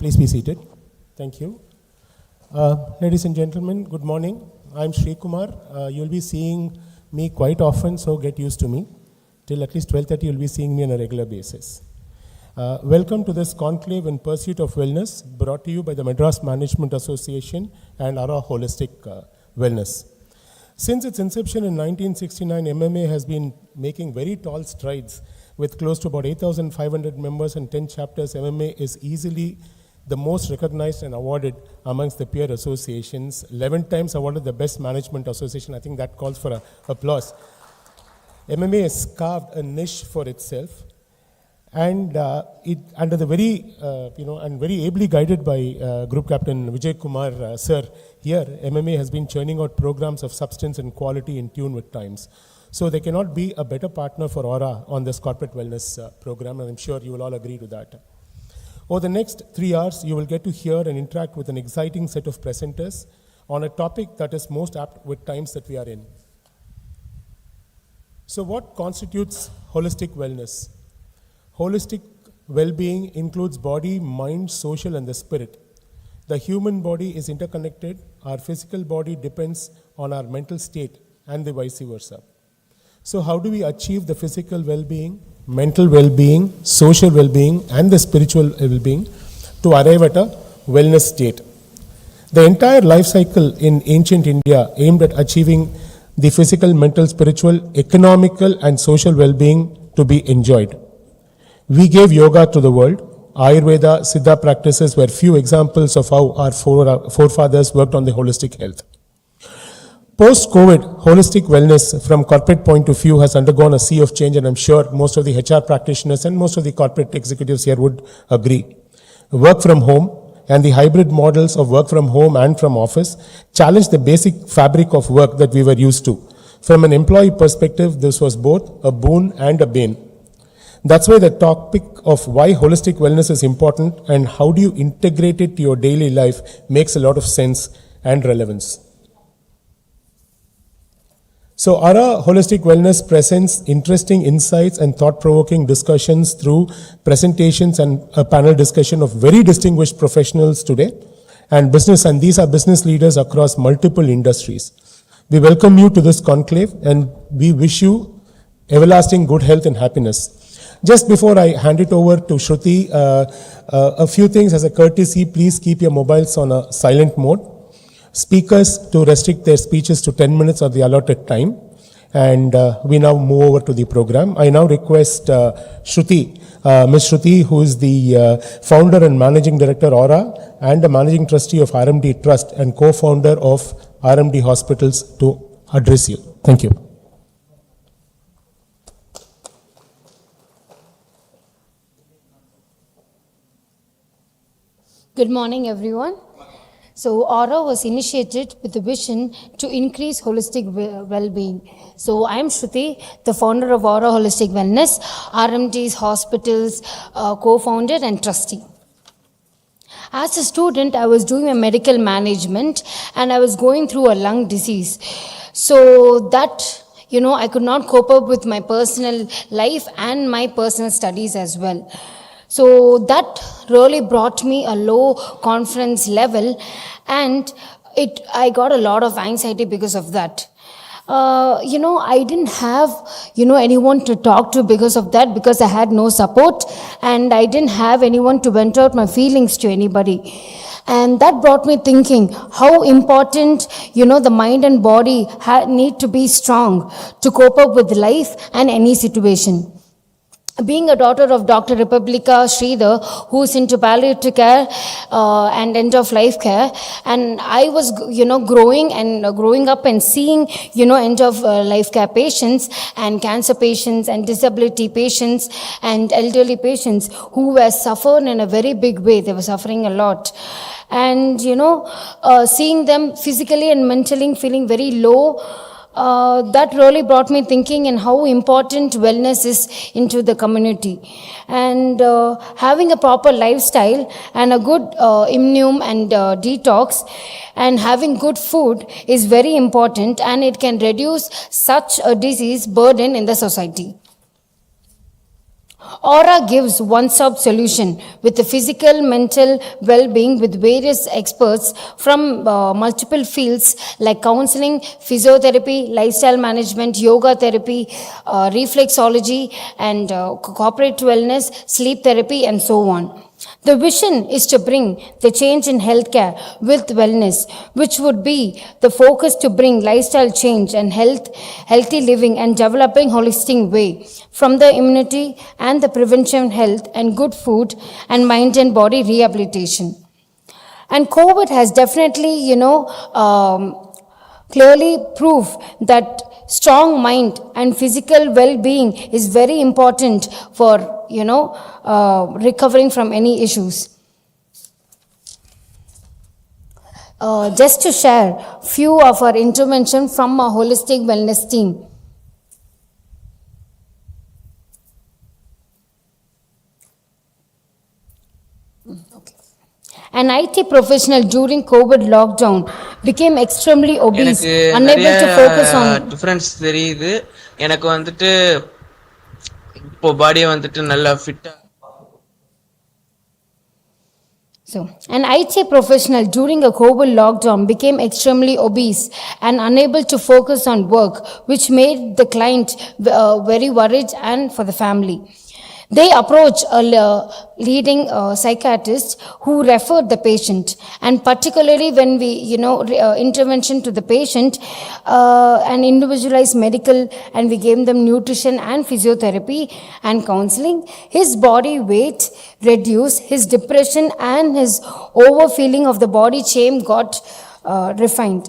Please be seated. Thank you. Ladies and gentlemen, good morning. I'm Sri Kumar. You'll be seeing me quite often, so get used to me. Till at least 12:30, you'll be seeing me on a regular basis. Welcome to this conclave in pursuit of wellness, brought to you by the Madras Management Association and Ara Holistic Wellness. Since its inception in 1969, MMA has been making very tall strides. With close to about 8,500 members and 10 chapters, MMA is easily the most recognized and awarded amongst the peer associations. 11 times awarded the best management association. I think that calls for applause. MMA has carved a niche for itself, and it under the very and very ably guided by Group Captain Vijay Kumar sir here. MMA has been churning out programs of substance and quality in tune with times. So there cannot be a better partner for Aura on this corporate wellness program, and I'm sure you will all agree to that. Over the next 3 hours, you will get to hear and interact with an exciting set of presenters on a topic that is most apt with times that we are in. So what constitutes holistic wellness? Holistic well-being includes body, mind, social, and the spirit. The human body is interconnected. Our physical body depends on our mental state and the vice versa. So how do we achieve the physical well-being, mental well-being, social well-being, and the spiritual well-being to arrive at a wellness state? The entire life cycle in ancient India aimed at achieving the physical, mental, spiritual, economical, and social well-being to be enjoyed. We gave yoga to the world. Ayurveda, Siddha practices were few examples of how our forefathers worked on the holistic health. Post-COVID, holistic wellness from corporate point of view has undergone a sea of change, and I'm sure most of the HR practitioners and most of the corporate executives here would agree. Work from home and the hybrid models of work from home and from office challenged the basic fabric of work that we were used to. From an employee perspective, this was both a boon and a bane. That's why the topic of why holistic wellness is important and how do you integrate it to your daily life makes a lot of sense and relevance. So Ara Holistic Wellness presents interesting insights and thought-provoking discussions through presentations and a panel discussion of very distinguished professionals today and these are business leaders across multiple industries. We welcome you to this conclave and we wish you everlasting good health and happiness. Just before I hand it over to Shruti, a few things as a courtesy. Please keep your mobiles on a silent mode. Speakers to restrict their speeches to 10 minutes of the allotted time. And we now move over to the program. I now request Shruti, Ms. Shruti, who is the founder and managing director Aura and the managing trustee of RMD Trust and co-founder of RMD Hospitals to address you. Thank you. Good morning, everyone. So Aura was initiated with a vision to increase holistic well-being. So I am Shruti, the founder of Aura Holistic Wellness, RMD's Hospitals co-founder and trustee. As a student, I was doing a medical management and I was going through a lung disease. So that, I could not cope up with my personal life and my personal studies as well. So that really brought me a low confidence level and I got a lot of anxiety because of that. I didn't have, anyone to talk to because of that, because I had no support and I didn't have anyone to vent out my feelings to anybody. And that brought me thinking how important, the mind and body need to be strong to cope up with life and any situation. Being a daughter of Dr. Republica Sridhar, who's into palliative care and end-of-life care, and I was, growing up and seeing, end-of-life care patients and cancer patients and disability patients and elderly patients who were suffering in a very big way. They were suffering a lot. And, seeing them physically and mentally feeling very low, that really brought me thinking in how important wellness is into the community. And having a proper lifestyle and a good immunum and detox and having good food is very important, and it can reduce such a disease burden in the society. Aura gives one-stop solution with the physical, mental well-being with various experts from multiple fields like counseling, physiotherapy, lifestyle management, yoga therapy, reflexology, and corporate wellness, sleep therapy, and so on. The vision is to bring the change in healthcare with wellness, which would be the focus to bring lifestyle change and healthy living and developing holistic way from the immunity and the prevention health and good food and mind and body rehabilitation. And COVID has definitely, clearly prove that strong mind and physical well-being is very important for, recovering from any issues. Just to share few of our intervention from our holistic wellness team. An IT professional during COVID lockdown became extremely obese, unable to focus on. Difference தெரியுது எனக்கு வந்துட்டு இப்போ பாடியை வந்துட்டு நல்லா ஃபிட்டா. So, an IT professional during a COVID lockdown became extremely obese and unable to focus on work, which made the client very worried and for the family. They approached a leading psychiatrist who referred the patient, and particularly when we, intervention to the patient, and individualized medical, and we gave them nutrition and physiotherapy and counseling. His body weight reduced, his depression and his overfeeling of the body shame got refined.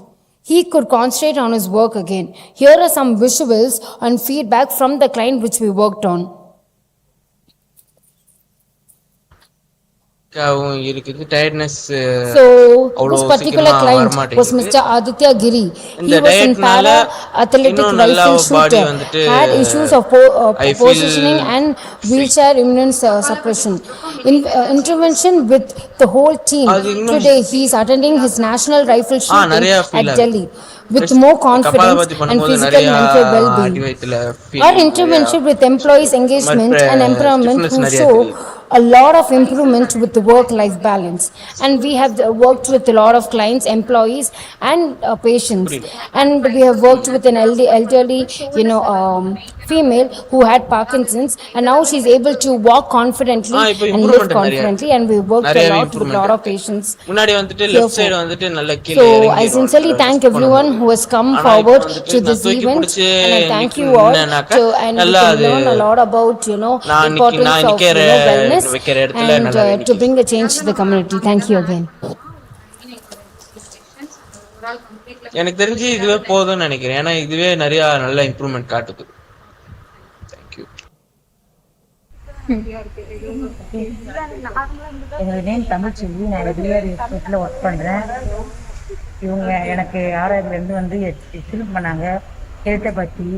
He could concentrate on his work again. Here are some visuals and feedback from the client which we worked on. இருக்குது tiredness. So this particular client was Mr. Aditya Giri. He was in para athletic rifle shooter, had issues of positioning and wheelchair immune suppression. Intervention with the whole team. Today he is attending his national rifle shooting at Delhi with more confidence and physical mental well-being. Our intervention with employees engagement and empowerment who show a lot of improvement with the work-life balance. And we have worked with a lot of clients, employees and patients. And we have worked with an elderly, female who had Parkinson's, and now she's able to walk confidently and live confidently, and we worked a lot with a lot of patients. முன்னாடி வந்துட்டு left side வந்துட்டு நல்ல கீழ So I sincerely thank everyone who has come forward to this event, and I thank you all to, and we can learn a lot about, importance of wellness and to bring a change to the community. Thank you again. எனக்கு தெரிஞ்சு இதுவே போதும்னு நினைக்கிறேன். ஏன்னா இதுவே நிறைய நல்ல improvement காட்டுது. தேங்க்யூ. என்னோட நேம் தமிழ்ச்செல்வி. நான் ரெகுலர் ஹாஸ்பிட்டலில் ஒர்க் பண்ணுறேன். இவங்க எனக்கு 6ஆவதுலேருந்து வந்து எக்ஸ்பிளைன் பண்ணாங்க ஹெல்த்தை பற்றி.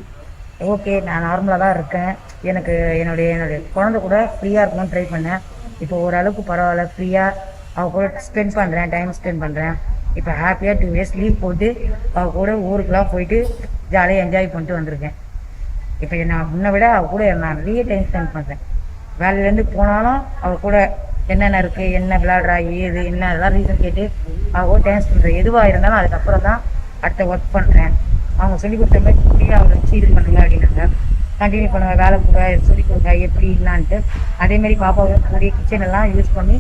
ஓகே, நான் நார்மலாக தான் இருக்கேன். எனக்கு என்னுடைய குழந்தை கூட ஃப்ரீயாக இருக்கணும்னு ட்ரை பண்ணேன். இப்போ ஓரளவுக்கு பரவாயில்ல, ஃப்ரீயாக அவள் கூட ஸ்பெண்ட் பண்ணுறேன், டைம் ஸ்பெண்ட் பண்ணுறேன். இப்போ ஹாப்பியாக 2 days லீவ் போட்டு அவள் கூட ஊருக்குலாம் போயிட்டு ஜாலியாக என்ஜாய் பண்ணிட்டு வந்திருக்கேன். இப்போ நான் முன்ன விட அவள் கூட நான் நிறைய டைம் ஸ்பெண்ட் பண்ணுறேன். வேலையிலேருந்து போனாலும் அவள் கூட என்னென்ன இருக்குது, என்ன விளையாடுறா, ஏது என்ன, அதெல்லாம் ரீசன் கேட்டு அவள் கூட டைம் ஸ்பெண்ட் பண்ணுறேன். எதுவாக இருந்தாலும் அதுக்கப்புறம் தான் அடுத்த ஒர்க் பண்ணுறேன். அவங்க சொல்லிக் கொடுத்த மாதிரி ஃப்ரீயாக அவளை வச்சு இது பண்ணுங்க அப்படின்னாங்க. கண்டினியூ பண்ணுவேன், வேலை கூட சொல்லிக் கொடுங்க எப்படி இல்லான்ட்டு. அதேமாரி பாப்பாவை கூடிய கிச்சன் எல்லாம் யூஸ் பண்ணி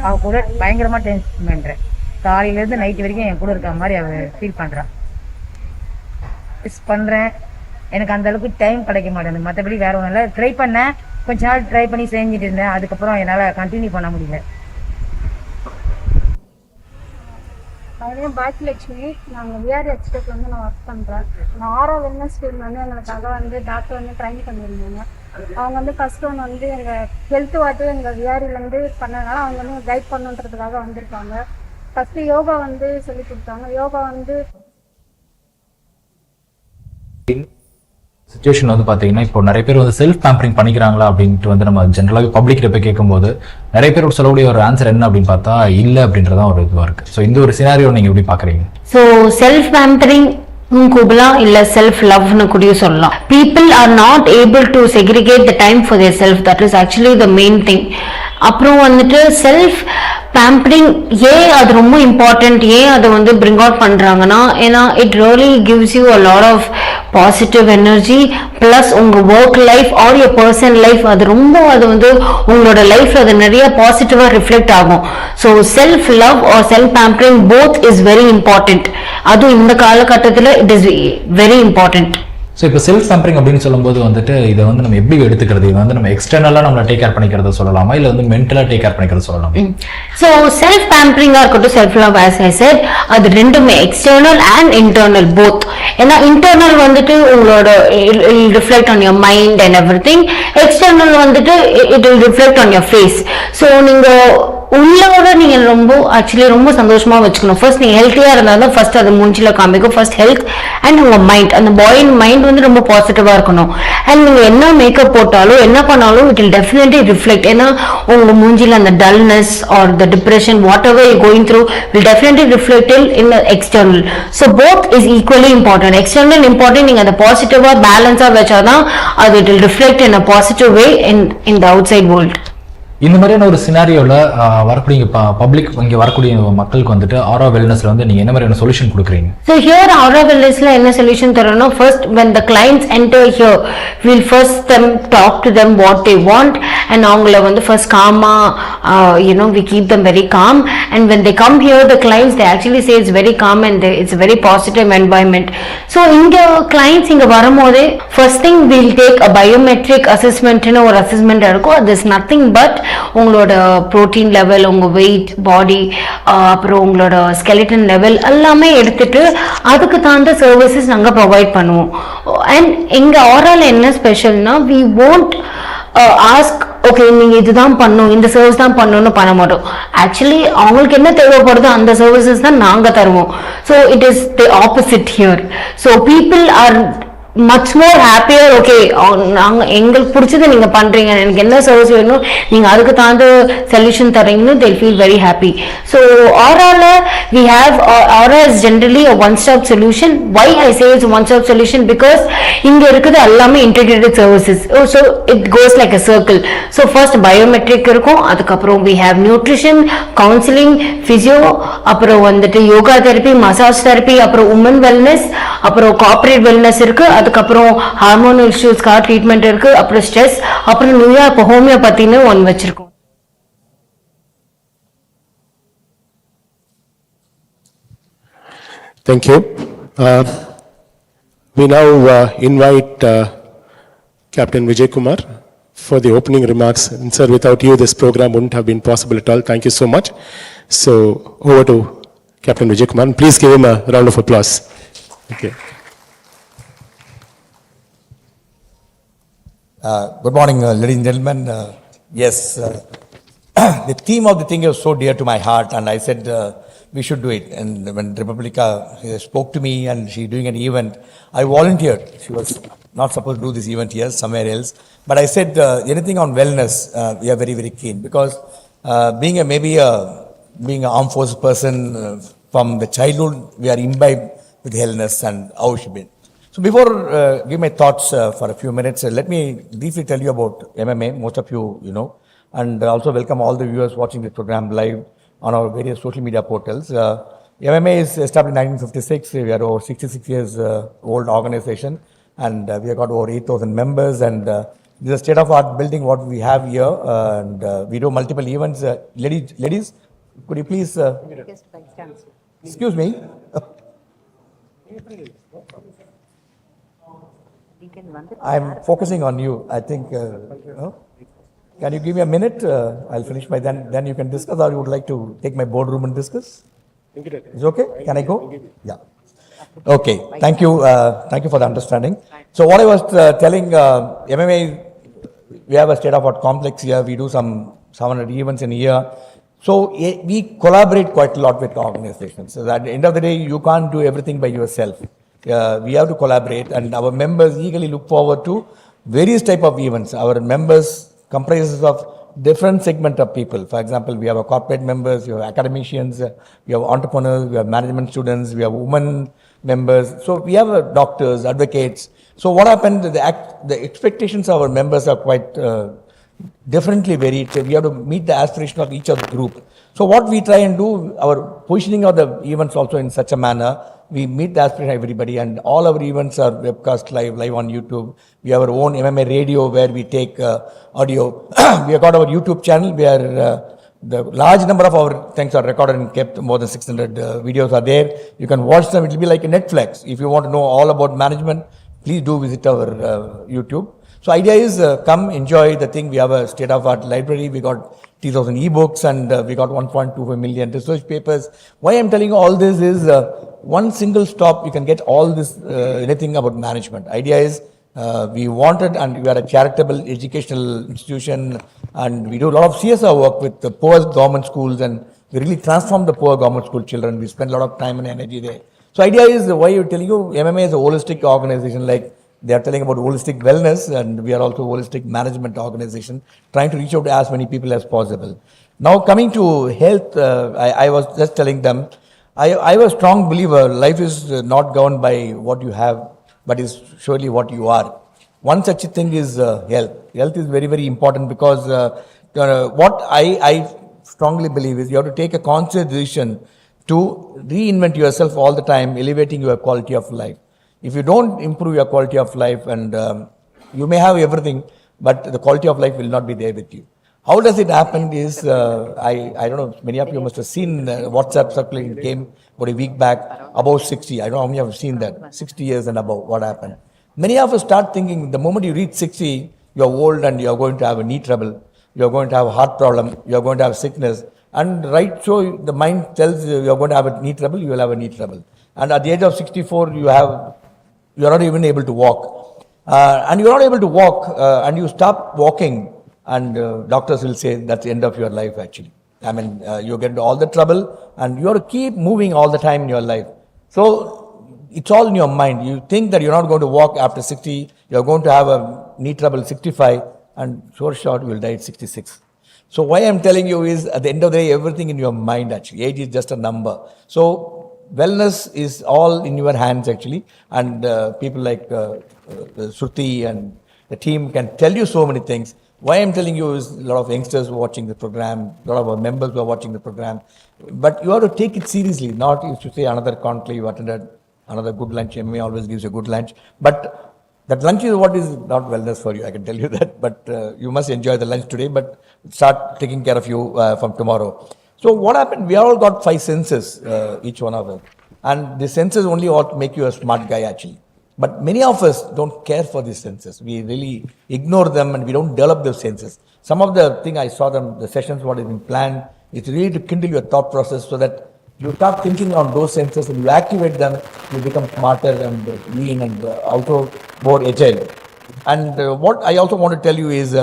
அவள் கூட பயங்கரமாக டைம் ஸ்பெண்ட் பண்ணுறேன். காலையிலேருந்து நைட்டு வரைக்கும் என் கூட இருக்கிற மாதிரி அவள் ஃபீல் பண்ணுறான். மிஸ் பண்ணுறேன். எனக்கு அந்தளவுக்கு டைம் கிடைக்க மாட்டேங்குது. மற்றபடி வேறு ஒன்றும் இல்லை. ட்ரை பண்ணேன், கொஞ்ச நாள் ட்ரை பண்ணி செஞ்சுட்டு இருந்தேன். அதுக்கப்புறம் என்னால் கண்டினியூ பண்ண முடியல. அதே பாக்கியலட்சுமி. நாங்கள் விஆர் எக்ஸ்டெக்ல வந்து நான் ஒர்க் பண்ணுறேன். நான் ஆரோ வெல்னஸ் ஃபீல்டு வந்து எங்களுக்காக வந்து டாக்டர் வந்து ட்ரைன் பண்ணியிருந்தாங்க. அவங்க வந்து ஃபர்ஸ்ட் ஒன்று வந்து எங்கள் ஹெல்த் வாட்டு எங்கள் விஆரிலேருந்து பண்ணதுனால அவங்க வந்து கைட் பண்ணுன்றதுக்காக வந்திருக்காங்க. ஃபஸ்ட்டு யோகா வந்து சொல்லி கொடுத்தாங்க. யோகா வந்து சிச்சுவேஷன் வந்து பார்த்தீங்கன்னா இப்போ நிறைய பேர் வந்து செல்ஃப் பேம்பரிங் பண்ணிக்கிறாங்களா அப்படின்ட்டு வந்து நம்ம ஜென்ரலாகவே பப்ளிக்கிட்ட போய் கேட்கும்போது நிறைய பேர் சொல்லக்கூடிய ஒரு ஆன்சர் என்ன அப்படின்னு பார்த்தா இல்லை அப்படின்றதான் ஒரு இதுவாக இருக்குது. ஸோ இந்த ஒரு சினாரியோ நீங்கள் எப்படி பார்க்குறீங்க? So self pampering கூப்பிடலாம் இல்ல செல்ஃப் லவ்னு கூட சொல்லலாம். People are not able to segregate the time for their self, that is actually the main thing. அப்புறம் வந்துட்டு செல்ஃப் பேம்பரிங் ஏன் அது ரொம்ப இம்பார்ட்டன்ட், ஏன் அதை வந்து பிரிங் அவுட் பண்றாங்கன்னா, ஏன்னா it really gives you a lot of positive energy, plus உங்க work life or your personal life அது ரொம்ப அது வந்து உங்களோட லைஃப்ல அது நிறைய பாசிட்டிவா ரிஃப்ளெக்ட் ஆகும். So self love or self pampering both is very important. அதுவும் இந்த காலகட்டத்தில் it is very important. So இப்போ செல்ஃப் பேம்பரிங் அப்படின்னு சொல்லும்போது வந்துட்டு இதை வந்து நம்ம எப்படி எடுத்துக்கிறது, இது வந்து நம்ம எக்ஸ்டர்னலாக நம்மளை டேக் கேர் பண்ணிக்கிறத சொல்லலாமா, இல்லை வந்து மென்டலாக டேக் கேர் பண்ணிக்கிறத சொல்லலாமா? ஸோ செல்ஃப் பேம்பரிங்காக இருக்கட்டும், self love as I said, அது ரெண்டுமே எக்ஸ்டர்னல் அண்ட் இன்டர்னல் போத். ஏன்னா இன்டர்னல் வந்துட்டு உங்களோட reflect on your mind and everything, external வந்துட்டு it will reflect on your face. So நீங்கள் உள்ளோட நீங்க ரொம்ப சந்தோஷமா வச்சுக்கணும். ஃபர்ஸ்ட் நீங்க ஹெல்த்தியா இருந்தாலும் ஃபர்ஸ்ட் அது மூஞ்சில காமிக்கும். ஃபர்ஸ்ட் ஹெல்த் அண்ட் உங்க மைண்ட், அந்த பாடி மைண்ட் வந்து ரொம்ப பாசிட்டிவா இருக்கணும். அண்ட் நீங்க என்ன மேக்கப் போட்டாலும் என்ன பண்ணாலும் இட் வில் டெஃபினெட்லி ரிஃப்ளெக்ட். ஏன்னா உங்க மூஞ்சில அந்த dullness or the depression whatever you going through will definitely reflect in external. So both is equally important. External important, நீங்க அதை பாசிட்டிவா பேலன்ஸா வச்சாதான் அது it will reflect in a positive way in the outside world. இந்த மாதிரியான ஒரு சினாரியோவில் வரக்கூடிய பப்ளிக் இங்கே வரக்கூடிய மக்களுக்கு வந்துட்டு ஆரா வெல்னஸ்ல வந்து நீங்கள் என்ன மாதிரியான சொல்யூஷன் கொடுக்குறீங்க? ஸோ ஹியர் ஆரா வெல்னஸ்ல என்ன சொல்யூஷன் தரணும்? First when the clients enter here, we'll first talk to them what they want, and அவங்கள வந்து first calma, we keep them very calm, and when they come here the clients they actually say it's very calm and it's a very positive environment. So இங்க clients இங்க வரும்போதே first thing we'll take a biometric assessment ன்னு ஒரு assessment இருக்கும். there's nothing but உங்களோட protein level, உங்க wait, பாடி, அப்புறம் உங்களோட ஸ்கெலிட்டன் லெவல் எல்லாமே எடுத்துட்டு அதுக்கு தகுந்த சர்வீசஸ் நாங்கள் ப்ரொவைட் பண்ணுவோம். அண்ட் எங்க ஆரால என்ன ஸ்பெஷல்னா we won't ask ஓகே நீங்க இதுதான் பண்ணும், இந்த சர்வீஸ் தான் பண்ணணும்னு பண்ண மாட்டோம். ஆக்சுவலி அவங்களுக்கு என்ன தேவைப்படுதோ அந்த சர்வீசஸ் தான் நாங்க தருவோம். So it is the opposite here. So people are much more happier. Okay நாங்க எங்களுக்கு பிடிச்சது நீங்க பண்றீங்க, எனக்கு என்ன சர்வீஸ் வேணும் நீங்க அதுக்கு தகுந்த சொல்யூஷன் தரீங்கன்னு they feel very happy. So ஆரால we have ஆரா is generally a one stop solution. Why I say it's a one stop solution? Because இங்க இருக்குது எல்லாமே integrated services. So it goes like a circle. So first biometric இருக்கும், அதுக்கப்புறம் we have nutrition, counseling, physio, அப்புறம் வந்துட்டு yoga therapy, massage therapy, அப்புறம் woman wellness, அப்புறம் corporate wellness இருக்கு, அதுக்கப்புறம் ஹார்மோன் இஷ்யூஸ்க்காக ட்ரீட்மெண்ட் இருக்கு, அப்புறம் ஸ்ட்ரெஸ், அப்புறம் நியூயா இப்போ ஹோமியோபதினு ஒன்று வச்சிருக்கோம். Thank you. We now invite Captain Vijay Kumar for the opening remarks. And sir, without you this program wouldn't have been possible at all. Thank you so much. So over to Captain Vijay Kumar. Please give him a round of applause. Okay. Good morning, ladies and gentlemen. Yes, the theme of the thing is so dear to my heart, and I said we should do it. And when Republica spoke to me and she doing an event, I volunteered. She was not supposed to do this event here, somewhere else. But I said anything on wellness, we are very, very keen, because being an armed forces person from the childhood, we are imbibed with wellness and how it should be. So before give my thoughts for a few minutes, let me briefly tell you about MMA. Most of you know, and also welcome all the viewers watching the program live on our various social media portals. MMA is established in 1956. We are over 66 years old organization, and we have got over 8,000 members. And this is a state-of-art building what we have here, and we do multiple events. Ladies, could you please? Excuse me. I'm focusing on you. I think. Can you give me a minute? I'll finish my then you can discuss, or you would like to take my boardroom and discuss? Is it okay? Can I go? Yeah. Okay. Thank you. Thank you for the understanding. So what I was telling, MMA, we have a state-of-art complex here. We do some 700 events in a year. So we collaborate quite a lot with organizations. So at the end of the day, you can't do everything by yourself. We have to collaborate, and our members eagerly look forward to various type of events. Our members comprises of different segment of people. For example, we have a corporate members, we have academicians, we have entrepreneurs, we have management students, we have women members. So we have doctors, advocates. So what happened? The expectations of our members are quite differently varied. So we have to meet the aspiration of each of the group. So what we try and do, our positioning of the events also in such a manner, we meet the aspiration of everybody, and all our events are webcast live on YouTube. We have our own MMA radio where we take audio. We have got our YouTube channel where the large number of our things are recorded and kept. More than 600 videos are there. You can watch them. It will be like a Netflix. If you want to know all about management, please do visit our YouTube. So idea is come enjoy the thing. We have a state-of-art library. We got 3,000 ebooks and we got 1.25 million research papers. Why I'm telling you all this is one single stop. You can get all this anything about management. Idea is we wanted, and we are a charitable educational institution, and we do a lot of CSR work with the poor government schools, and we really transform the poor government school children. We spend a lot of time and energy there. So idea is why you're telling you MMA is a holistic organization, like they are telling about holistic wellness, and we are also a holistic management organization, trying to reach out to as many people as possible. Now coming to health, I was just telling them, I was a strong believer, life is not governed by what you have, but is surely what you are. One such thing is health. Health is very, very important because what I strongly believe is you have to take a conscious decision to reinvent yourself all the time, elevating your quality of life. If you don't improve your quality of life, and you may have everything, but the quality of life will not be there with you. How does it happen is, I don't know, many of you must have seen WhatsApp circulating came about a week back, above 60. I don't know how many have seen that, 60 years and above, what happened. Many of us start thinking the moment you reach 60, you are old and you are going to have a knee trouble, you are going to have a heart problem, you are going to have sickness. And right, so the mind tells you are going to have a knee trouble, you will have a knee trouble. And at the age of 64, you are not even able to walk. And you are not able to walk, and you stop walking, and doctors will say that's the end of your life actually. I mean, you get into all the trouble, and you have to keep moving all the time in your life. So it's all in your mind. You think that you're not going to walk after 60, you're going to have a knee trouble 65, and sure short you will die at 66. So why I'm telling you is, at the end of the day, everything in your mind actually. Age is just a number. So wellness is all in your hands actually, and people like Shruti and the team can tell you so many things. Why I'm telling you is, a lot of youngsters watching the program, a lot of our members who are watching the program, but you have to take it seriously, not if you say another conclave you attended, another good lunch. MMA always gives you a good lunch, but that lunch is what is not wellness for you, I can tell you that. But you must enjoy the lunch today, but start taking care of you from tomorrow. So what happened, we all got 5 senses, each one of us. And the senses only ought to make you a smart guy actually. But many of us don't care for these senses. We really ignore them and we don't develop those senses. Some of the thing I saw them, the sessions what has been planned, it's really to kindle your thought process so that you start thinking on those senses and you activate them, you become smarter and lean and also more agile. And what I also want to tell you is,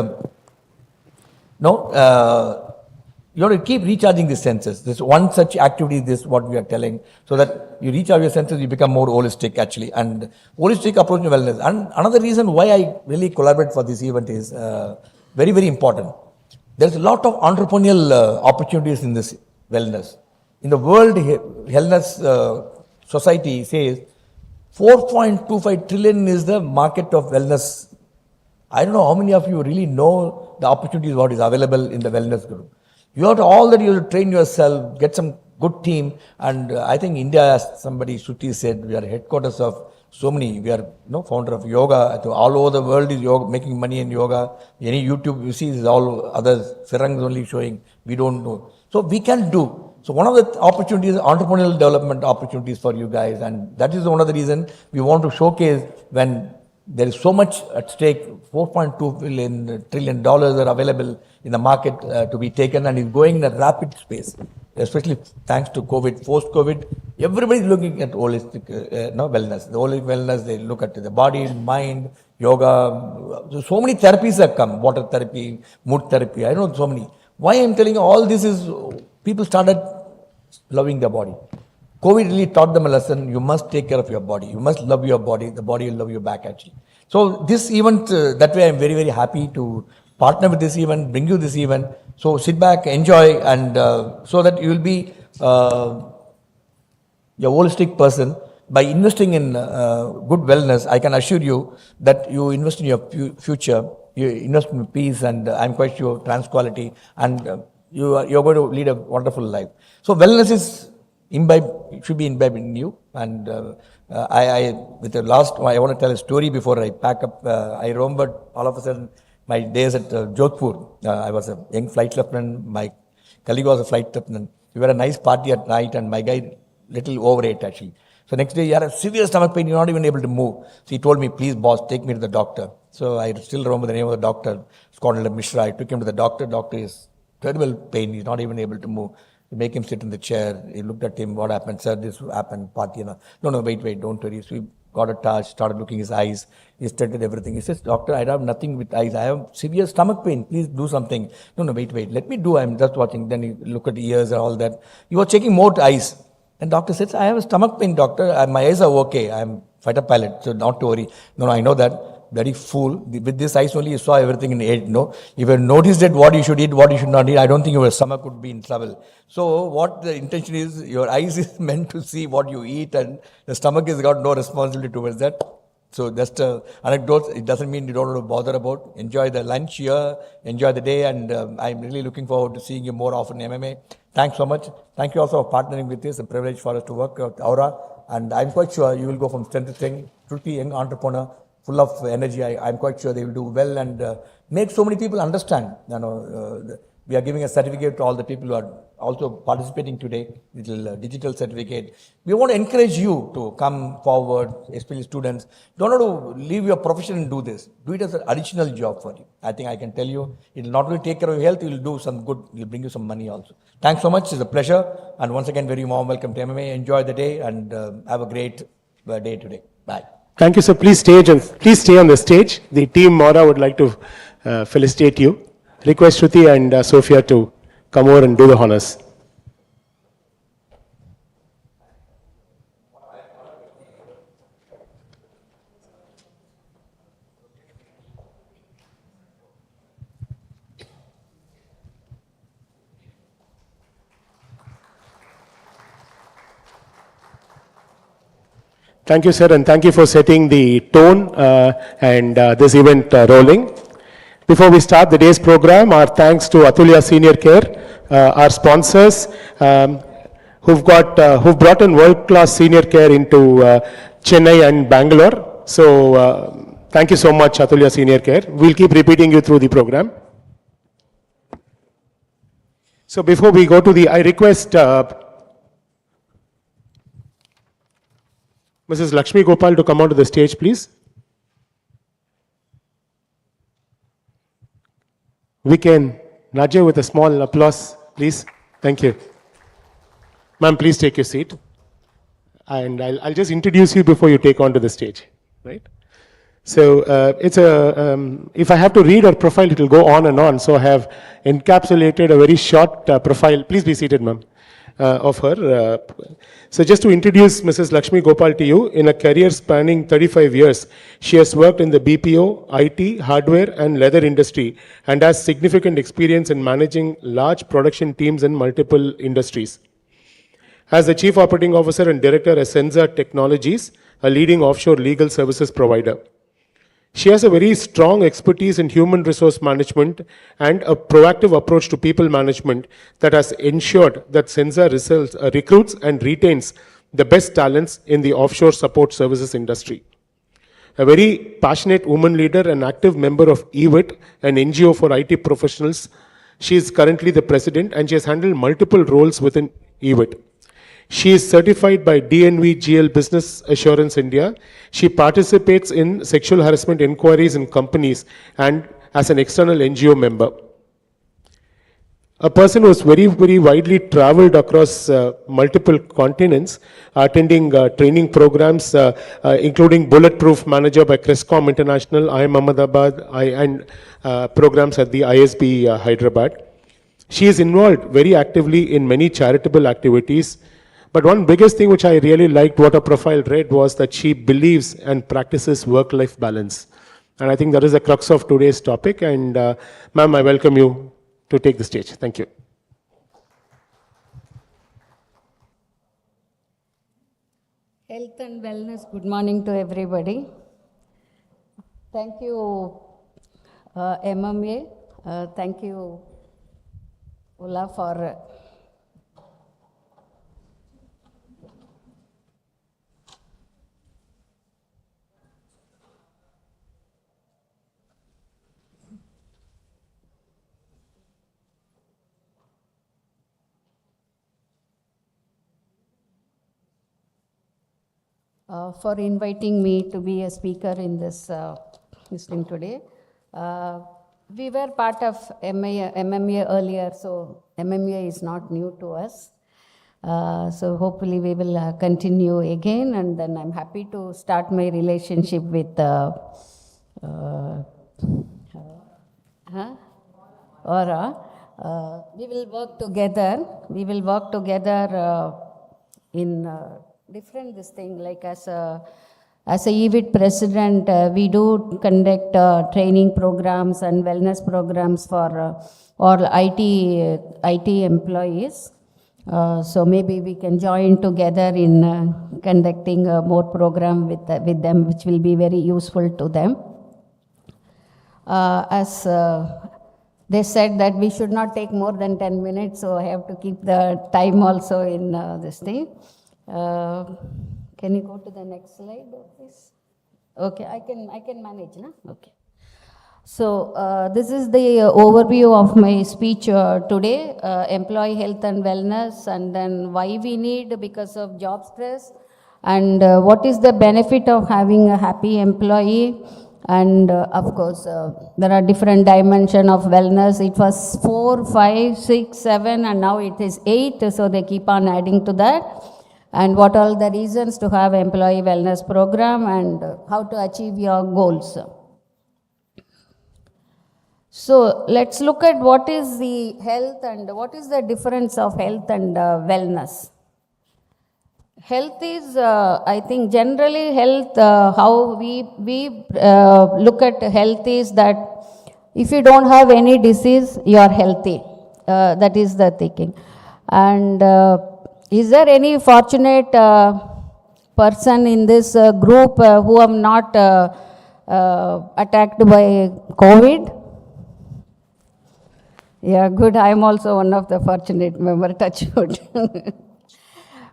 you have to keep recharging the senses. This one such activity, this is what we are telling, so that you recharge your senses, you become more holistic actually, and holistic approach to wellness. And another reason why I really collaborate for this event is very, very important. There's a lot of entrepreneurial opportunities in this wellness. In the World Wellness Society says 4.25 trillion is the market of wellness. I don't know how many of you really know the opportunities what is available in the wellness group. You have to all that you have to train yourself, get some good team, and I think India, as somebody Shruti said, we are headquarters of so many. We are founder of yoga. All over the world is yoga, making money in yoga. Any YouTube you see is all others. Firang is only showing. We don't know. So we can do. So one of the opportunities, entrepreneurial development opportunities for you guys, and that is one of the reasons we want to showcase when there is so much at stake. $4.2 trillion are available in the market to be taken, and is going in a rapid space, especially thanks to COVID. Post-COVID, everybody is looking at holistic wellness. The holistic wellness, they look at the body, mind, yoga. So many therapies have come, water therapy, mood therapy. I don't know, so many. Why I'm telling you all this is, people started loving their body. COVID really taught them a lesson. You must take care of your body. You must love your body. The body will love you back actually. So this event, that way I'm very, very happy to partner with this event, bring you this event. So sit back, enjoy, and so that you will be a holistic person. By investing in good wellness, I can assure you that you invest in your future, you invest in peace, and I'm quite sure trans-quality, and you're going to lead a wonderful life. So wellness is it should be imbibed in you. And with the last one, I want to tell a story before I pack up. I remembered all of a sudden my days at Jodhpur. I was a young flight lieutenant. My colleague was a flight lieutenant. We had a nice party at night, and my guy little overate actually. So next day he had a severe stomach pain. You're not even able to move. So he told me, "Please, boss, take me to the doctor." So I still remember the name of the doctor. It's called Mishra. I took him to the doctor. Doctor is terrible pain. He's not even able to move. You make him sit in the chair. He looked at him. What happened, sir? This happened. Party. No, wait. Don't worry. So we got a touch. Started looking his eyes. He studied everything. He says, "Doctor, I have nothing with eyes. I have severe stomach pain. Please do something." No, wait. Let me do. I'm just watching. Then he looked at the ears and all that. He was checking more eyes. And doctor says, "I have a stomach pain, doctor. My eyes are okay. I'm fighter pilot, so not to worry." No, I know that. Bloody fool. With this eyes only, you saw everything in 8. No, if you noticed that what you should eat, what you should not eat, I don't think your stomach would be in trouble. So what the intention is, your eyes is meant to see what you eat, and the stomach has got no responsibility towards that. So just anecdotes. It doesn't mean you don't have to bother about. Enjoy the lunch here, enjoy the day, and I'm really looking forward to seeing you more often in MMA. Thanks so much. Thank you also for partnering with this. It's a privilege for us to work with Aura, and I'm quite sure you will go from strength to strength. Truly young entrepreneur, full of energy. I'm quite sure they will do well and make so many people understand. We are giving a certificate to all the people who are also participating today, little digital certificate. We want to encourage you to come forward, especially students. Don't have to leave your profession and do this. Do it as an additional job for you. I think I can tell you, it will not only take care of your health, it will do some good, it will bring you some money also. Thanks so much. It's a pleasure. And once again, very warm welcome to MMA. Enjoy the day and have a great day today. Bye. Thank you, sir. Please stay on the stage. The team Aura would like to felicitate you. Request Shruti and Sophia to come over and do the honors. Thank you, sir, and thank you for setting the tone and this event rolling. Before we start the day's program, our thanks to Atulya Senior Care, our sponsors, who've brought in world-class senior care into Chennai and Bangalore. So thank you so much, Atulya Senior Care. We'll keep repeating you through the program. So before we go to I request Mrs. Lakshmi Gopal to come onto the stage, please. We can nudge her with a small applause, please. Thank you. Ma'am, please take your seat. And I'll just introduce you before you take onto the stage, right? So if I have to read her profile, it will go on and on. So I have encapsulated a very short profile. Please be seated, ma'am. Of her. So just to introduce Mrs. Lakshmi Gopal to you, in a career spanning 35 years, she has worked in the BPO, IT, hardware and leather industry and has significant experience in managing large production teams in multiple industries. As the Chief Operating Officer and Director at Senza Technologies, a leading offshore legal services provider. She has a very strong expertise in human resource management and a proactive approach to people management that has ensured that Senza recruits and retains the best talents in the offshore support services industry. A very passionate woman leader and active member of EWIT, an NGO for IT professionals. She is currently the president and she has handled multiple roles within EWIT. She is certified by DNV GL Business Assurance India. She participates in sexual harassment inquiries in companies and as an external NGO member. A person who has very, very widely traveled across multiple continents, attending training programs, including Bulletproof Manager by Crescom International, IIM Ahmedabad, and programs at the ISB Hyderabad. She is involved very actively in many charitable activities. But one biggest thing which I really liked what her profile read was that she believes and practices work-life balance. And I think that is the crux of today's topic. And ma'am, I welcome you to take the stage. Thank you. Health and wellness, good morning to everybody. Thank you, MMA. Thank you, Ola, for inviting me to be a speaker in this thing today. We were part of MMA earlier, so MMA is not new to us. So hopefully we will continue again, and then I'm happy to start my relationship with Aura. We will work together. We will work together in different this thing, like as a EVIT president, we do conduct training programs and wellness programs for all IT employees. So maybe we can join together in conducting more program with them, which will be very useful to them. As they said that we should not take more than 10 minutes, so I have to keep the time also in this thing. Can you go to the next slide, please? Okay, I can manage, na? Okay. So this is the overview of my speech today, employee health and wellness, and then why we need because of job stress, and what is the benefit of having a happy employee, and of course there are different dimensions of wellness. It was 4, 5, 6, 7, and now it is 8, so they keep on adding to that. And what are the reasons to have employee wellness program and how to achieve your goals. So let's look at what is the health and what is the difference of health and wellness. Health is, I think generally health, how we look at health is that if you don't have any disease, you are healthy. That is the thinking. And is there any fortunate person in this group who have not attacked by COVID? Yeah, good. I am also one of the fortunate member, touch wood.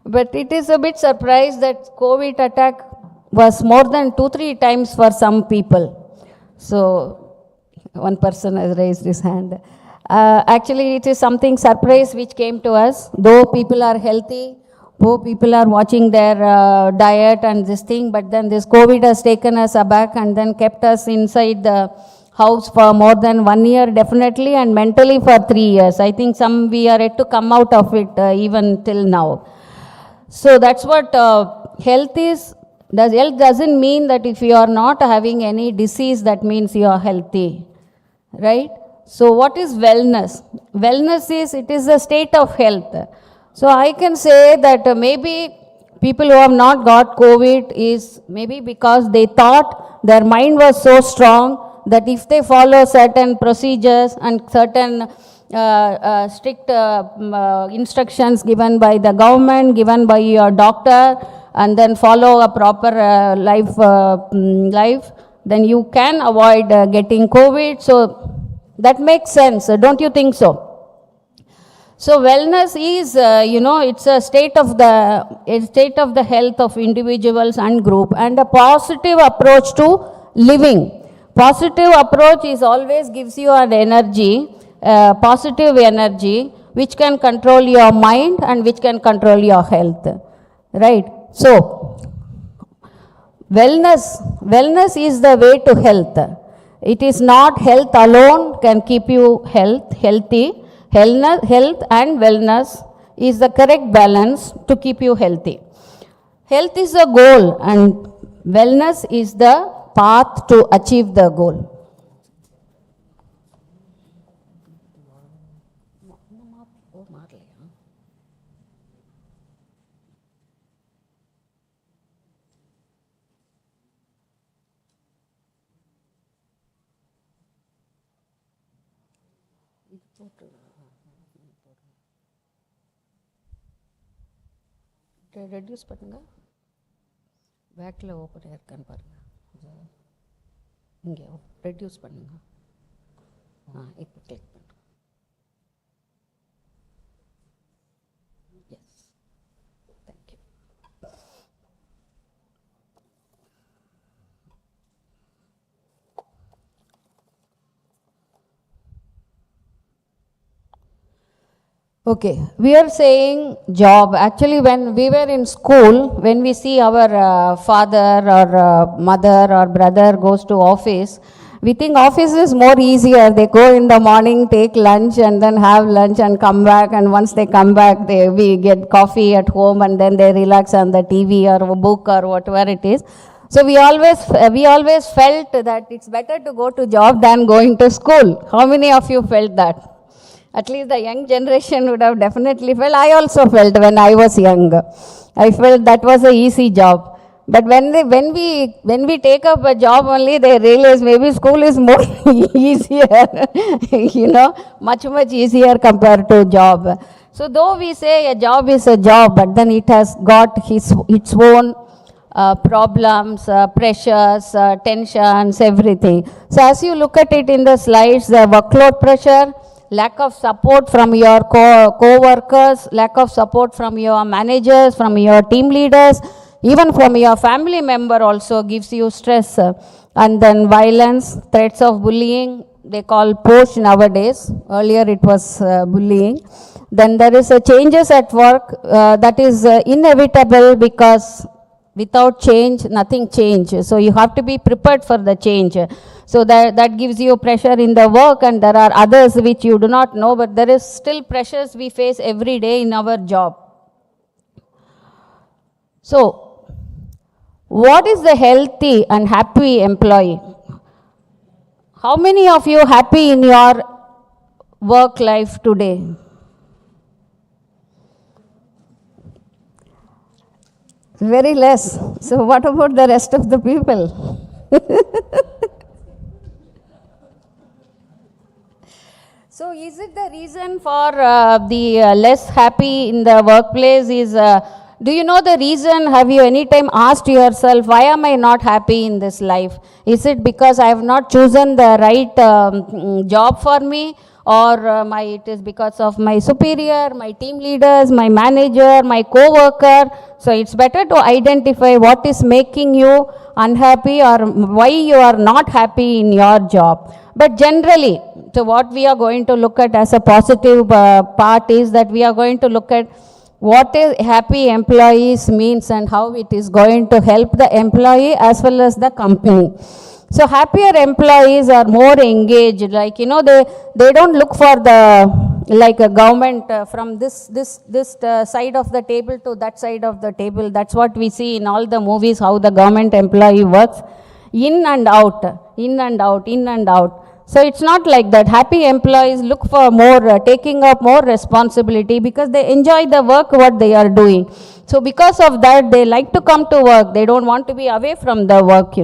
But it is a bit surprised that COVID attack was more than 2-3 times for some people. So one person has raised his hand. Actually, it is something surprise which came to us. Though people are healthy, though people are watching their diet and this thing, but then this COVID has taken us aback and then kept us inside the house for more than 1 year, definitely, and mentally for 3 years. I think we are yet to come out of it even till now. So that's what health is. Health doesn't mean that if you are not having any disease, that means you are healthy, right? So what is wellness? Wellness is, it is a state of health. So I can say that maybe people who have not got COVID is maybe because they thought their mind was so strong that if they follow certain procedures and certain strict instructions given by the government, given by your doctor, and then follow a proper life, then you can avoid getting COVID. So that makes sense, don't you think so? So wellness is, it's a state of the health of individuals and group, and a positive approach to living. Positive approach is always gives you an energy, positive energy, which can control your mind and which can control your health, right? So wellness is the way to health. It is not health alone can keep you healthy. Health and wellness is the correct balance to keep you healthy. Health is a goal and wellness is the path to achieve the goal. Reduce பண்ணுங்க. பேக்கில் open இருக்கான்னு பாருங்க. இங்கே reduce பண்ணுங்க. இப்போ click பண்ணுறோம். Yes, thank you. Okay, we are saying job. Actually, when we were in school, when we see our father or mother or brother goes to office, we think office is more easier. They go in the morning, take lunch and then have lunch and come back, and once they come back, we get coffee at home and then they relax on the TV or a book or whatever it is. So we always felt that it's better to go to job than going to school. How many of you felt that? At least the young generation would have definitely felt. I also felt when I was young. I felt that was an easy job. But when we take up a job only, they realize maybe school is more easier, much easier compared to job. So though we say a job is a job, but then it has got its own problems, pressures, tensions, everything. So as you look at it in the slides, the workload pressure, lack of support from your co-workers, lack of support from your managers, from your team leaders, even from your family member also gives you stress. And then violence, threats of bullying, they call push nowadays. Earlier it was bullying. Then there is a changes at work that is inevitable, because without change, nothing changes. So you have to be prepared for the change. So that gives you pressure in the work, and there are others which you do not know, but there is still pressures we face every day in our job. So, what is the healthy and happy employee? How many of you happy in your work life today? Very less. So what about the rest of the people? So is it the reason for the less happy in the workplace is, do you know the reason? Have you any time asked yourself, why am I not happy in this life? Is it because I have not chosen the right job for me? Or it is because of my superior, my team leaders, my manager, my co-worker? So it's better to identify what is making you unhappy or why you are not happy in your job. But generally, so what we are going to look at as a positive part is that we are going to look at what is happy employees means and how it is going to help the employee as well as the company. So happier employees are more engaged, like, they don't look for like a government from this side of the table to that side of the table. That's what we see in all the movies, how the government employee works, in and out, in and out, in and out. So it's not like that. Happy employees look for more, taking up more responsibility because they enjoy the work what they are doing. So because of that, they like to come to work. They don't want to be away from the work,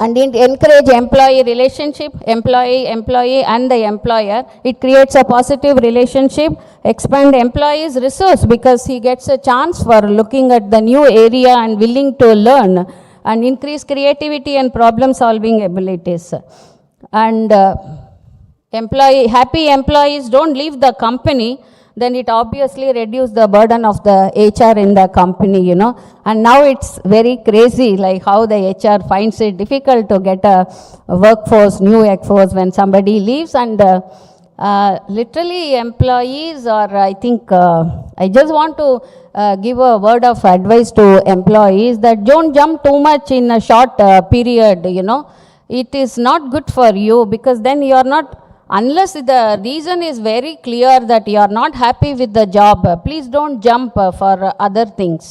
And encourage employee relationship, employee and the employer. It creates a positive relationship. Expand employee's resource because he gets a chance for looking at the new area and willing to learn, and increase creativity and problem solving abilities. And happy employees don't leave the company, then it obviously reduces the burden of the HR in the company, And now it's very crazy, like how the HR finds it difficult to get a new workforce when somebody leaves. And literally employees, or I think, I just want to give a word of advice to employees that don't jump too much in a short period, It is not good for you, because then you are not, unless the reason is very clear that you are not happy with the job, please don't jump for other things.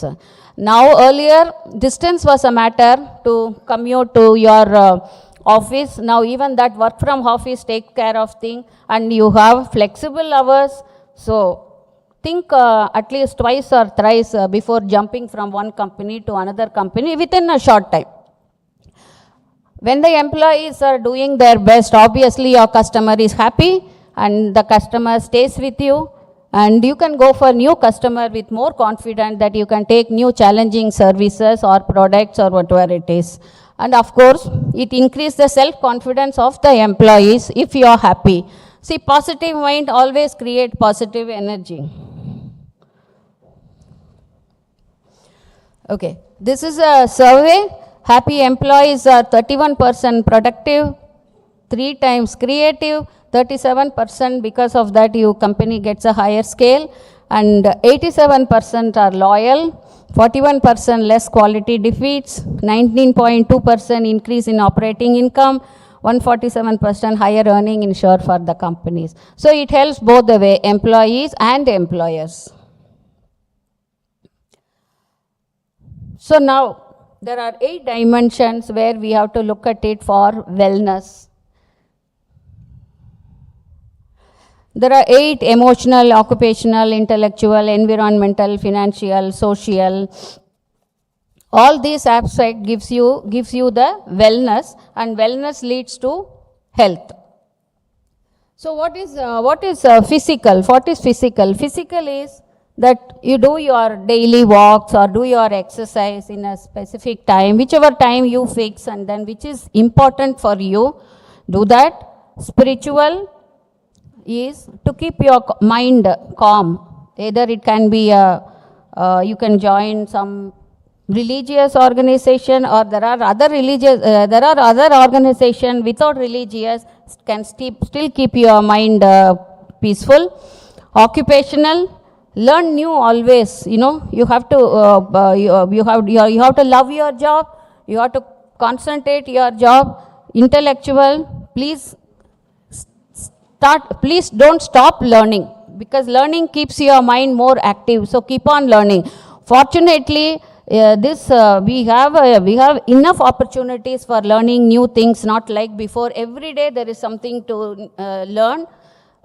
Now earlier, distance was a matter to commute to your office. Now even that work from office take care of thing, and you have flexible hours. So think at least twice or thrice before jumping from one company to another company within a short time. When the employees are doing their best, obviously your customer is happy, and the customer stays with you, and you can go for new customer with more confidence that you can take new challenging services or products or whatever it is. And of course, it increases the self-confidence of the employees if you are happy. See, positive mind always create positive energy. Okay, this is a survey. Happy employees are 31% productive, 3 times creative, 37% because of that your company gets a higher scale, and 87% are loyal, 41% less quality defeats, 19.2% increase in operating income, 147% higher earning ensure for the companies. So it helps both the way, employees and employers. So now, there are 8 dimensions where we have to look at it for wellness. There are 8: emotional, occupational, intellectual, environmental, financial, social. All these aspects gives you the wellness, and wellness leads to health. So what is physical? What is physical? Physical is that you do your daily walks or do your exercise in a specific time, whichever time you fix, and then which is important for you, do that. Spiritual is to keep your mind calm. Either it can be you can join some religious organization, or there are other organization without religious can still keep your mind peaceful. Occupational, learn new always. You have to you have to love your job. You have to concentrate your job. Intellectual, please don't stop learning, because learning keeps your mind more active. So keep on learning. Fortunately, we have enough opportunities for learning new things, not like before. Every day there is something to learn.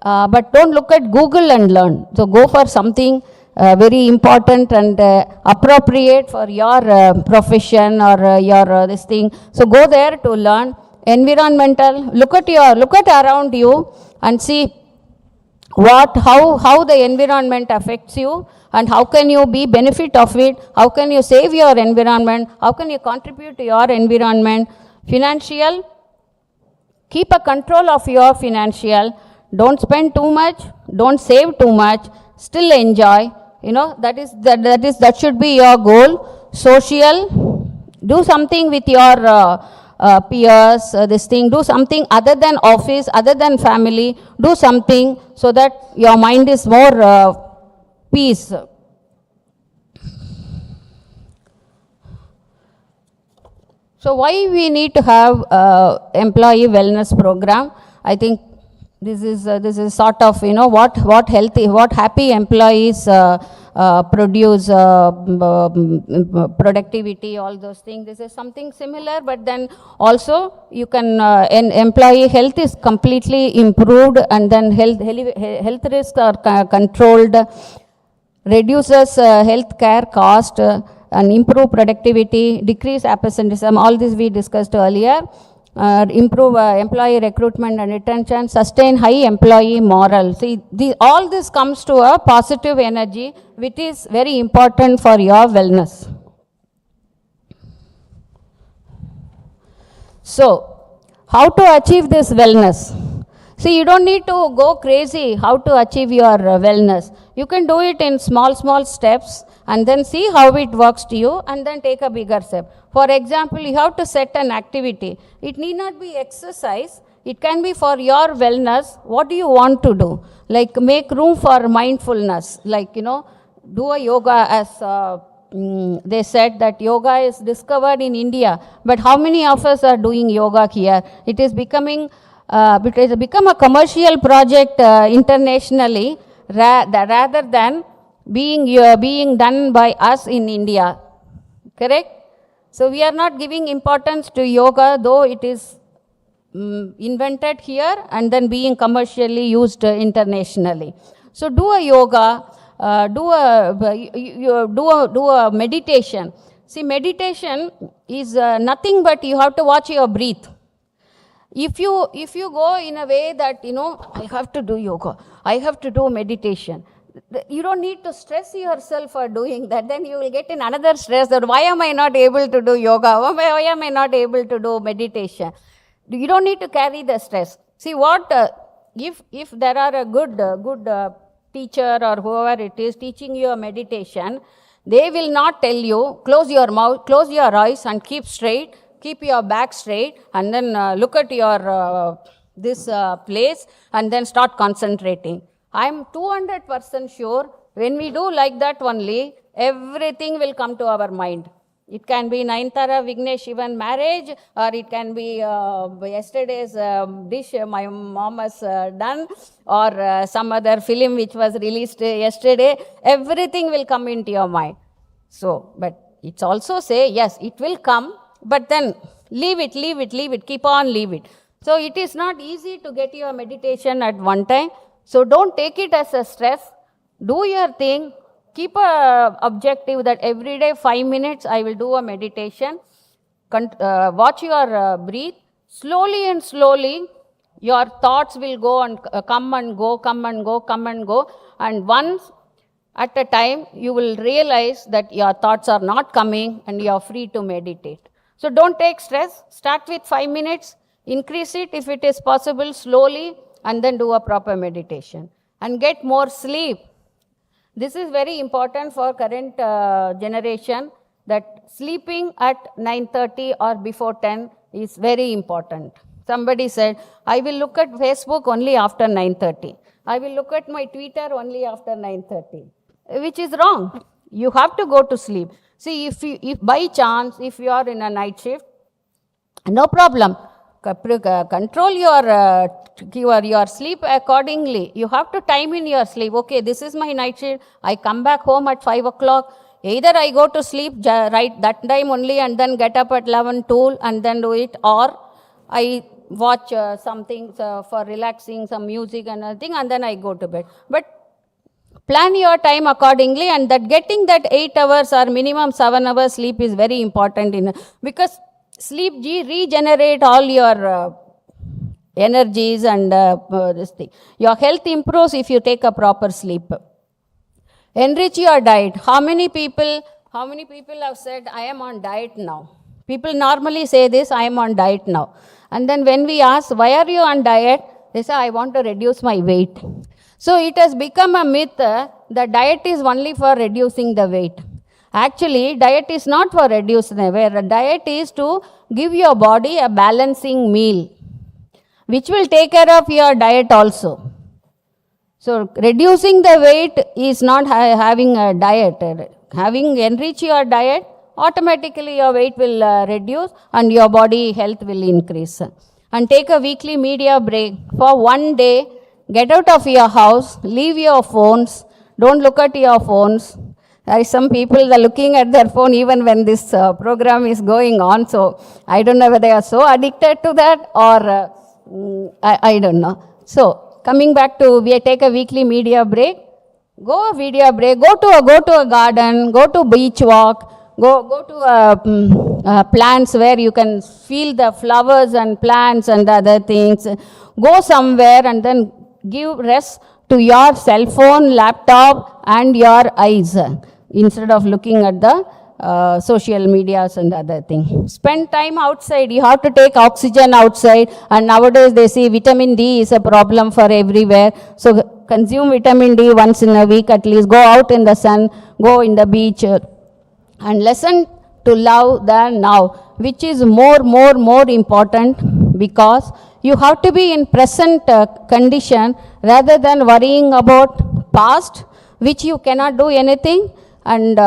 But don't look at Google and learn. So go for something very important and appropriate for your profession or your this thing. So go there to learn. Environmental, look at around you and see how the environment affects you, and how can you be benefit of it, how can you save your environment, how can you contribute to your environment. Financial, keep a control of your financial. Don't spend too much, don't save too much, still enjoy. That should be your goal. Social, do something with your peers, do something other than office, other than family, do something so that your mind is more peace. So why we need to have employee wellness program? I think this is sort of what happy employees produce, productivity, all those things. This is something similar, but then also you can employee health is completely improved, and then health risks are controlled, reduces health care cost, and improve productivity, decrease absenteeism. All this we discussed earlier. Improve employee recruitment and retention, sustain high employee morale. See, all this comes to a positive energy, which is very important for your wellness. So, how to achieve this wellness? See, you don't need to go crazy how to achieve your wellness. You can do it in small steps, and then see how it works to you, and then take a bigger step. For example, you have to set an activity. It need not be exercise. It can be for your wellness. What do you want to do? Like make room for mindfulness. Like, do a yoga, as they said that yoga is discovered in India. But how many of us are doing yoga here? It has become a commercial project internationally, rather than being done by us in India. Correct? So we are not giving importance to yoga, though it is invented here and then being commercially used internationally. So do a yoga, do a meditation. See, meditation is nothing but you have to watch your breath. if you go in a way that, you know, I have to do yoga, I have to do meditation, you don't need to stress yourself for doing that. Then you will get in another stress that why am I not able to do yoga? Why am I not able to do meditation? You don't need to carry the stress. See what, if there are a good teacher or whoever it is teaching you a meditation, they will not tell you, close your mouth, close your eyes and keep straight, keep your back straight, and then look at your this place and then start concentrating. I am 200% sure when we do like that only, everything will come to our mind. It can be Nayanthara Vignesh even marriage, or it can be yesterday's dish my mom has done, or some other film which was released yesterday. Everything will come into your mind. So, but it's also say, yes, it will come, but then leave it, keep on leave it. So it is not easy to get your meditation at one time. So don't take it as a stress. Do your thing. Keep a objective that every day 5 minutes I will do a meditation. Watch your breathe. Slowly and slowly your thoughts will go and come and go. And once at a time you will realize that your thoughts are not coming and you are free to meditate. So don't take stress. Start with 5 minutes. Increase it if it is possible slowly, and then do a proper meditation. And get more sleep. This is very important for current generation, that sleeping at 9:30 or before 10 is very important. Somebody said, I will look at Facebook only after 9:30. I will look at my Twitter only after 9:30, which is wrong. You have to go to sleep. See, if by chance, if you are in a night shift, no problem. Control your sleep accordingly. You have to time in your sleep. Okay, this is my night shift. I come back home at 5 o'clock. Either I go to sleep right that time only and then get up at 11, 2 and then do it, or I watch something for relaxing, some music and everything, and then I go to bed. But plan your time accordingly, and that getting that 8 hours or minimum 7 hours sleep is very important because sleep regenerate all your energies and this thing. Your health improves if you take a proper sleep. Enrich your diet. How many people have said, I am on diet now? People normally say this, I am on diet now. And then when we ask, why are you on diet? They say, I want to reduce my weight. So it has become a myth that diet is only for reducing the weight. Actually, diet is not for reducing the weight. A diet is to give your body a balancing meal, which will take care of your diet also. So, reducing the weight is not having a diet. Having enrich your diet, automatically your weight will reduce and your body health will increase. And take a weekly media break. For one day, get out of your house, leave your phones, don't look at your phones. There are some people that are looking at their phone even when this program is going on. So, I don't know whether they are so addicted to that or I don't know. So, coming back to, we take a weekly media break. Go to a garden, go to beach walk, go to plants where you can feel the flowers and plants and other things. Go somewhere and then give rest to your cell phone, laptop and your eyes instead of looking at the social medias and other things. Spend time outside. You have to take oxygen outside, and nowadays they say vitamin D is a problem for everywhere. So consume vitamin D once in a week at least. Go out in the sun, go in the beach, and listen to love the now, which is more important, because you have to be in present condition rather than worrying about past, which you cannot do anything. And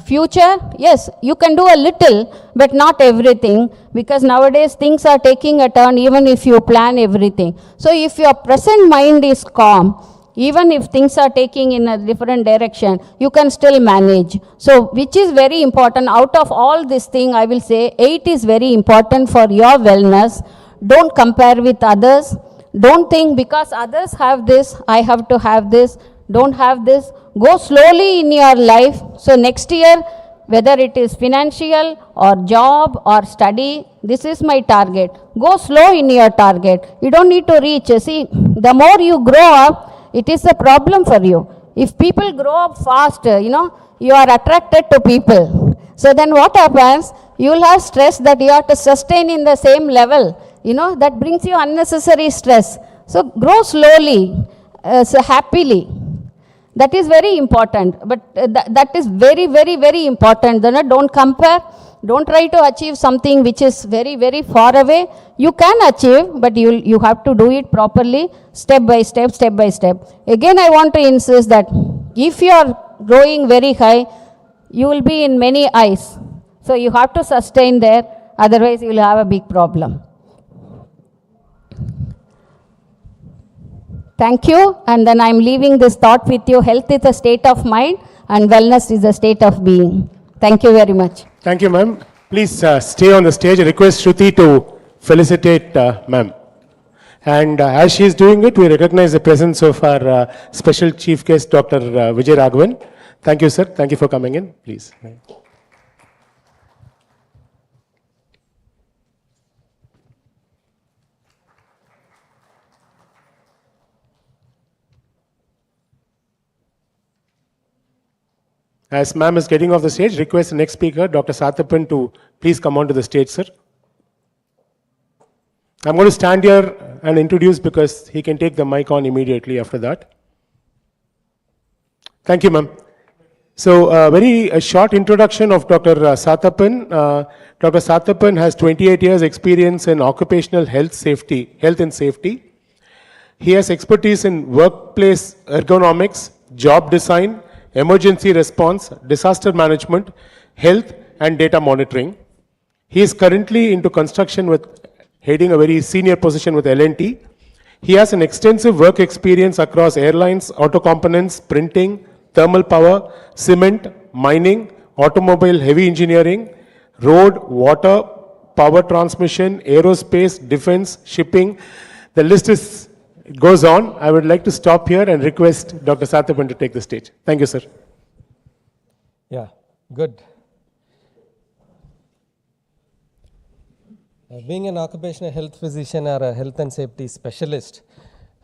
future, yes, you can do a little, but not everything, because nowadays things are taking a turn even if you plan everything. So if your present mind is calm, even if things are taking in a different direction, you can still manage. So which is very important. Out of all this thing, I will say 8 is very important for your wellness. Don't compare with others. Don't think because others have this, I have to have this. Don't have this. Go slowly in your life. So next year, whether it is financial or job or study, this is my target. Go slow in your target. You don't need to reach. See, the more you grow up, it is a problem for you. If people grow up fast, you are attracted to people. So then what happens? You will have stress that you have to sustain in the same level. That brings you unnecessary stress. So grow slowly, so happily. That is very important. But that is very, very, very important. Don't compare. Don't try to achieve something which is very, very far away. You can achieve, but you have to do it properly, step by step, step by step. Again, I want to insist that if you are growing very high, you will be in many eyes. So you have to sustain there, otherwise you will have a big problem. Thank you, and then I am leaving this thought with you. Health is a state of mind and wellness is a state of being. Thank you very much. Thank you, ma'am. Please stay on the stage. I request Shruti to felicitate ma'am. And as she is doing it, we recognize the presence of our special chief guest, Dr. Vijay Raghavan. Thank you, sir. Thank you for coming in. Please. As ma'am is getting off the stage, request the next speaker, Dr. Sathapan, to please come onto the stage, sir. I'm going to stand here and introduce because he can take the mic on immediately after that. Thank you, ma'am. So, a short introduction of Dr. Sathapan. Dr. Sathapan has 28 years experience in occupational health and safety. He has expertise in workplace ergonomics, job design, emergency response, disaster management, health and data monitoring. He is currently into construction heading a very senior position with L&T. He has an extensive work experience across airlines, auto components, printing, thermal power, cement, mining, automobile heavy engineering, road, water, power transmission, aerospace, defense, shipping. The list goes on. I would like to stop here and request Dr. Sathapan to take the stage. Thank you, sir. Yeah, good. Being an occupational health physician or a health and safety specialist,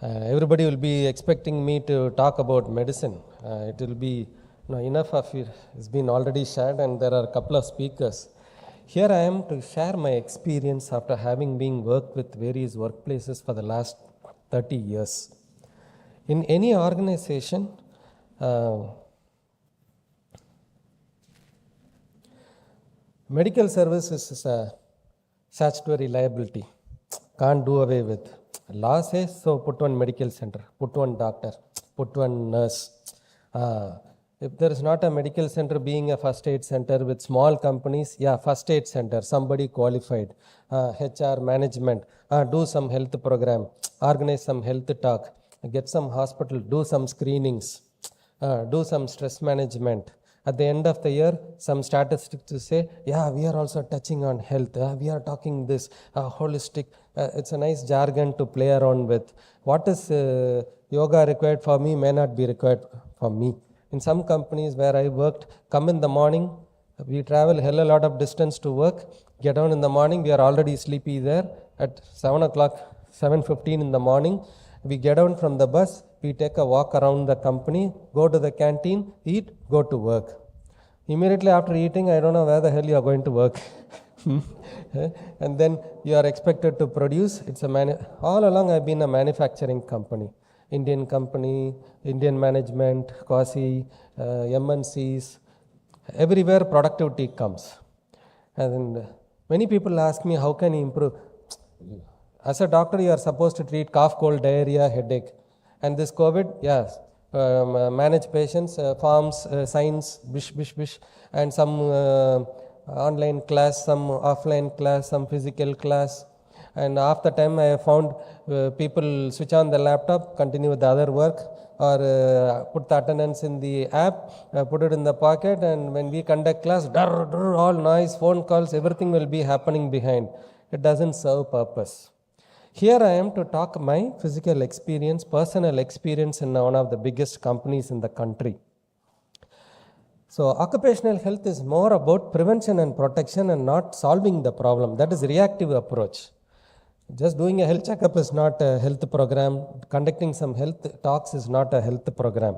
everybody will be expecting me to talk about medicine. It will be enough of it has been already shared, and there are a couple of speakers. Here I am to share my experience after having been worked with various workplaces for the last 30 years. In any organization, medical services is a statutory liability. Can't do away with. Law says, so put one medical center, put one doctor, put one nurse. If there is not a medical center being a first aid center with small companies, yeah, first aid center, somebody qualified, HR management, do some health program, organize some health talk, get some hospital, do some screenings, do some stress management. At the end of the year, some statistics to say, yeah, we are also touching on health. We are talking this holistic. It's a nice jargon to play around with. What is yoga required for me may not be required for me. In some companies where I worked, come in the morning, we travel hell a lot of distance to work, get down in the morning, we are already sleepy there. At 7 o'clock, 7:15 in the morning, we get down from the bus, we take a walk around the company, go to the canteen, eat, go to work. Immediately after eating, I don't know where the hell you are going to work. And then you are expected to produce. All along I've been a manufacturing company. Indian company, Indian management, quasi, MNCs, everywhere productivity comes. And many people ask me, how can you improve? As a doctor, you are supposed to treat cough, cold, diarrhea, headache. And this COVID, yes, manage patients, forms, signs, bish, and some online class, some offline class, some physical class. And after time I have found people switch on the laptop, continue with the other work, or put the attendance in the app, put it in the pocket, and when we conduct class, all noise, phone calls, everything will be happening behind. It doesn't serve purpose. Here I am to talk my physical experience, personal experience in one of the biggest companies in the country. So occupational health is more about prevention and protection and not solving the problem. That is reactive approach. Just doing a health checkup is not a health program. Conducting some health talks is not a health program.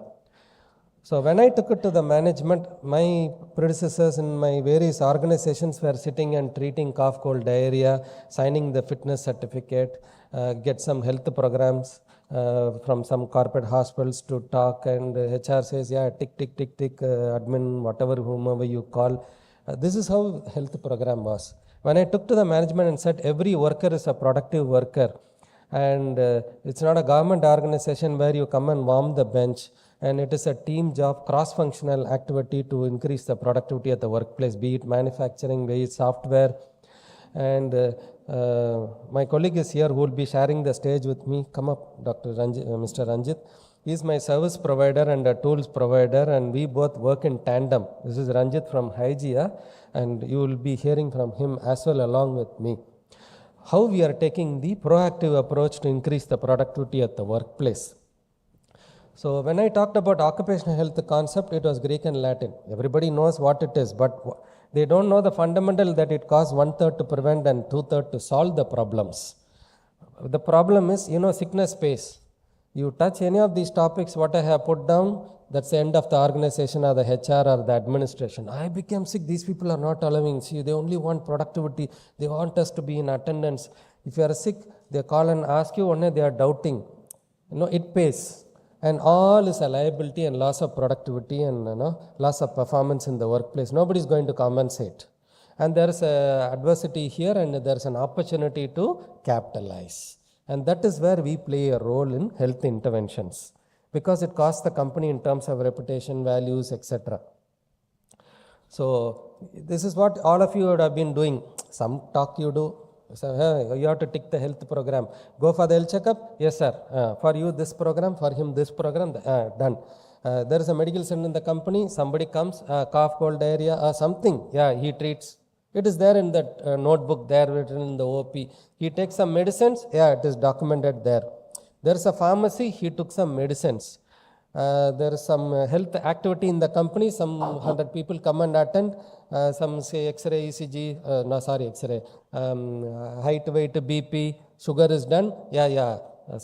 So when I took it to the management, my predecessors in my various organizations were sitting and treating cough, cold, diarrhea, signing the fitness certificate, get some health programs from some corporate hospitals to talk, and HR says, yeah, tick, tick, tick, tick, admin, whatever, whomever you call. This is how health program was. When I took to the management and said every worker is a productive worker, and it's not a government organization where you come and warm the bench, and it is a team job, cross-functional activity to increase the productivity at the workplace, be it manufacturing, be it software. And my colleague is here who will be sharing the stage with me. Come up, Mr. Ranjit. He is my service provider and a tools provider, and we both work in tandem. This is Ranjit from Hygia, and you will be hearing from him as well along with me. How we are taking the proactive approach to increase the productivity at the workplace. So when I talked about occupational health concept, it was Greek and Latin. Everybody knows what it is, but they don't know the fundamental that it costs 1/3 to prevent and 2/3 to solve the problems. The problem is, sickness pays. You touch any of these topics, what I have put down, that's the end of the organization or the HR or the administration. I became sick, these people are not allowing. See, they only want productivity. They want us to be in attendance. If you are sick, they call and ask you, only they are doubting. It pays. And all is a liability and loss of productivity and loss of performance in the workplace. Nobody is going to compensate. And there is a adversity here, and there is an opportunity to capitalize. And that is where we play a role in health interventions, because it costs the company in terms of reputation, values, etc. So this is what all of you would have been doing. Some talk you do. So you have to tick the health program. Go for the health checkup? Yes, sir. For you this program, for him this program, done. There is a medical center in the company, somebody comes, cough, cold, diarrhea or something, yeah, he treats. It is there in that notebook there written in the OP. He takes some medicines, yeah, it is documented there. There is a pharmacy, he took some medicines. There is some health activity in the company, some 100 people come and attend, some say X-ray, ECG, X-ray, height, weight, BP, sugar is done,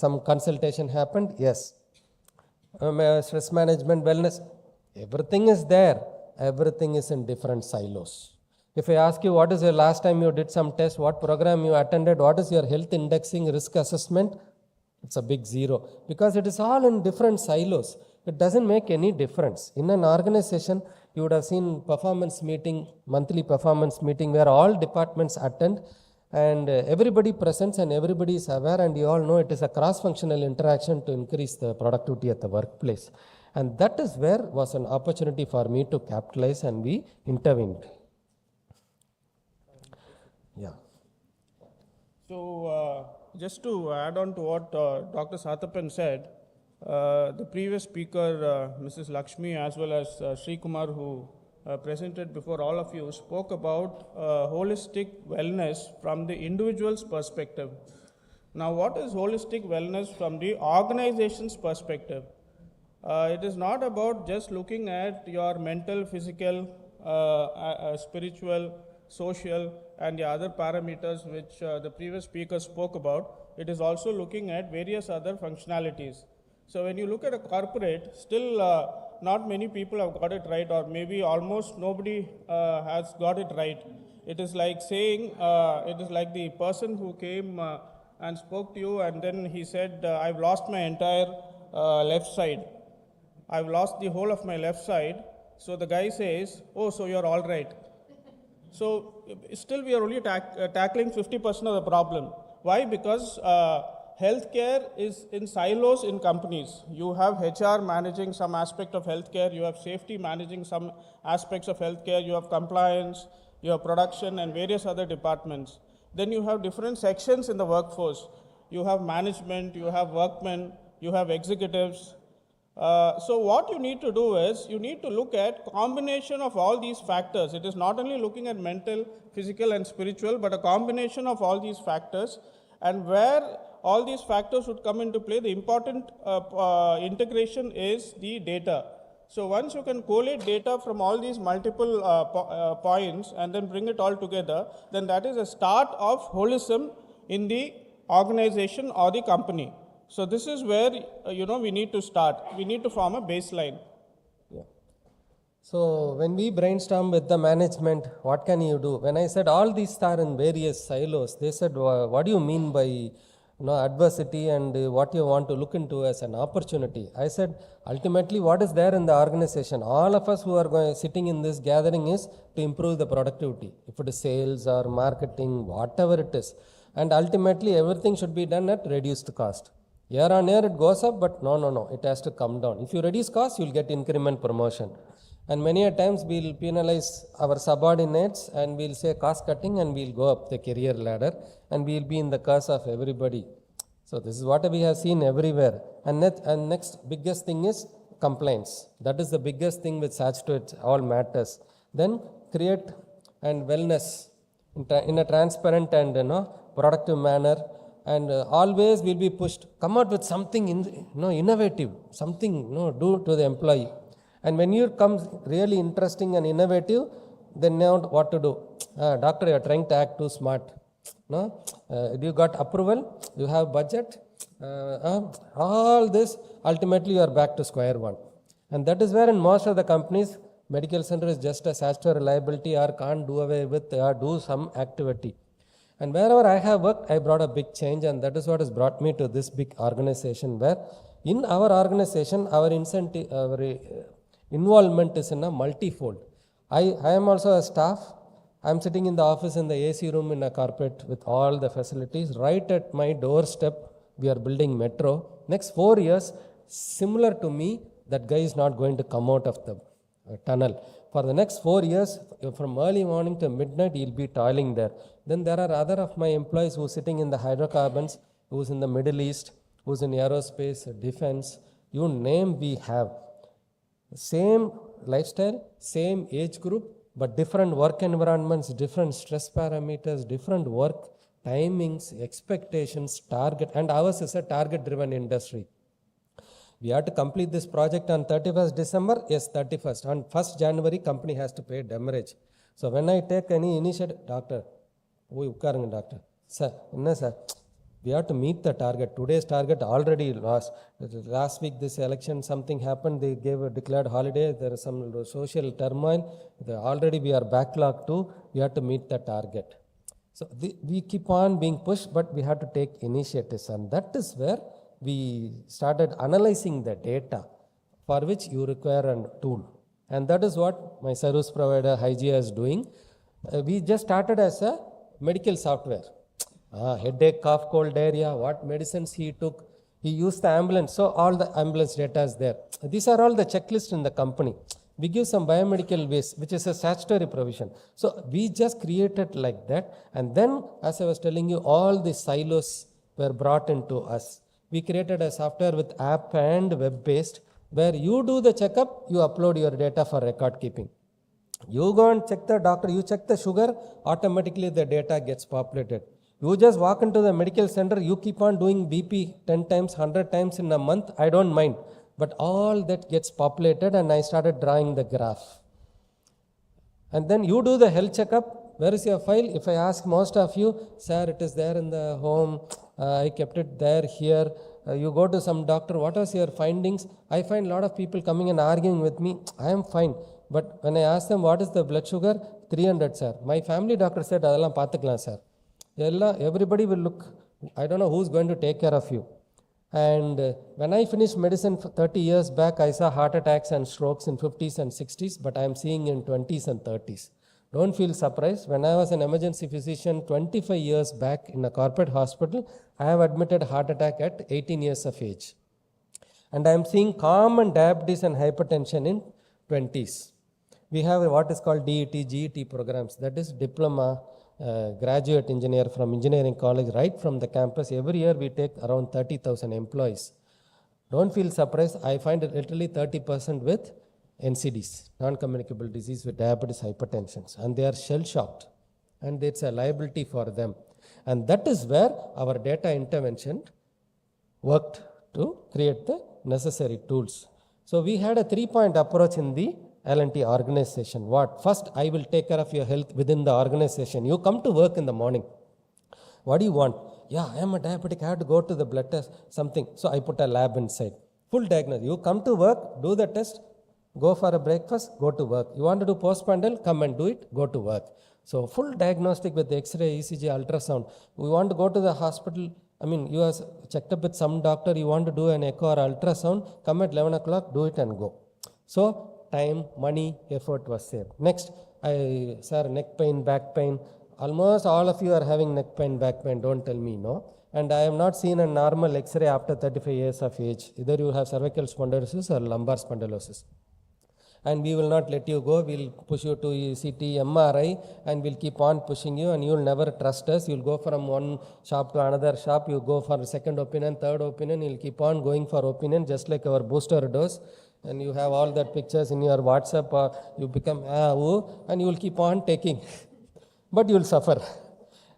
some consultation happened, yes. Stress management, wellness, everything is there, everything is in different silos. If I ask you what is the last time you did some test, what program you attended, what is your health indexing risk assessment, it's a big zero, because it is all in different silos. It doesn't make any difference. In an organization, you would have seen performance meeting, monthly performance meeting, where all departments attend and everybody presents and everybody is aware, and you all know it is a cross-functional interaction to increase the productivity at the workplace. And that is where was an opportunity for me to capitalize, and we intervened. Yeah. So, just to add on to what Dr. Sathapan said, the previous speaker, Mrs. Lakshmi, as well as Sri Kumar, who presented before all of you, spoke about holistic wellness from the individual's perspective. Now, what is holistic wellness from the organization's perspective? It is not about just looking at your mental, physical, spiritual, social, and the other parameters which the previous speaker spoke about. It is also looking at various other functionalities. So when you look at a corporate, still not many people have got it right, or maybe almost nobody has got it right. It is like saying, it is like the person who came and spoke to you, and then he said, I've lost my entire left side. I've lost the whole of my left side. So the guy says, oh, so you're all right. So still we are only tackling 50% of the problem. Why? Because healthcare is in silos in companies. You have HR managing some aspect of healthcare, you have safety managing some aspects of healthcare, you have compliance, you have production and various other departments. Then you have different sections in the workforce. You have management, you have workmen, you have executives. So what you need to do is, you need to look at combination of all these factors. It is not only looking at mental, physical and spiritual, but a combination of all these factors, and where all these factors would come into play, the important integration is the data. So once you can collate data from all these multiple points and then bring it all together, then that is a start of holism in the organization or the company. So this is where we need to start. We need to form a baseline. So when we brainstorm with the management, what can you do? When I said all these are in various silos, they said, what do you mean by adversity and what you want to look into as an opportunity? I said, ultimately what is there in the organization? All of us who are sitting in this gathering is to improve the productivity. If it is sales or marketing, whatever it is. And ultimately everything should be done at reduced cost. Year on year it goes up, but no, it has to come down. If you reduce cost, you will get increment promotion. And many a times we will penalize our subordinates and we will say cost cutting and we will go up the career ladder and we will be in the curse of everybody. So this is what we have seen everywhere. And next biggest thing is compliance. That is the biggest thing which adds to it all matters. Then create and wellness in a transparent and productive manner. And always will be pushed, come out with something innovative, something do to the employee. And when you come really interesting and innovative, then now what to do? Doctor, you are trying to act too smart. You got approval, you have budget, all this, ultimately you are back to square one. And that is where in most of the companies, medical center is just a statutory liability or can't do away with or do some activity. And wherever I have worked, I brought a big change, and that is what has brought me to this big organization where in our organization, our incentive, our involvement is in a multifold. I am also a staff. I am sitting in the office in the AC room in a corporate with all the facilities. Right at my doorstep, we are building metro. Next 4 years, similar to me, that guy is not going to come out of the tunnel. For the next 4 years, from early morning to midnight, he will be toiling there. Then there are other of my employees who are sitting in the hydrocarbons, who is in the Middle East, who is in aerospace, defense, you name we have. Same lifestyle, same age group, but different work environments, different stress parameters, different work timings, expectations, target, and ours is a target-driven industry. We have to complete this project on 31st December, yes, 31st. On 1st January, company has to pay demurrage. So when I take any initiative, doctor, sir, we have to meet the target. Today's target already lost. Last week, this election, something happened. They gave a declared holiday. There is some social turmoil. Already we are backlogged too. We have to meet the target. So we keep on being pushed, but we have to take initiatives. And that is where we started analyzing the data for which you require a tool. And that is what my service provider, Hygia, is doing. We just started as a medical software. Headache, cough, cold, diarrhea, what medicines he took. He used the ambulance, so all the ambulance data is there. These are all the checklists in the company. We give some biomedical waste, which is a statutory provision. So we just created like that. And then, as I was telling you, all the silos were brought into us. We created a software with app and web-based, where you do the checkup, you upload your data for record keeping. You go and check the doctor, you check the sugar, automatically the data gets populated. You just walk into the medical center, you keep on doing BP 10 times, 100 times in a month, I don't mind. But all that gets populated and I started drawing the graph. And then you do the health checkup, where is your file? If I ask most of you, sir, it is there in the home, I kept it there, here. You go to some doctor, what was your findings? I find a lot of people coming and arguing with me, I am fine. But when I ask them, what is the blood sugar? 300, sir. My family doctor said, adallam paathukalam, sir. Everybody will look, I don't know who's going to take care of you. And when I finished medicine 30 years back, I saw heart attacks and strokes in 50s and 60s, but I am seeing in 20s and 30s. Don't feel surprised. When I was an emergency physician 25 years back in a corporate hospital, I have admitted heart attack at 18 years of age. And I am seeing common diabetes and hypertension in 20s. We have what is called DET, GET programs, that is diploma, graduate engineer from engineering college, right from the campus. Every year we take around 30,000 employees. Don't feel surprised. I find it literally 30% with NCDs, non-communicable disease with diabetes, hypertension, and they are shell-shocked, and it's a liability for them. And that is where our data intervention worked to create the necessary tools. So we had a 3-point approach in the L&T organization. What? First, I will take care of your health within the organization. You come to work in the morning. What do you want? Yeah, I am a diabetic. I have to go to the blood test, something. So I put a lab inside. Full diagnosis. You come to work, do the test, go for a breakfast, go to work. You want to do postprandial, come and do it, go to work. So full diagnostic with X-ray, ECG, ultrasound. We want to go to the hospital. I mean, you are checked up with some doctor, you want to do an echo or ultrasound, come at 11 o'clock, do it and go. So time, money, effort was saved. Next, sir, neck pain, back pain. Almost all of you are having neck pain, back pain, don't tell me no. And I have not seen a normal X-ray after 35 years of age. Either you have cervical spondylosis or lumbar spondylosis. And we will not let you go, we will push you to CT, MRI, and we'll keep on pushing you, and you will never trust us. You'll go from one shop to another shop, you go for second opinion, third opinion, you'll keep on going for opinion, just like our booster dose. And you have all that pictures in your WhatsApp, you become and you will keep on taking. But you will suffer,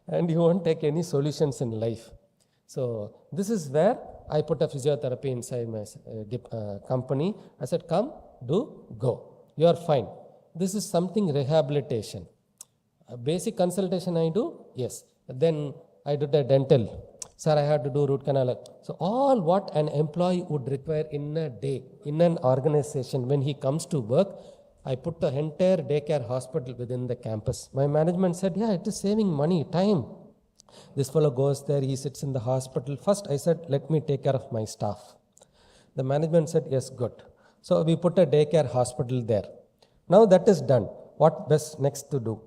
and you won't take any solutions in life. So this is where I put a physiotherapy inside my company. I said, come, do, go. You are fine. This is something rehabilitation. A basic consultation I do, yes. Then I did a dental. Sir, I had to do root canal. So all what an employee would require in a day, in an organization, when he comes to work, I put the entire daycare hospital within the campus. My management said, yeah, it is saving money, time. This fellow goes there, he sits in the hospital. First, I said, let me take care of my staff. The management said, yes, good. So we put a daycare hospital there. Now that is done. What best next to do?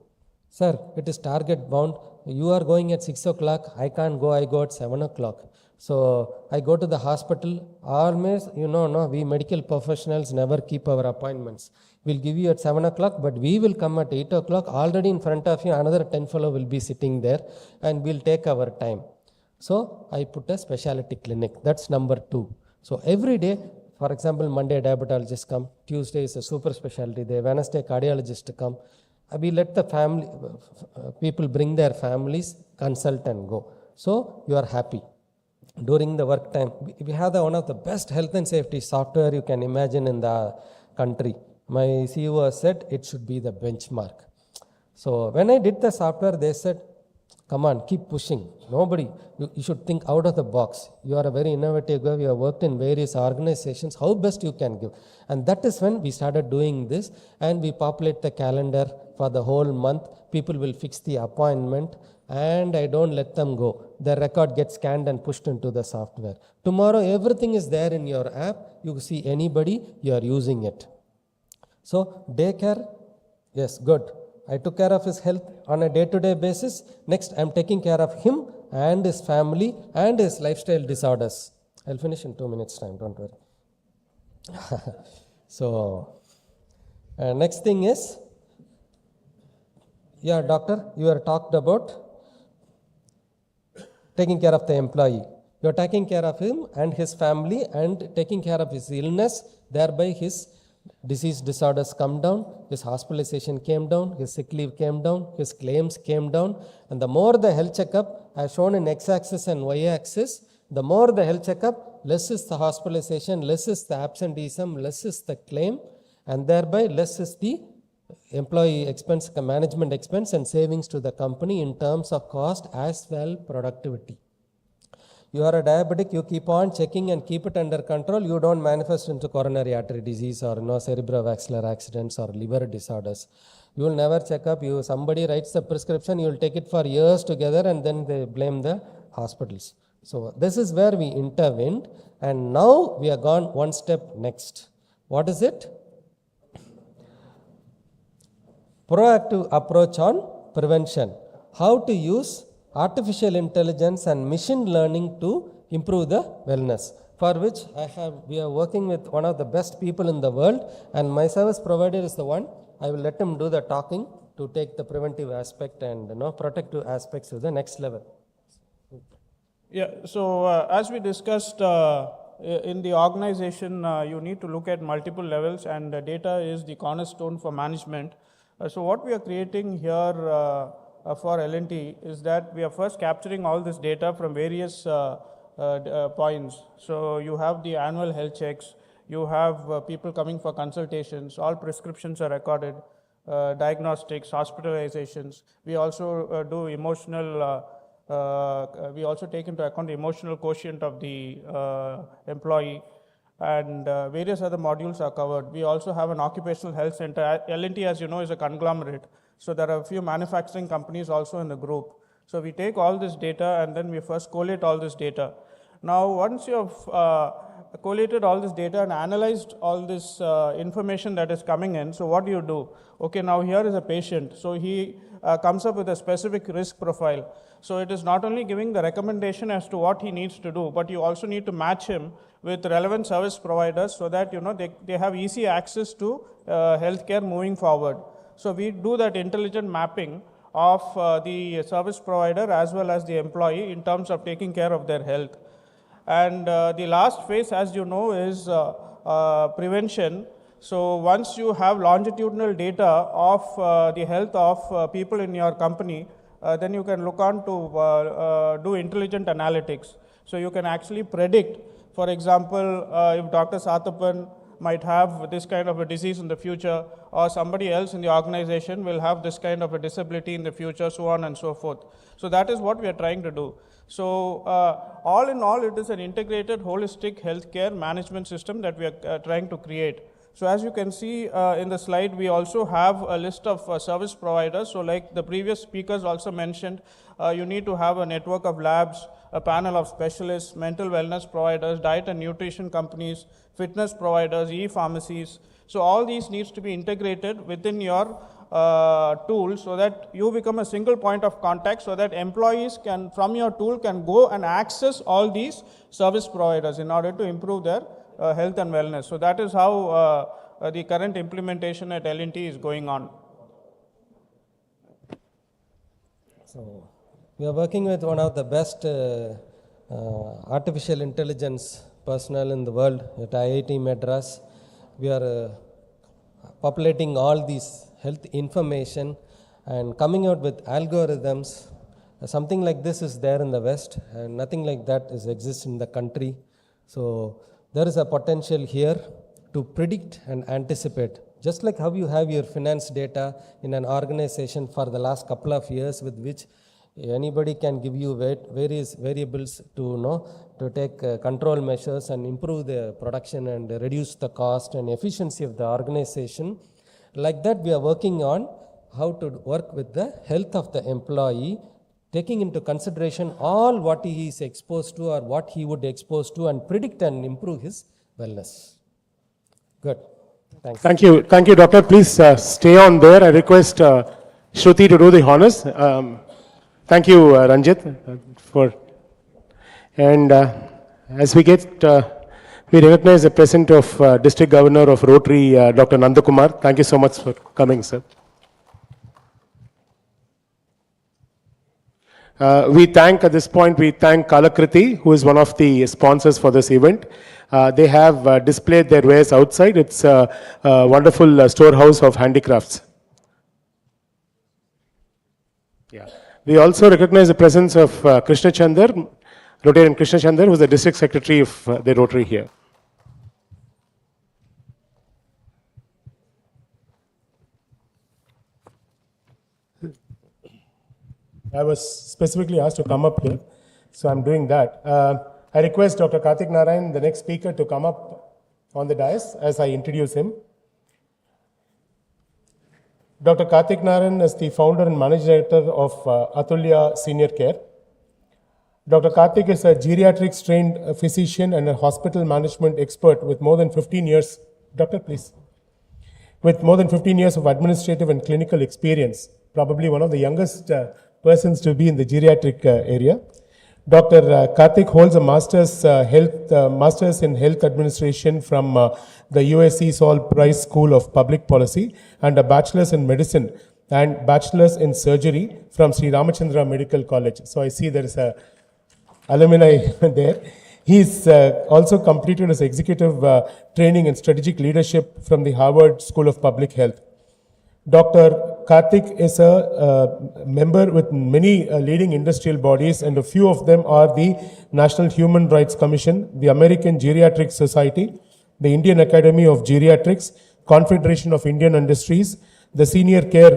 Sir, it is target bound. You are going at 6 o'clock. I can't go. I go at 7 o'clock. So I go to the hospital. Always, we medical professionals never keep our appointments. We'll give you at 7 o'clock, but we will come at 8 o'clock. Already in front of you, another 10 fellow will be sitting there, and we'll take our time. So I put a specialty clinic. That's number 2. So every day, for example, Monday diabetologist come, Tuesday is a super specialty day, Wednesday cardiologist come. We let the family people bring their families, consult and go. So you are happy. During the work time, we have one of the best health and safety software you can imagine in the country. My CEO said it should be the benchmark. So when I did the software, they said, come on, keep pushing. Nobody, you should think out of the box. You are a very innovative guy. You have worked in various organizations. How best you can give. And that is when we started doing this, and we populate the calendar for the whole month. People will fix the appointment, and I don't let them go. The record gets scanned and pushed into the software. Tomorrow, everything is there in your app. You see anybody, you are using it. So daycare, yes, good. I took care of his health on a day-to-day basis. Next, I am taking care of him and his family and his lifestyle disorders. I'll finish in 2 minutes time, don't worry. So, next thing is, yeah, doctor, you are talked about taking care of the employee. You are taking care of him and his family and taking care of his illness, thereby his disease disorders come down, his hospitalization came down, his sick leave came down, his claims came down. And the more the health checkup, as shown in x-axis and y-axis, the more the health checkup, less is the hospitalization, less is the absenteeism, less is the claim, and thereby less is the employee expense, management expense, and savings to the company in terms of cost as well productivity. You are a diabetic, you keep on checking and keep it under control. You don't manifest into coronary artery disease or cerebrovascular accidents or liver disorders. You will never check up. Somebody writes the prescription, you will take it for years together, and then they blame the hospitals. So this is where we intervened, and now we are gone one step next. What is it? Proactive approach on prevention. How to use artificial intelligence and machine learning to improve the wellness, for which we are working with one of the best people in the world, and my service provider is the one. I will let him do the talking to take the preventive aspect and protective aspects to the next level. Yeah, so as we discussed in the organization, you need to look at multiple levels, and data is the cornerstone for management. So what we are creating here for L&T is that we are first capturing all this data from various points. So you have the annual health checks, You have people coming for consultations, all prescriptions are recorded, diagnostics, hospitalizations. We also do emotional, we also take into account the emotional quotient of the employee, and various other modules are covered. We also have an occupational health center. L&T, as you know, is a conglomerate, so there are a few manufacturing companies also in the group. So we take all this data and then we first collate all this data. Now, once you have collated all this data and analyzed all this information that is coming in, so what do you do? Okay, now here is a patient, so he comes up with a specific risk profile. So it is not only giving the recommendation as to what he needs to do, but you also need to match him with relevant service providers so that they have easy access to healthcare moving forward. So we do that intelligent mapping of the service provider as well as the employee in terms of taking care of their health. And the last phase, as you know, is prevention. So once you have longitudinal data of the health of people in your company, then you can look on to do intelligent analytics. So you can actually predict, for example, if Dr. Sathapan might have this kind of a disease in the future, or somebody else in the organization will have this kind of a disability in the future, so on and so forth. So that is what we are trying to do. So all in all, it is an integrated, holistic healthcare management system that we are trying to create. So as you can see in the slide, we also have a list of service providers. So like the previous speakers also mentioned, you need to have a network of labs, a panel of specialists, mental wellness providers, diet and nutrition companies, fitness providers, e-pharmacies. So all these needs to be integrated within your tool so that you become a single point of contact, so that employees can, from your tool, can go and access all these service providers in order to improve their health and wellness. So that is how the current implementation at L&T is going on. So we are working with one of the best artificial intelligence personnel in the world at IIT Madras. We are populating all these health information and coming out with algorithms. Something like this is there in the West, and nothing like that exists in the country. So there is a potential here to predict and anticipate. Just like how you have your finance data in an organization for the last couple of years, with which anybody can give you various variables to take control measures and improve the production and reduce the cost and efficiency of the organization. Like that, we are working on how to work with the health of the employee, taking into consideration all what he is exposed to or what he would expose to, and predict and improve his wellness. Good. Thanks. Thank you. Thank you, Doctor. Please stay on there. I request Shruti to do the honors. Thank you, Ranjit, for. And as we get, we recognize the presence of District Governor of Rotary, Dr. Nandakumar. Thank you so much for coming, sir. We thank Kalakriti, who is one of the sponsors for this event. They have displayed their wares outside. It's a wonderful storehouse of handicrafts. Yeah. We also recognize the presence of Krishna Chandar, Rotarian Krishna Chandar, who is the District Secretary of the Rotary here. I was specifically asked to come up here, so I'm doing that. I request Dr. Karthik Narayan, the next speaker, to come up on the dais as I introduce him. Dr. Karthik Narayan is the founder and managing director of Atulya Senior Care. Dr. Karthik is a geriatrics trained physician and a hospital management expert with more than 15 years. Doctor, please. With more than 15 years of administrative and clinical experience, probably one of the youngest persons to be in the geriatric area. Dr. Karthik holds a master's in health administration from the USC Saul Price School of Public Policy, and a bachelor's in medicine and bachelor's in surgery from Sri Ramachandra Medical College. So I see there is a alumni there. He's also completed his executive training in strategic leadership from the Harvard School of Public Health. Dr. Karthik is a member with many leading industrial bodies, and a few of them are the National Human Rights Commission, the American Geriatric Society, the Indian Academy of Geriatrics, Confederation of Indian Industries, the Senior Care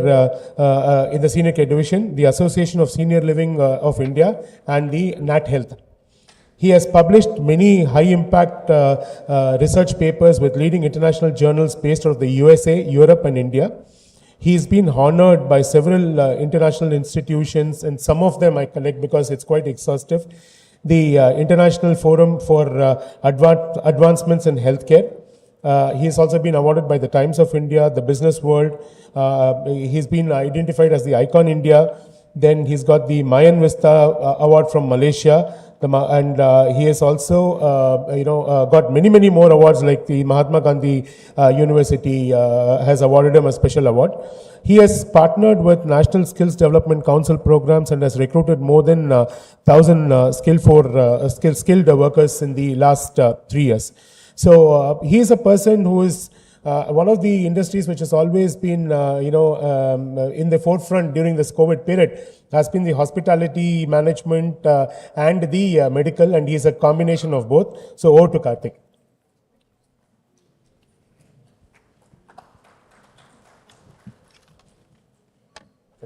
in the Senior Care Division, the Association of Senior Living of India, and the Nat Health. He has published many high-impact research papers with leading international journals based out of the USA, Europe, and India. He's been honored by several international institutions, and some of them I collect because it's quite exhaustive. The International Forum for Advancements in Healthcare. He has also been awarded by the Times of India, the Business World. He's been identified as the Icon India. Then he's got the Mayan Vista Award from Malaysia. And he has also, got many more awards, like the Mahatma Gandhi University has awarded him a special award. He has partnered with National Skills Development Council programs and has recruited more than 1,000 skilled workers in the last 3 years. So he is a person who is one of the industries which has always been, in the forefront during this COVID period has been the hospitality management and the medical, and he is a combination of both. So over to Karthik.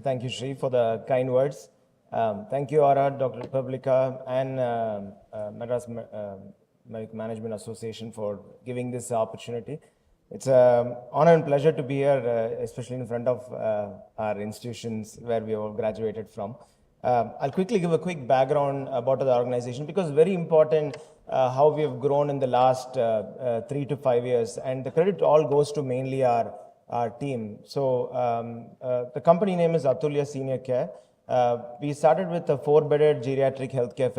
Thank you, Shri, for the kind words. Thank you, Aura, Dr. Republica, and Madras Medical Management Association for giving this opportunity. It's an honor and pleasure to be here, especially in front of our institutions where we all graduated from. I'll quickly give a quick background about the organization because it's very important how we have grown in the last 3 to 5 years, and the credit all goes to mainly our team. So the company name is Atulya Senior Care. We started with a 4-bedded geriatric healthcare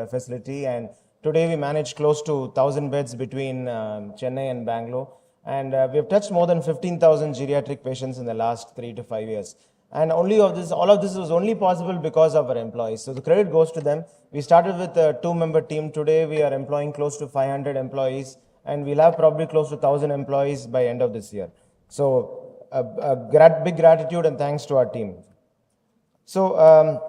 facility, and today we manage close to 1,000 beds between Chennai and Bangalore. And we have touched more than 15,000 geriatric patients in the last 3 to 5 years. And all of this was only possible because of our employees. So the credit goes to them. We started with a 2-member team. Today we are employing close to 500 employees, and we'll have probably close to 1,000 employees by end of this year. So big gratitude and thanks to our team. So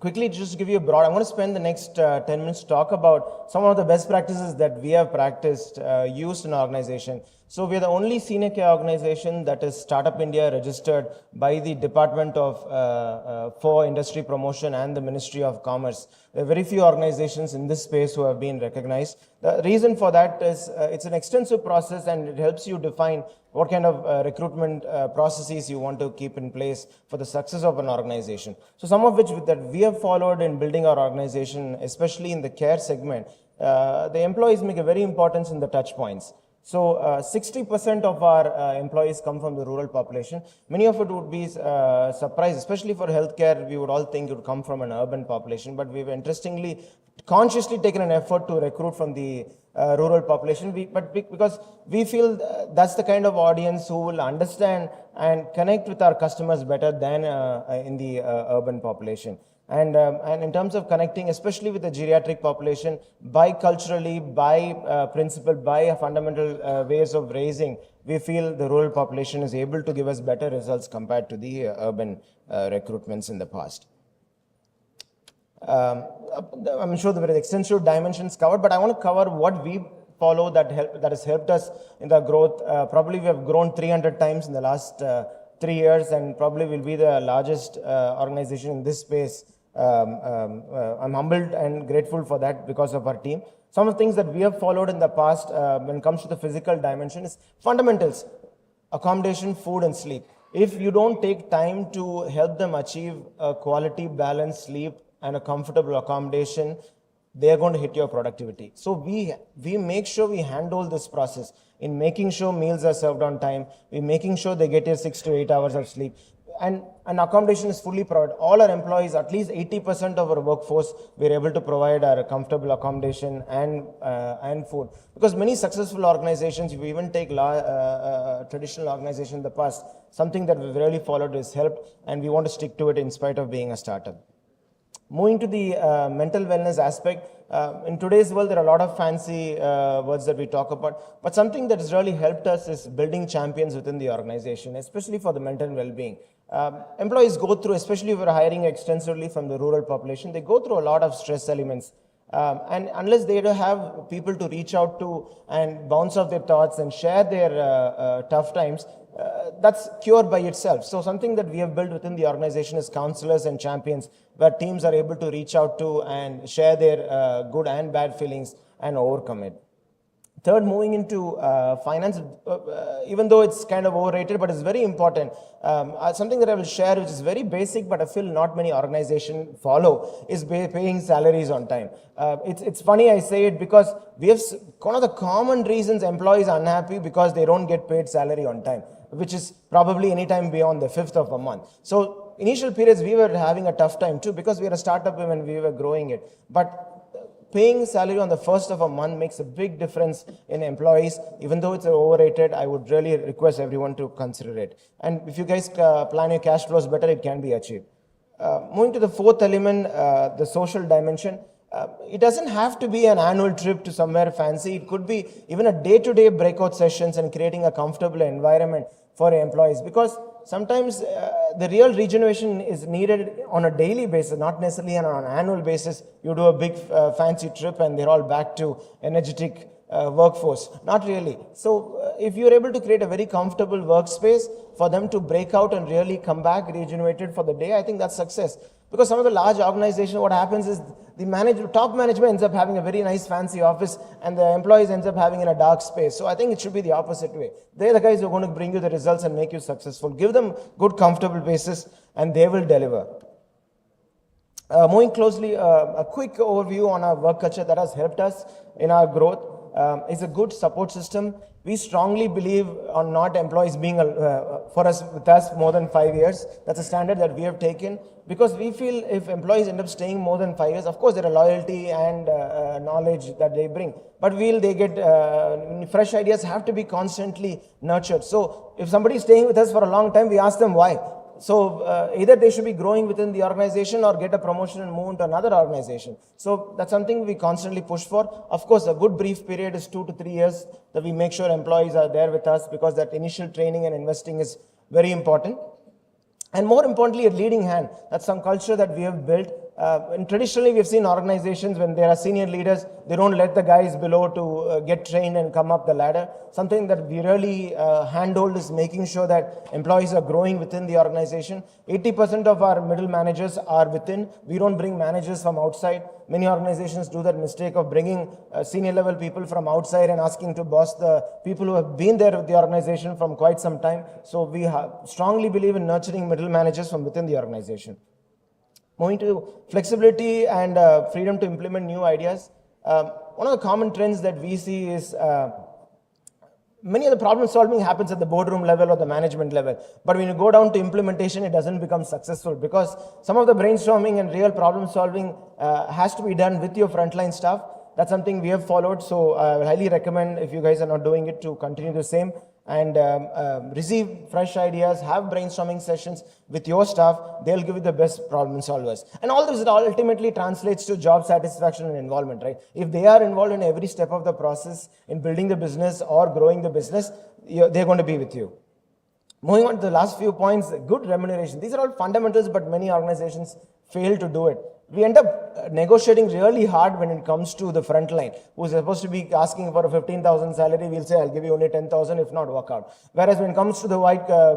quickly, just to give you a broad, I'm going to spend the next 10 minutes to talk about some of the best practices that we have practiced, used in our organization. So we are the only senior care organization that is Startup India registered by the Department for Industry Promotion and the Ministry of Commerce. There are very few organizations in this space who have been recognized. The reason for that is it's an extensive process, and it helps you define what kind of recruitment processes you want to keep in place for the success of an organization. So some of which that we have followed in building our organization, especially in the care segment, the employees make a very importance in the touch points. So 60% of our employees come from the rural population. Many of it would be surprised, especially for healthcare. We would all think it would come from an urban population, but we've interestingly, consciously taken an effort to recruit from the rural population. Because we feel that's the kind of audience who will understand and connect with our customers better than in the urban population. And in terms of connecting, especially with the geriatric population, by culturally, by principle, by fundamental ways of raising, we feel the rural population is able to give us better results compared to the urban recruitments in the past. I'm sure there are extensive dimensions covered, but I want to cover what we follow that has helped us in the growth. Probably we have grown 300 times in the last 3 years, and probably will be the largest organization in this space. I'm humbled and grateful for that because of our team. Some of the things that we have followed in the past when it comes to the physical dimension is fundamentals: accommodation, food, and sleep. If you don't take time to help them achieve a quality, balanced sleep and a comfortable accommodation, they are going to hit your productivity. So we make sure we handle this process in making sure meals are served on time, we're making sure they get 6 to 8 hours of sleep, and accommodation is fully provided. All our employees, at least 80% of our workforce, we're able to provide our comfortable accommodation and food. Because many successful organizations, if you even take traditional organizations in the past, something that we've really followed is helped, and we want to stick to it in spite of being a startup. Moving to the mental wellness aspect, in today's world, there are a lot of fancy words that we talk about, but something that has really helped us is building champions within the organization, especially for the mental well-being. Employees go through, especially if we're hiring extensively from the rural population, they go through a lot of stress elements. And unless they do have people to reach out to and bounce off their thoughts and share their tough times, that's cure by itself. So something that we have built within the organization is counselors and champions, where teams are able to reach out to and share their good and bad feelings and overcome it. Third, moving into finance, even though it's kind of overrated, but it's very important. Something that I will share, which is very basic, but I feel not many organizations follow, is paying salaries on time. It's funny I say it because we have one of the common reasons employees are unhappy because they don't get paid salary on time, which is probably any time beyond the 5th of a month. So initial periods we were having a tough time too because we were a startup when we were growing it. But paying salary on the 1st of a month makes a big difference in employees. Even though it's overrated, I would really request everyone to consider it. And if you guys plan your cash flows better, it can be achieved. Moving to the fourth element, the social dimension. It doesn't have to be an annual trip to somewhere fancy. It could be even a day-to-day breakout sessions and creating a comfortable environment for employees, because sometimes the real regeneration is needed on a daily basis, not necessarily on an annual basis. You do a big fancy trip and they're all back to energetic workforce. Not really. So if you're able to create a very comfortable workspace for them to break out and really come back regenerated for the day, I think that's success. Because some of the large organizations, what happens is the top management ends up having a very nice fancy office and the employees ends up having in a dark space. So I think it should be the opposite way. They're the guys who are going to bring you the results and make you successful. Give them good, comfortable basis and they will deliver. Moving closely, a quick overview on our work culture that has helped us in our growth. Is a good support system. We strongly believe on not employees being with us more than 5 years. That's a standard that we have taken because we feel if employees end up staying more than 5 years, of course there are loyalty and knowledge that they bring, but they get fresh ideas have to be constantly nurtured. So if somebody is staying with us for a long time, we ask them why. So either they should be growing within the organization or get a promotion and move into another organization. So that's something we constantly push for. Of course, a good brief period is 2 to 3 years that we make sure employees are there with us, because that initial training and investing is very important. And more importantly, a leading hand. That's some culture that we have built. And traditionally, we've seen organizations when there are senior leaders, they don't let the guys below to get trained and come up the ladder. Something that we really handhold is making sure that employees are growing within the organization. 80% of our middle managers are within. We don't bring managers from outside. Many organizations do that mistake of bringing senior level people from outside and asking to boss the people who have been there with the organization from quite some time. So we strongly believe in nurturing middle managers from within the organization. Moving to flexibility and freedom to implement new ideas. One of the common trends that we see is many of the problem solving happens at the boardroom level or the management level. But when you go down to implementation, it doesn't become successful because some of the brainstorming and real problem solving has to be done with your frontline staff. That's something we have followed. So I would highly recommend, if you guys are not doing it, to continue the same and receive fresh ideas, have brainstorming sessions with your staff. They'll give you the best problem solvers. And all this ultimately translates to job satisfaction and involvement, right? If they are involved in every step of the process in building the business or growing the business, they're going to be with you. Moving on to the last few points, good remuneration. These are all fundamentals, but many organizations fail to do it. We end up negotiating really hard when it comes to the front line, who's supposed to be asking for a 15,000 salary. We'll say, I'll give you only 10,000, if not, work out. Whereas when it comes to the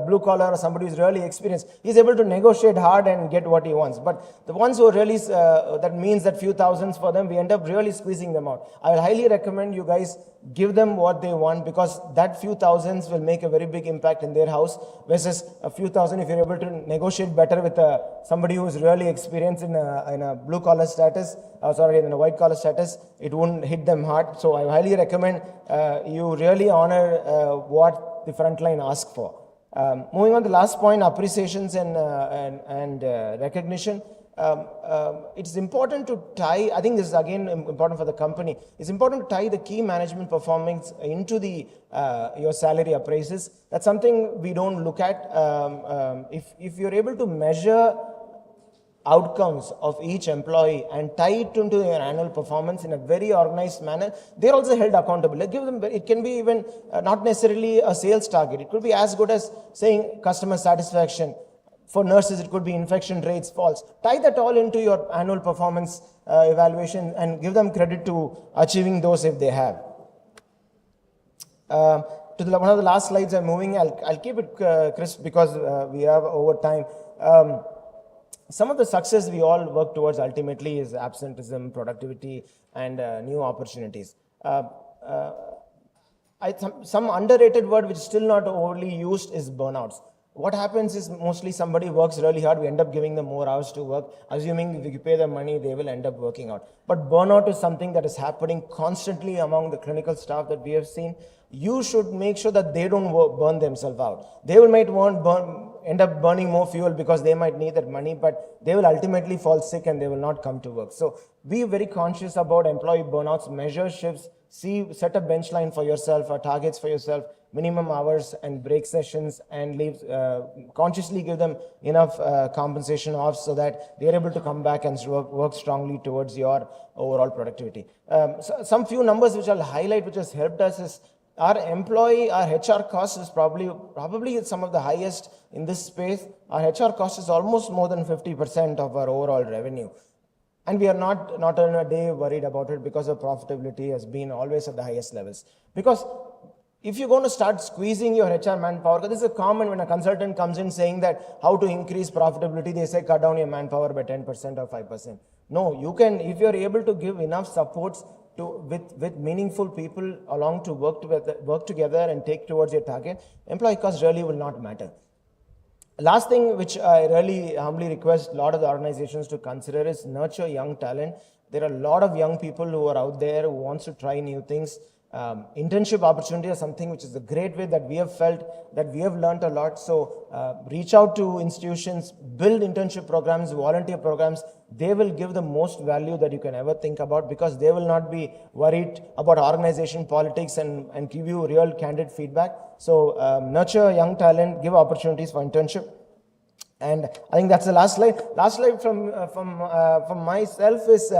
blue collar or somebody who's really experienced, he's able to negotiate hard and get what he wants. But the ones who are really, that means that few thousands for them, we end up really squeezing them out. I will highly recommend you guys give them what they want, because that few thousands will make a very big impact in their house, versus a few thousand if you're able to negotiate better with somebody who is really experienced in a blue collar status, in a white collar status, it won't hit them hard. So I highly recommend you really honor what the front line asks for. Moving on to the last point, appreciations and recognition. It's important to tie, I think this is again important for the company, it's important to tie the key management performance into the your salary appraises. That's something we don't look at. If you're able to measure outcomes of each employee and tie it into your annual performance in a very organized manner, they're also held accountable. Give them, it can be even not necessarily a sales target. It could be as good as saying customer satisfaction. For nurses, it could be infection rates, falls. Tie that all into your annual performance evaluation and give them credit to achieving those if they have. One of the last slides I'm moving, I'll keep it crisp because we have over time. Some of the success we all work towards ultimately is absenteeism, productivity, and new opportunities. Some underrated word which is still not overly used is burnouts. What happens is mostly somebody works really hard, we end up giving them more hours to work, assuming if you pay them money, they will end up working out. But burnout is something that is happening constantly among the clinical staff that we have seen. You should make sure that they don't burn themselves out. They might end up burning more fuel because they might need that money, but they will ultimately fall sick and they will not come to work. So be very conscious about employee burnouts, measure shifts, set a bench line for yourself or targets for yourself, minimum hours and break sessions, and consciously give them enough compensation off so that they're able to come back and work strongly towards your overall productivity. Some few numbers which I'll highlight which has helped us is our HR cost is probably some of the highest in this space. Our HR cost is almost more than 50% of our overall revenue. And we are not in a day worried about it because our profitability has been always at the highest levels. Because if you're going to start squeezing your HR manpower, this is common when a consultant comes in saying that how to increase profitability, they say cut down your manpower by 10% or 5%. No, you can, if you're able to give enough supports with meaningful people along to work together and take towards your target, employee cost really will not matter. Last thing which I really humbly request a lot of the organizations to consider is nurture young talent. There are a lot of young people who are out there who wants to try new things. Internship opportunity is something which is a great way that we have felt that we have learned a lot. So reach out to institutions, build internship programs, volunteer programs. They will give the most value that you can ever think about because they will not be worried about organization politics and give you real candid feedback. So nurture young talent, give opportunities for internship. And I think that's the last slide. Last slide from myself is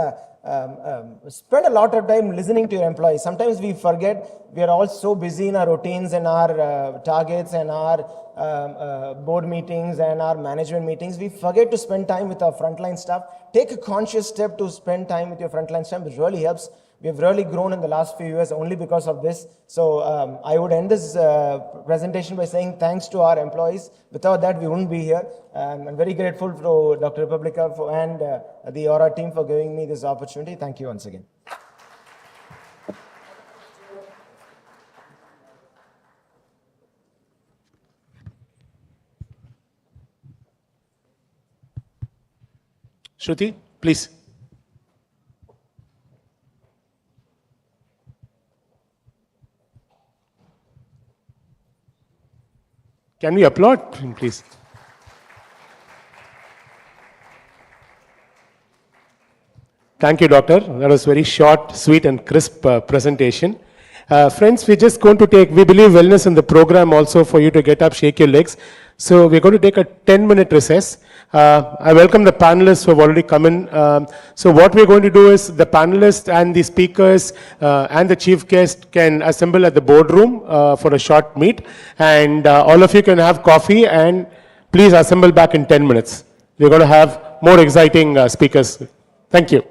spend a lot of time listening to your employees. Sometimes we forget, we are all so busy in our routines and our targets and our board meetings and our management meetings. We forget to spend time with our frontline staff. Take a conscious step to spend time with your frontline staff, which really helps. We have really grown in the last few years only because of this. So I would end this presentation by saying thanks to our employees. Without that, we wouldn't be here. I'm very grateful to Dr. Republica and the Aura team for giving me this opportunity. Thank you once again. Shruti, please. Can we applaud, please? Thank you, Doctor. That was very short, sweet, and crisp presentation. Friends, we're just going to we believe wellness in the program also for you to get up, shake your legs. So we're going to take a 10-minute recess. I welcome the panelists who have already come in. So what we're going to do is the panelists and the speakers and the chief guest can assemble at the boardroom for a short meet. And all of you can have coffee and please assemble back in 10 minutes. We're going to have more exciting speakers. Thank you.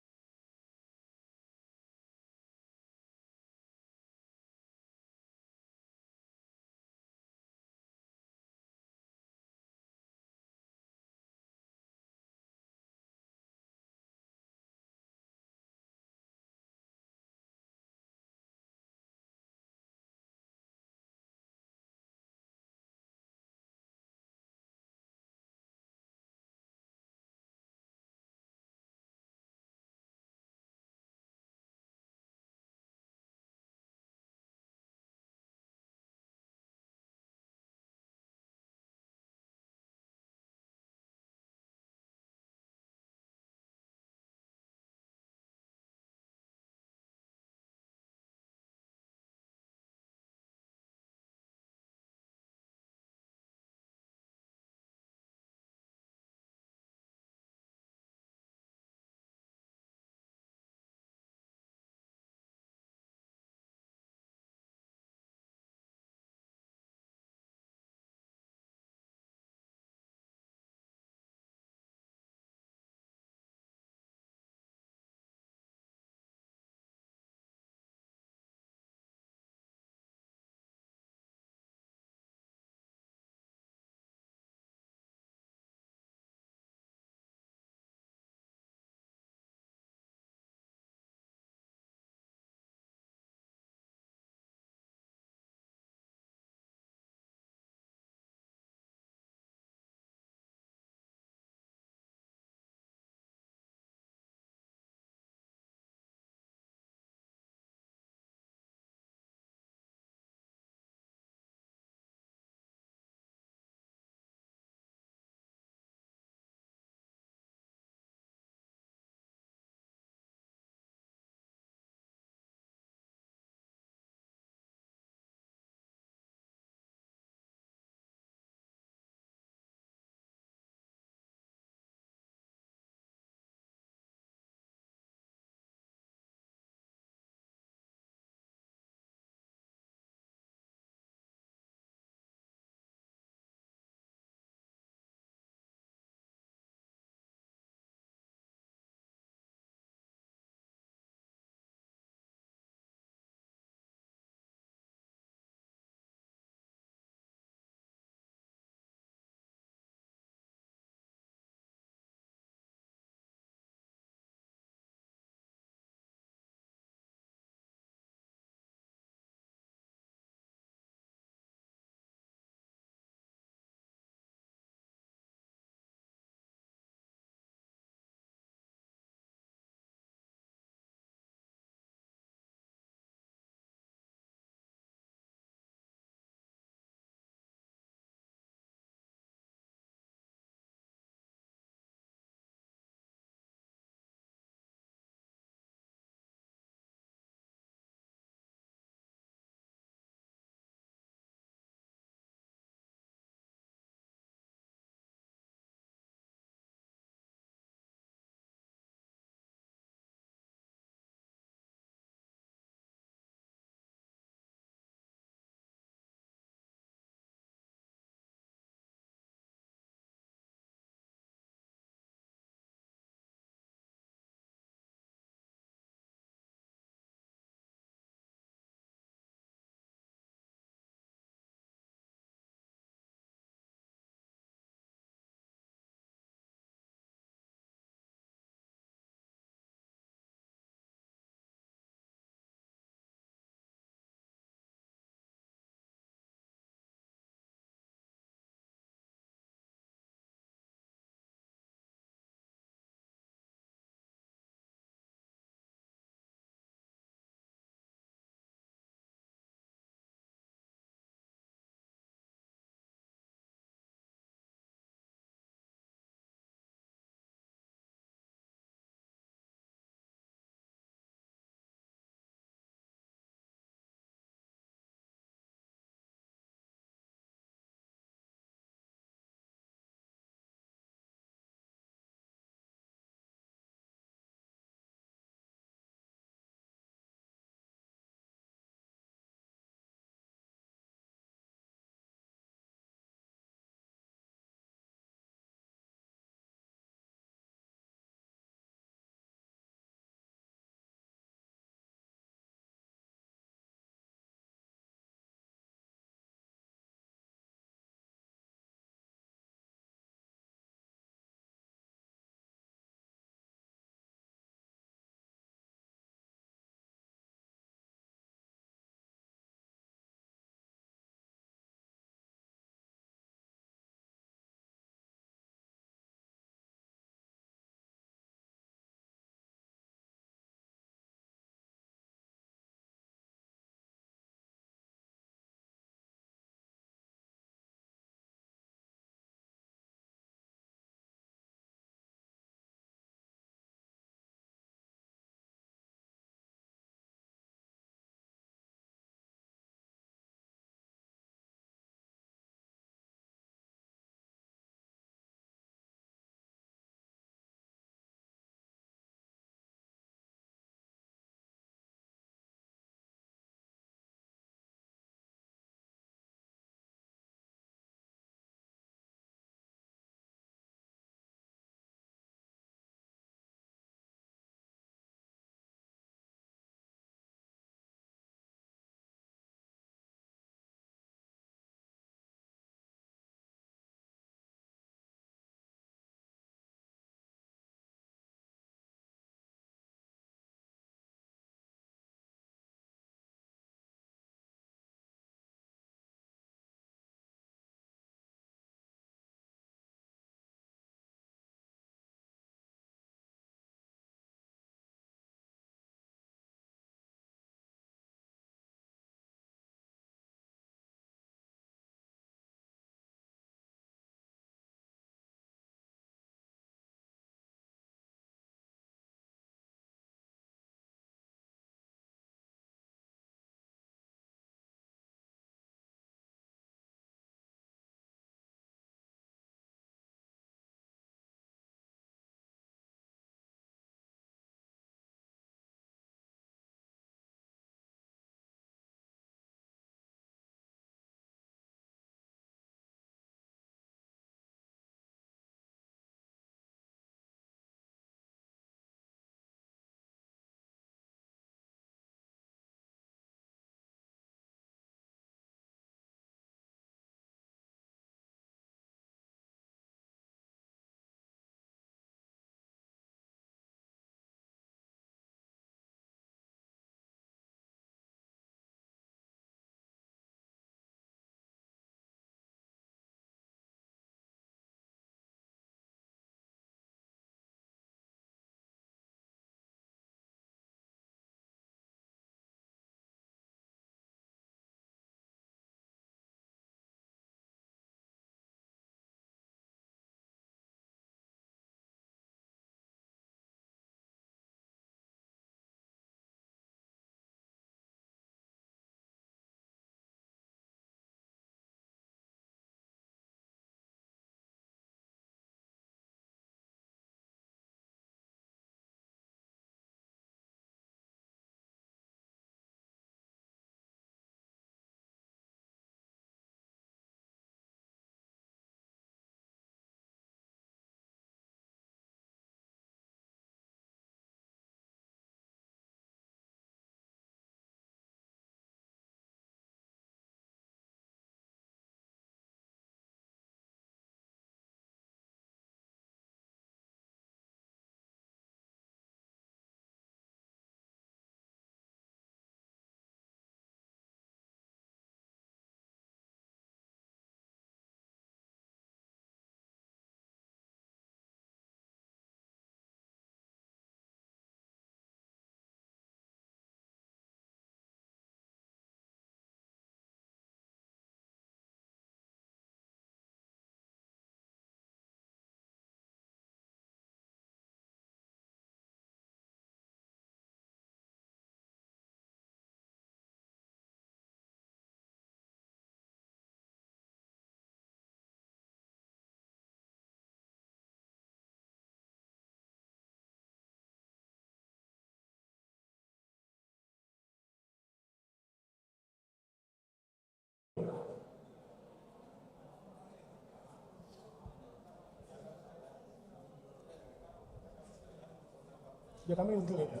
You're coming a little later.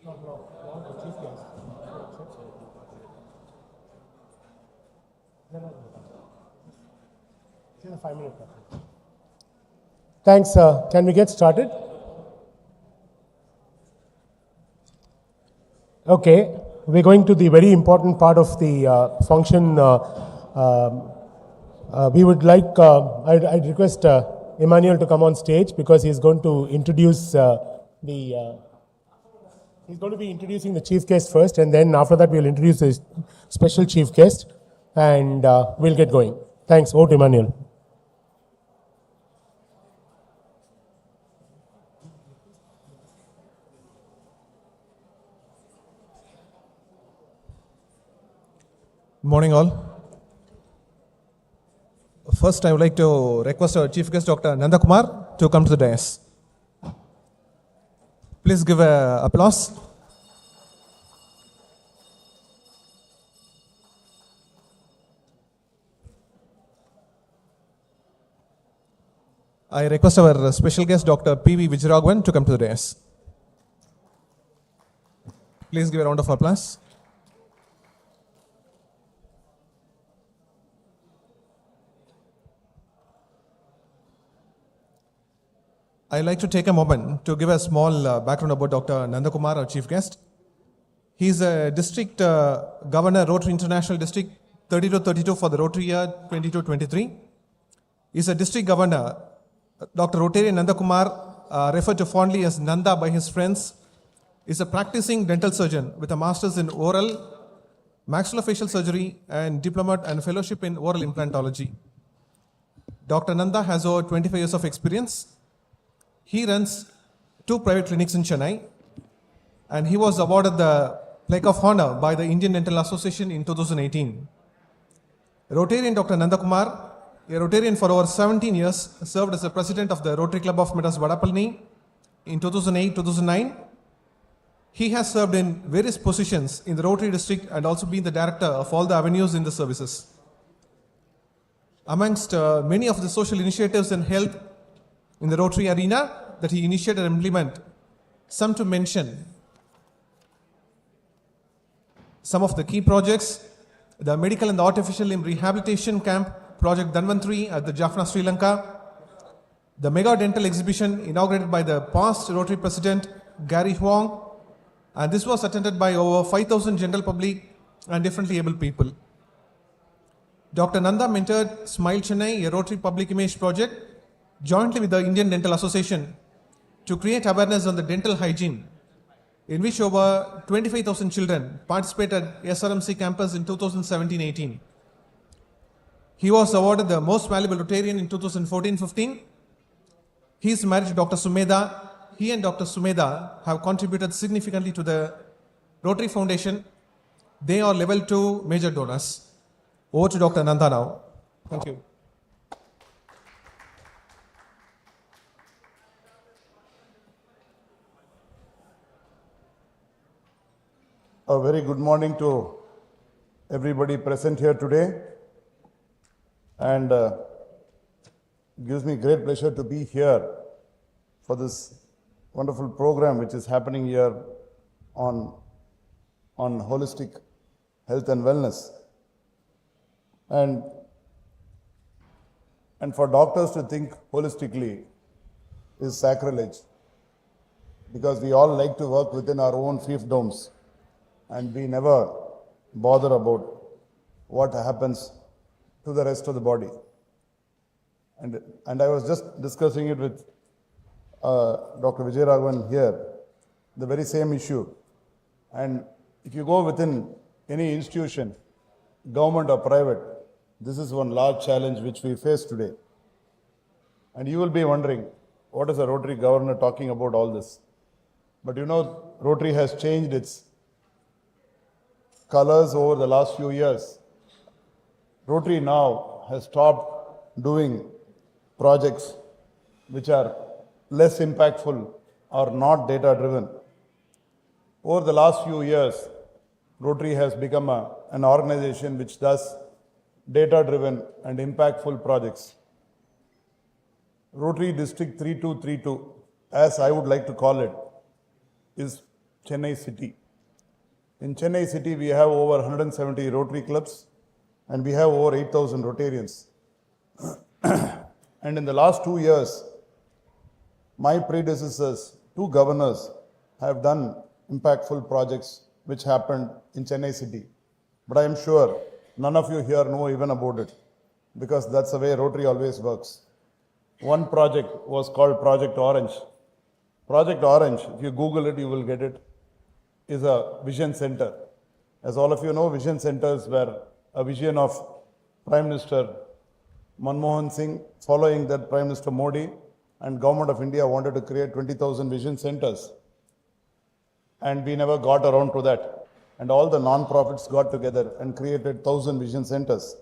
No, the chief guest. It's in a 5-minute. Thanks. Can we get started? Okay, we're going to the very important part of the function. We would like, I'd request Emmanuel to come on stage because he's going to introduce he's going to be introducing the chief guest first, and then after that we'll introduce the special chief guest, and we'll get going. Thanks. Over to Emmanuel. Morning all. First, I would like to request our Chief Guest Dr. Nanda Kumar to come to the dais. Please give a applause. I request our special guest Dr. P.V. Vijayaraghavan to come to the dais. Please give a round of applause. I'd like to take a moment to give a small background about Dr. Nanda Kumar, our chief guest. He is a district governor, Rotary International District 32-32 for the Rotary year 22-23. He is a district governor. Dr. Rotarian Nanda Kumar, referred to fondly as Nanda by his friends, is a practicing dental surgeon with a master's in oral, maxillofacial surgery, and diploma and fellowship in oral implantology. Dr. Nanda has over 25 years of experience. He runs 2 private clinics in Chennai, and he was awarded the Plaque of Honor by the Indian Dental Association in 2018. Rotarian Dr. Nanda Kumar, a Rotarian for over 17 years, served as the president of the Rotary Club of Madras Vadapalani in 2008-2009. He has served in various positions in the Rotary district and also been the director of all the avenues in the services. Amongst many of the social initiatives in health in the Rotary arena that he initiated and implemented, some to mention. Some of the key projects: the medical and artificial limb rehabilitation camp, Project Dhanvantri at the Jaffna, Sri Lanka, the mega dental exhibition inaugurated by the past Rotary president Gary Huang, and this was attended by over 5,000 general public and differently able people. Dr. Nanda mentored Smile Chennai, a Rotary public image project, jointly with the Indian Dental Association to create awareness on the dental hygiene, in which over 25,000 children participated at SRMC campus in 2017-18. He was awarded the Most Valuable Rotarian in 2014-15. He is married to Dr. Sumedha. He and Dr. Sumedha have contributed significantly to the Rotary Foundation. They are level 2 major donors. Over to Dr. Nanda now. Thank you. A very good morning to everybody present here today, and gives me great pleasure to be here for this wonderful program which is happening here on holistic health and wellness. And for doctors to think holistically is sacrilege, because we all like to work within our own fiefdoms, and we never bother about what happens to the rest of the body. And I was just discussing it with Dr. Vijayaraghavan here, the very same issue. And if you go within any institution, government or private, this is one large challenge which we face today. And you will be wondering, what is a Rotary governor talking about all this? But you know, Rotary has changed its colors over the last few years. Rotary now has stopped doing projects which are less impactful or not data driven. Over the last few years, Rotary has become an organization which does data driven and impactful projects. Rotary District 3232, as I would like to call it, is Chennai City. In Chennai City, we have over 170 Rotary clubs and we have over 8,000 Rotarians. And in the last 2 years, my predecessors, 2 governors, have done impactful projects which happened in Chennai City. But I am sure none of you here know even about it, because that's the way Rotary always works. One project was called Project Orange. Project Orange, if you Google it, you will get it, is a vision center. As all of you know, vision centers were a vision of Prime Minister Manmohan Singh. Following that, Prime Minister Modi and Government of India wanted to create 20,000 vision centers. And we never got around to that. And all the non-profits got together and created 1,000 vision centers.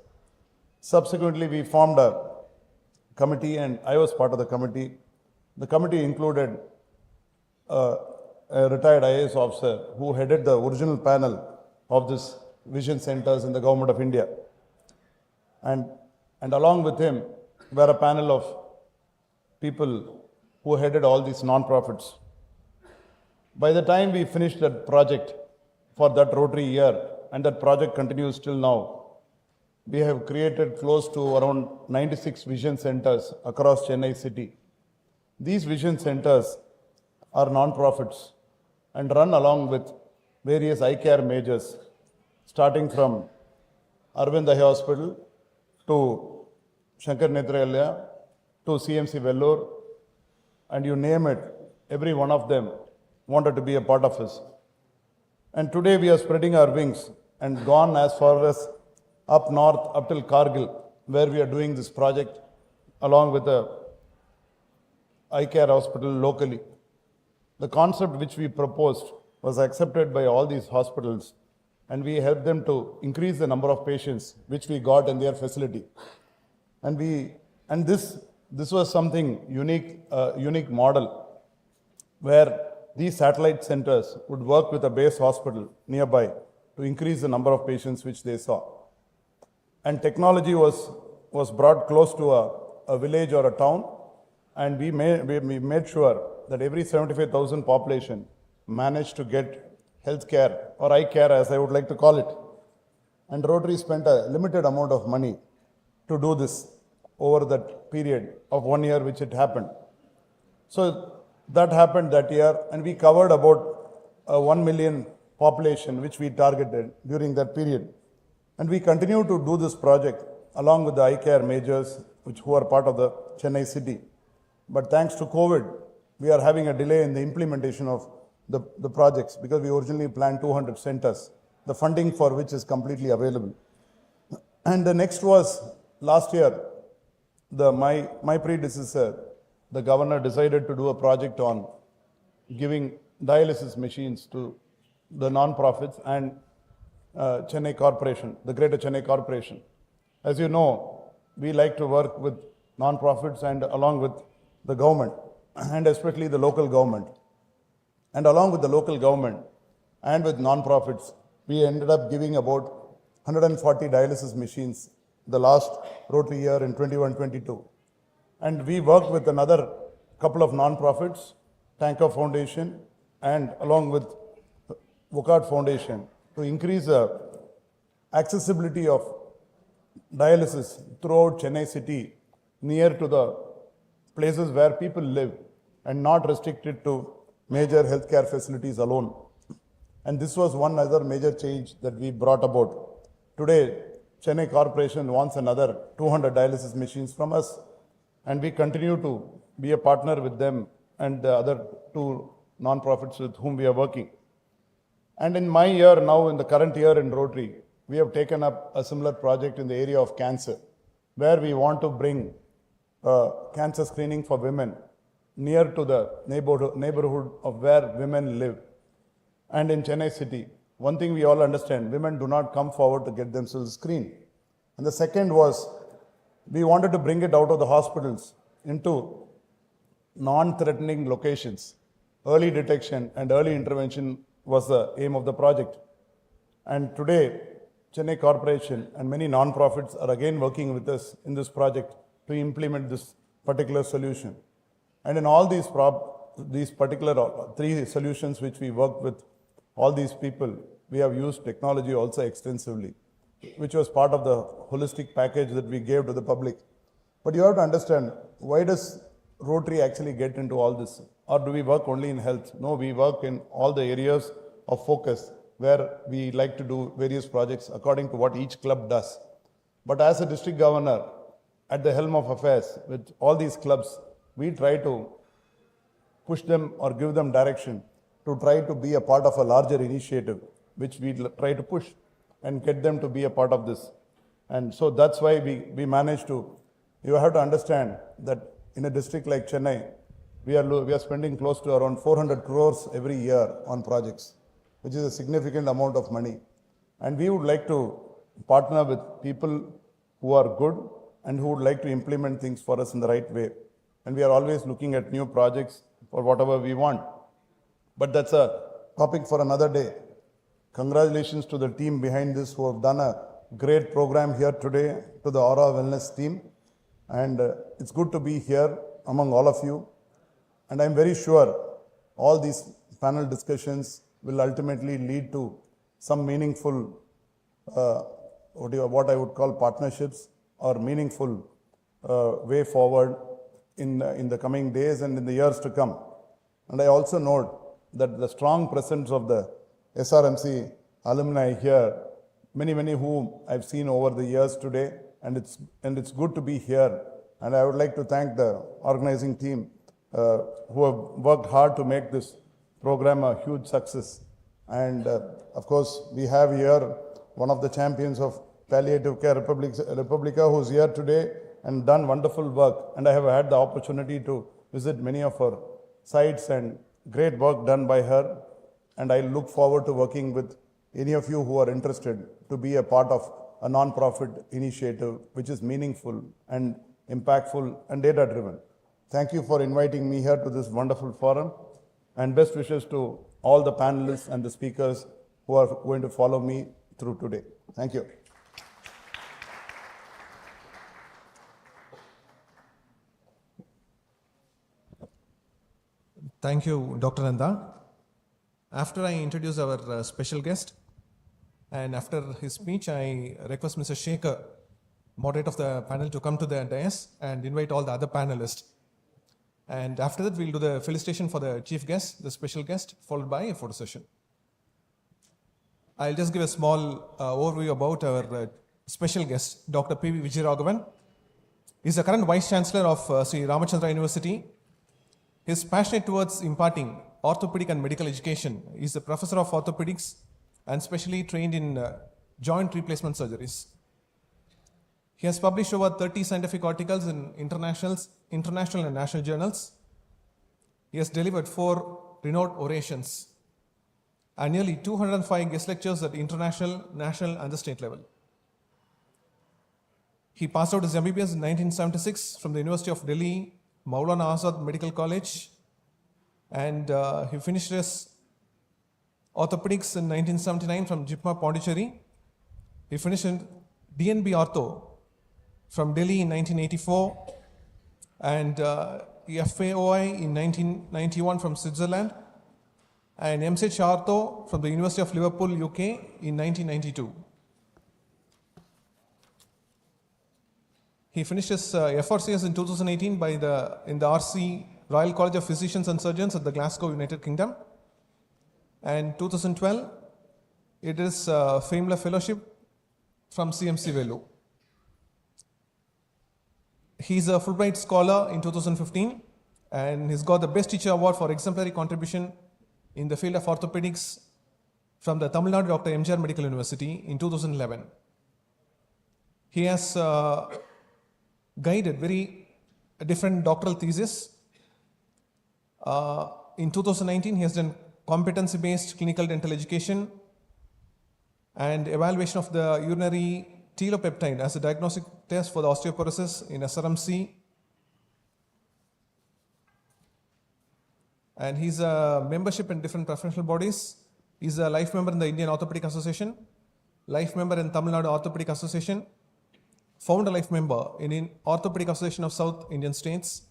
Subsequently, we formed a committee and I was part of the committee. The committee included a retired IAS officer who headed the original panel of this vision centers in the Government of India. And along with him were a panel of people who headed all these non-profits. By the time we finished that project for that Rotary year, and that project continues till now, we have created close to around 96 vision centers across Chennai City. These vision centers are non-profits and run along with various eye care majors, starting from Arvind Eye Hospital to Shankar Netralaya to CMC Vellore, and you name it, every one of them wanted to be a part of us. And today we are spreading our wings and gone as far as up north, up till Kargil, where we are doing this project along with the eye care hospital locally. The concept which we proposed was accepted by all these hospitals, and we helped them to increase the number of patients which we got in their facility. And this was something unique model, where these satellite centers would work with a base hospital nearby to increase the number of patients which they saw. And technology was brought close to a village or a town, and we made sure that every 75,000 population managed to get health care or eye care, as I would like to call it. And Rotary spent a limited amount of money to do this over that period of 1 year which it happened. So that happened that year, and we covered about 1 million population which we targeted during that period. And we continue to do this project along with the eye care majors who are part of the Chennai City. But thanks to COVID, we are having a delay in the implementation of the projects, because we originally planned 200 centers, the funding for which is completely available. And the next was last year, my predecessor, the governor, decided to do a project on giving dialysis machines to the non-profits and Chennai Corporation, the Greater Chennai Corporation. As you know, we like to work with non-profits and along with the government, and especially the local government. And along with the local government and with non-profits, we ended up giving about 140 dialysis machines the last Rotary year in 21-22. And we worked with another couple of non-profits, Tanker Foundation and along with Vocard Foundation, to increase the accessibility of dialysis throughout Chennai City, near to the places where people live and not restricted to major healthcare facilities alone. And this was one other major change that we brought about. Today, Chennai Corporation wants another 200 dialysis machines from us, and we continue to be a partner with them and the other 2 non-profits with whom we are working. And in my year now, in the current year in Rotary, we have taken up a similar project in the area of cancer, where we want to bring cancer screening for women near to the neighborhood of where women live. And in Chennai City, one thing we all understand, women do not come forward to get themselves screened. And the second was, we wanted to bring it out of the hospitals into non-threatening locations. Early detection and early intervention was the aim of the project. And today, Chennai Corporation and many non-profits are again working with us in this project to implement particular solution. And in all these particular 3 solutions which we worked with all these people, we have used technology also extensively, which was part of the holistic package that we gave to the public. But you have to understand, why does Rotary actually get into all this? Or do we work only in health? No, we work in all the areas of focus where we like to do various projects according to what each club does. But as a district governor, at the helm of affairs with all these clubs, we try to push them or give them direction to try to be a part of a larger initiative, which we try to push and get them to be a part of this. And so that's why we managed to, you have to understand that in a district like Chennai, we are spending close to around 400 crores every year on projects, which is a significant amount of money. And we would like to partner with people who are good and who would like to implement things for us in the right way. And we are always looking at new projects for whatever we want. But that's a topic for another day. Congratulations to the team behind this who have done a great program here today, to the Aura Wellness team. And it's good to be here among all of you. And I'm very sure all these panel discussions will ultimately lead to some meaningful, what I would call partnerships or meaningful way forward in the coming days and in the years to come. And I also note that the strong presence of the SRMC alumni here, many whom I've seen over the years today, and it's good to be here. And I would like to thank the organizing team who have worked hard to make this program a huge success. And of course, we have here one of the champions of palliative care, Republica, who's here today and done wonderful work. And I have had the opportunity to visit many of her sites and great work done by her. And I look forward to working with any of you who are interested to be a part of a non-profit initiative which is meaningful and impactful and data-driven. Thank you for inviting me here to this wonderful forum, and best wishes to all the panelists and the speakers who are going to follow me through today. Thank you. Thank you, Dr. Nanda. After I introduce our special guest, and after his speech, I request Mr. Shekhar, moderator of the panel, to come to the dais and invite all the other panelists. And after that, we'll do the felicitation for the chief guest, the special guest, followed by a photo session. I'll just give a small overview about our special guest, Dr. P.V. Vijayaraghavan. He's the current Vice Chancellor of Sri Ramachandra University. He's passionate towards imparting orthopedic and medical education. He's a professor of orthopedics and specially trained in joint replacement surgeries. He has published over 30 scientific articles in international and national journals. He has delivered 4 renowned orations and nearly 205 guest lectures at international, national, and the state level. He passed out his MBBS in 1976 from the University of Delhi, Maulana Azad Medical College, and he finished his orthopedics in 1979 from JIPMER Pondicherry. He finished in DNB Ortho from Delhi in 1984, and FAOI in 1991 from Switzerland, and MCH Ortho from the University of Liverpool, UK in 1992. He finished his FRCS in 2018 in the RC Royal College of Physicians and Surgeons at the Glasgow, United Kingdom. And 2012, it is Fameless Fellowship from CMC Velu. He's a Fulbright Scholar in 2015, and he's got the Best Teacher Award for exemplary contribution in the field of orthopedics from the Tamil Nadu Dr. MGR Medical University in 2011. He has guided very different doctoral theses. In 2019, he has done competency-based clinical dental education and evaluation of the urinary telopeptide as a diagnostic test for the osteoporosis in SRMC. And he's a membership in different professional bodies. He's a life member in the Indian Orthopedic Association, life member in Tamil Nadu Orthopedic Association, founder life member in Orthopedic Association of South Indian States,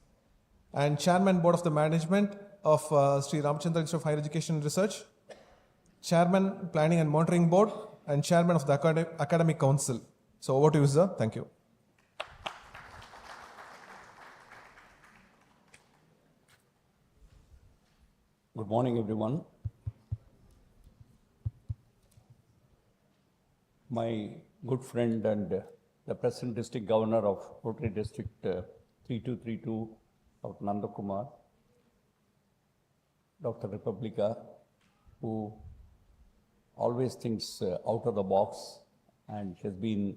and chairman board of the management of Sri Ramachandra Institute of Higher Education and Research, chairman planning and monitoring board, and chairman of the academic council. So over to you, sir. Thank you. Good morning, everyone. My good friend and the present district governor of Rotary District 3232, Dr. Nandakumar, Dr. Republica, who always thinks out of the box and has been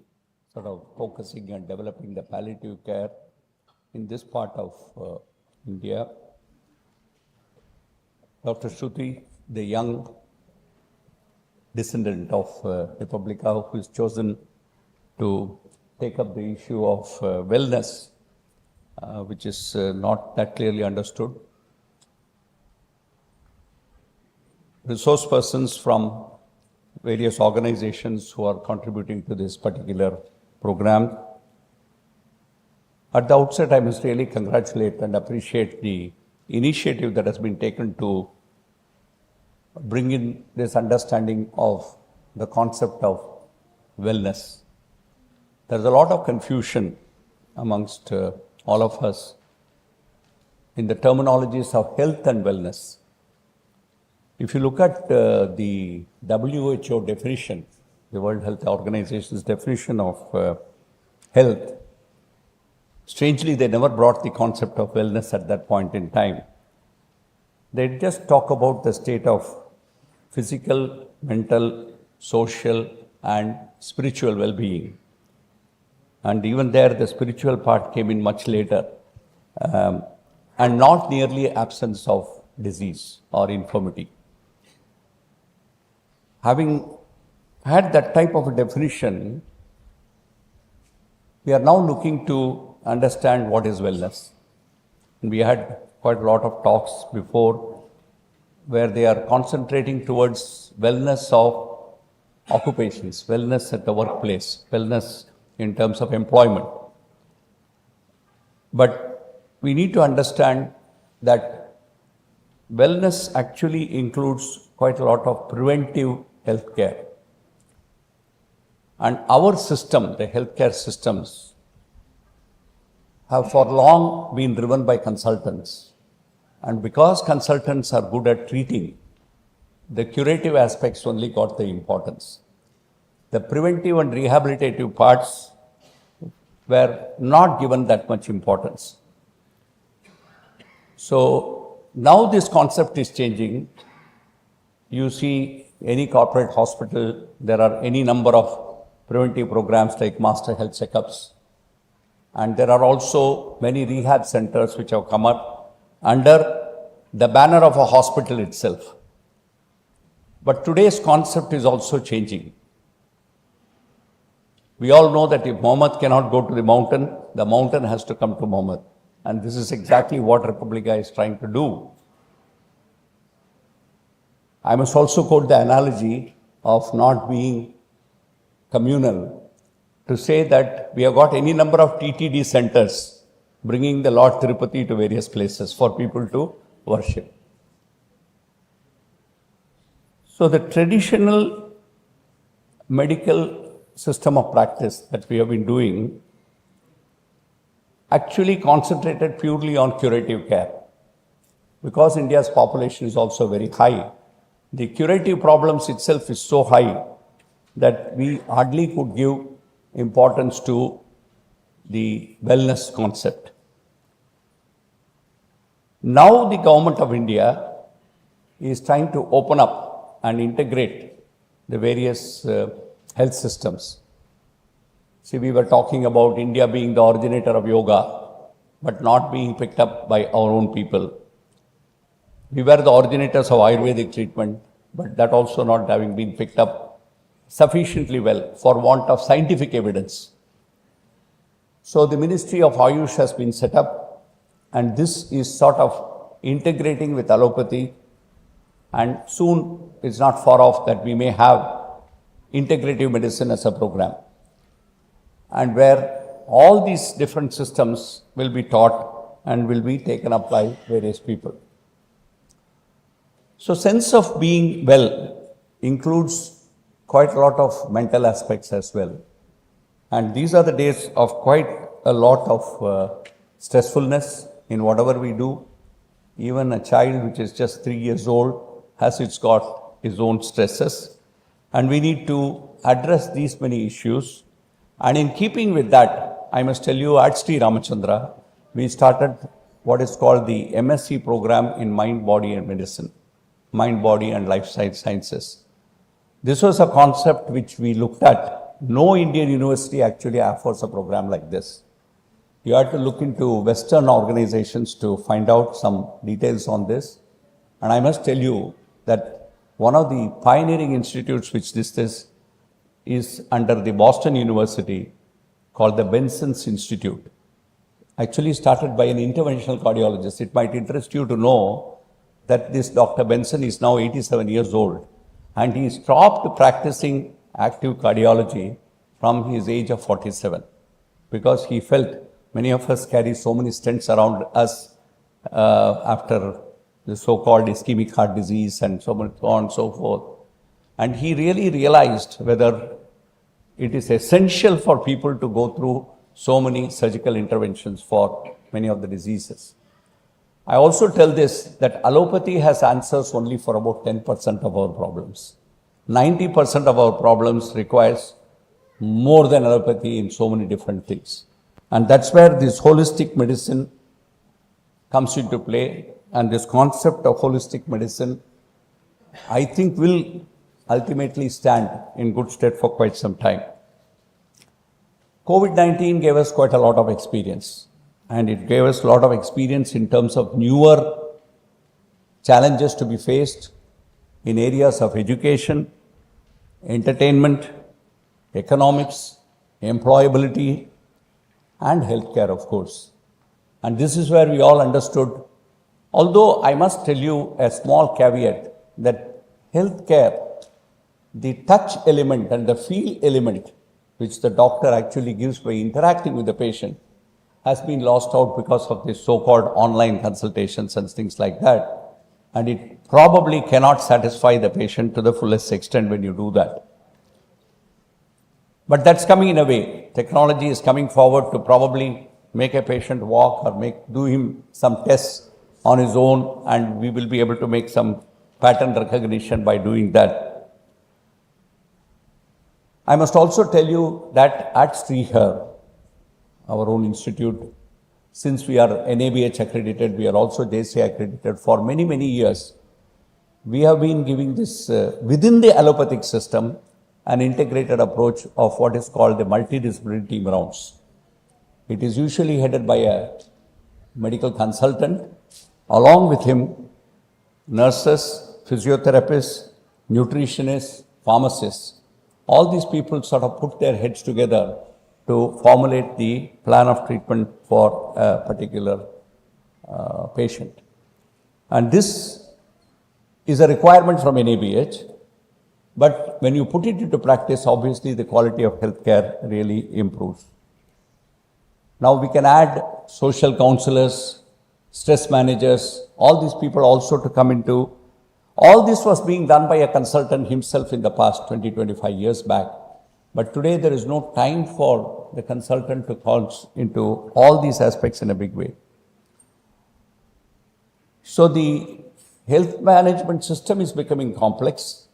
sort of focusing and developing the palliative care in this part of India. Dr. Shruti, the young descendant of Republica, who is chosen to take up the issue of wellness, which is not that clearly understood. Resource persons from various organizations who are contributing to this particular program. At the outset, I must really congratulate and appreciate the initiative that has been taken to bring in this understanding of the concept of wellness. There's a lot of confusion amongst all of us in the terminologies of health and wellness. If you look at the WHO definition, the World Health Organization's definition of health, strangely, they never brought the concept of wellness at that point in time. They just talk about the state of physical, mental, social, and spiritual well-being. And even there, the spiritual part came in much later, and not nearly absence of disease or infirmity. Having had that type of a definition, we are now looking to understand what is wellness. And we had quite a lot of talks before where they are concentrating towards wellness of occupations, wellness at the workplace, wellness in terms of employment. But we need to understand that wellness actually includes quite a lot of preventive health care. And our system, the healthcare systems, have for long been driven by consultants. And because consultants are good at treating, the curative aspects only got the importance. The preventive and rehabilitative parts were not given that much importance. So now this concept is changing. You see any corporate hospital, there are any number of preventive programs like master health checkups. And there are also many rehab centers which have come up under the banner of a hospital itself. But today's concept is also changing. We all know that if Muhammad cannot go to the mountain has to come to Muhammad. And this is exactly what Republica is trying to do. I must also quote the analogy of not being communal to say that we have got any number of TTD centers bringing the Lord Tirupati to various places for people to worship. So the traditional medical system of practice that we have been doing actually concentrated purely on curative care. Because India's population is also very high, the curative problems itself is so high that we hardly could give importance to the wellness concept. Now the government of India is trying to open up and integrate the various health systems. See, we were talking about India being the originator of yoga, but not being picked up by our own people. We were the originators of Ayurvedic treatment, but that also not having been picked up sufficiently well for want of scientific evidence. So the Ministry of Ayush has been set up, and this is sort of integrating with allopathy, and soon it's not far off that we may have integrative medicine as a program, and where all these different systems will be taught and will be taken up by various people. So sense of being well includes quite a lot of mental aspects as well. And these are the days of quite a lot of stressfulness in whatever we do. Even a child which is just 3 years old has got its own stresses. And we need to address these many issues. And in keeping with that, I must tell you, at Sri Ramachandra, we started what is called the MSc program in Mind, Body and Medicine, Mind, Body and Life Sciences. This was a concept which we looked at. No Indian university actually offers a program like this. You have to look into Western organizations to find out some details on this. And I must tell you that one of the pioneering institutes which this is under the Boston University called the Benson's Institute. Actually started by an interventional cardiologist. It might interest you to know that this Dr. Benson is now 87 years old and he stopped practicing active cardiology from his age of 47 because he felt many of us carry so many stents around us after the so-called ischemic heart disease and so on and so forth. And he really realized whether it is essential for people to go through so many surgical interventions for many of the diseases. I also tell this that allopathy has answers only for about 10% of our problems. 90% of our problems requires more than allopathy in so many different things. And that's where this holistic medicine comes into play. And this concept of holistic medicine, I think, will ultimately stand in good stead for quite some time. COVID-19 gave us quite a lot of experience. And it gave us a lot of experience in terms of newer challenges to be faced in areas of education, entertainment, economics, employability, and healthcare, of course. And this is where we all understood. Although I must tell you a small caveat that healthcare, the touch element and the feel element, which the doctor actually gives by interacting with the patient, has been lost out because of this so-called online consultations and things like that. And it probably cannot satisfy the patient to the fullest extent when you do that. But that's coming in a way. Technology is coming forward to probably make a patient walk or do him some tests on his own, and we will be able to make some pattern recognition by doing that. I must also tell you that at Srihar, our own institute, since we are NABH accredited, we are also JCI accredited for many, many years. We have been giving this, within the allopathic system, an integrated approach of what is called the multidisciplinary team rounds. It is usually headed by a medical consultant, along with him, nurses, physiotherapists, nutritionists, pharmacists. All these people sort of put their heads together to formulate the plan of treatment for a particular patient. And this is a requirement from NABH, but when you put it into practice, obviously the quality of healthcare really improves. Now we can add social counselors, stress managers, all these people also to come into. All this was being done by a consultant himself in the past 20-25 years back. But today there is no time for the consultant to go into all these aspects in a big way. So the health management system is becoming complex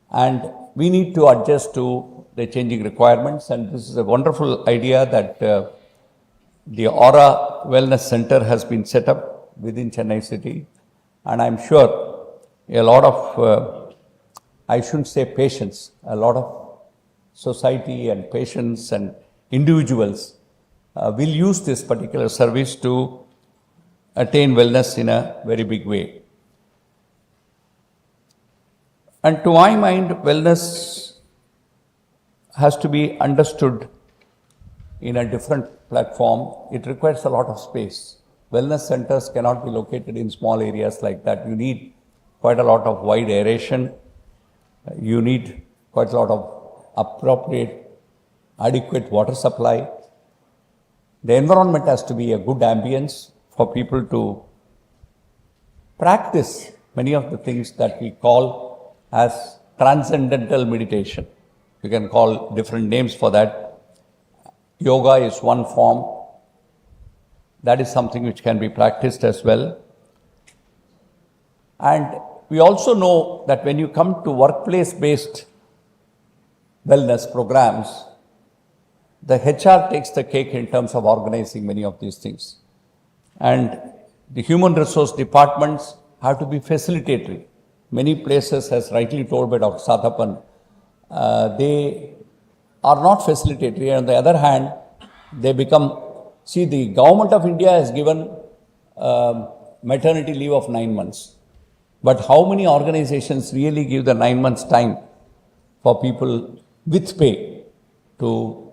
and we need to adjust to the changing requirements. And this is a wonderful idea that the Aura Wellness Center has been set up within Chennai City. And I'm sure a lot of, I shouldn't say patients, a lot of society and patients and individuals will use this particular service to attain wellness in a very big way. And to my mind, wellness has to be understood in a different platform. It requires a lot of space. Wellness centers cannot be located in small areas like that. You need quite a lot of wide aeration. You need quite a lot of appropriate, adequate water supply. The environment has to be a good ambience for people to practice many of the things that we call as transcendental meditation. We can call different names for that. Yoga is one form. That is something which can be practiced as well. And we also know that when you come to workplace-based wellness programs, the HR takes the cake in terms of organizing many of these things. And the human resource departments have to be facilitatory. Many places, as rightly told by Dr. Sathapan, they are not facilitatory. And on the other hand, they become, see, the government of India has given maternity leave of 9 months. But how many organizations really give the 9 months time for people with pay to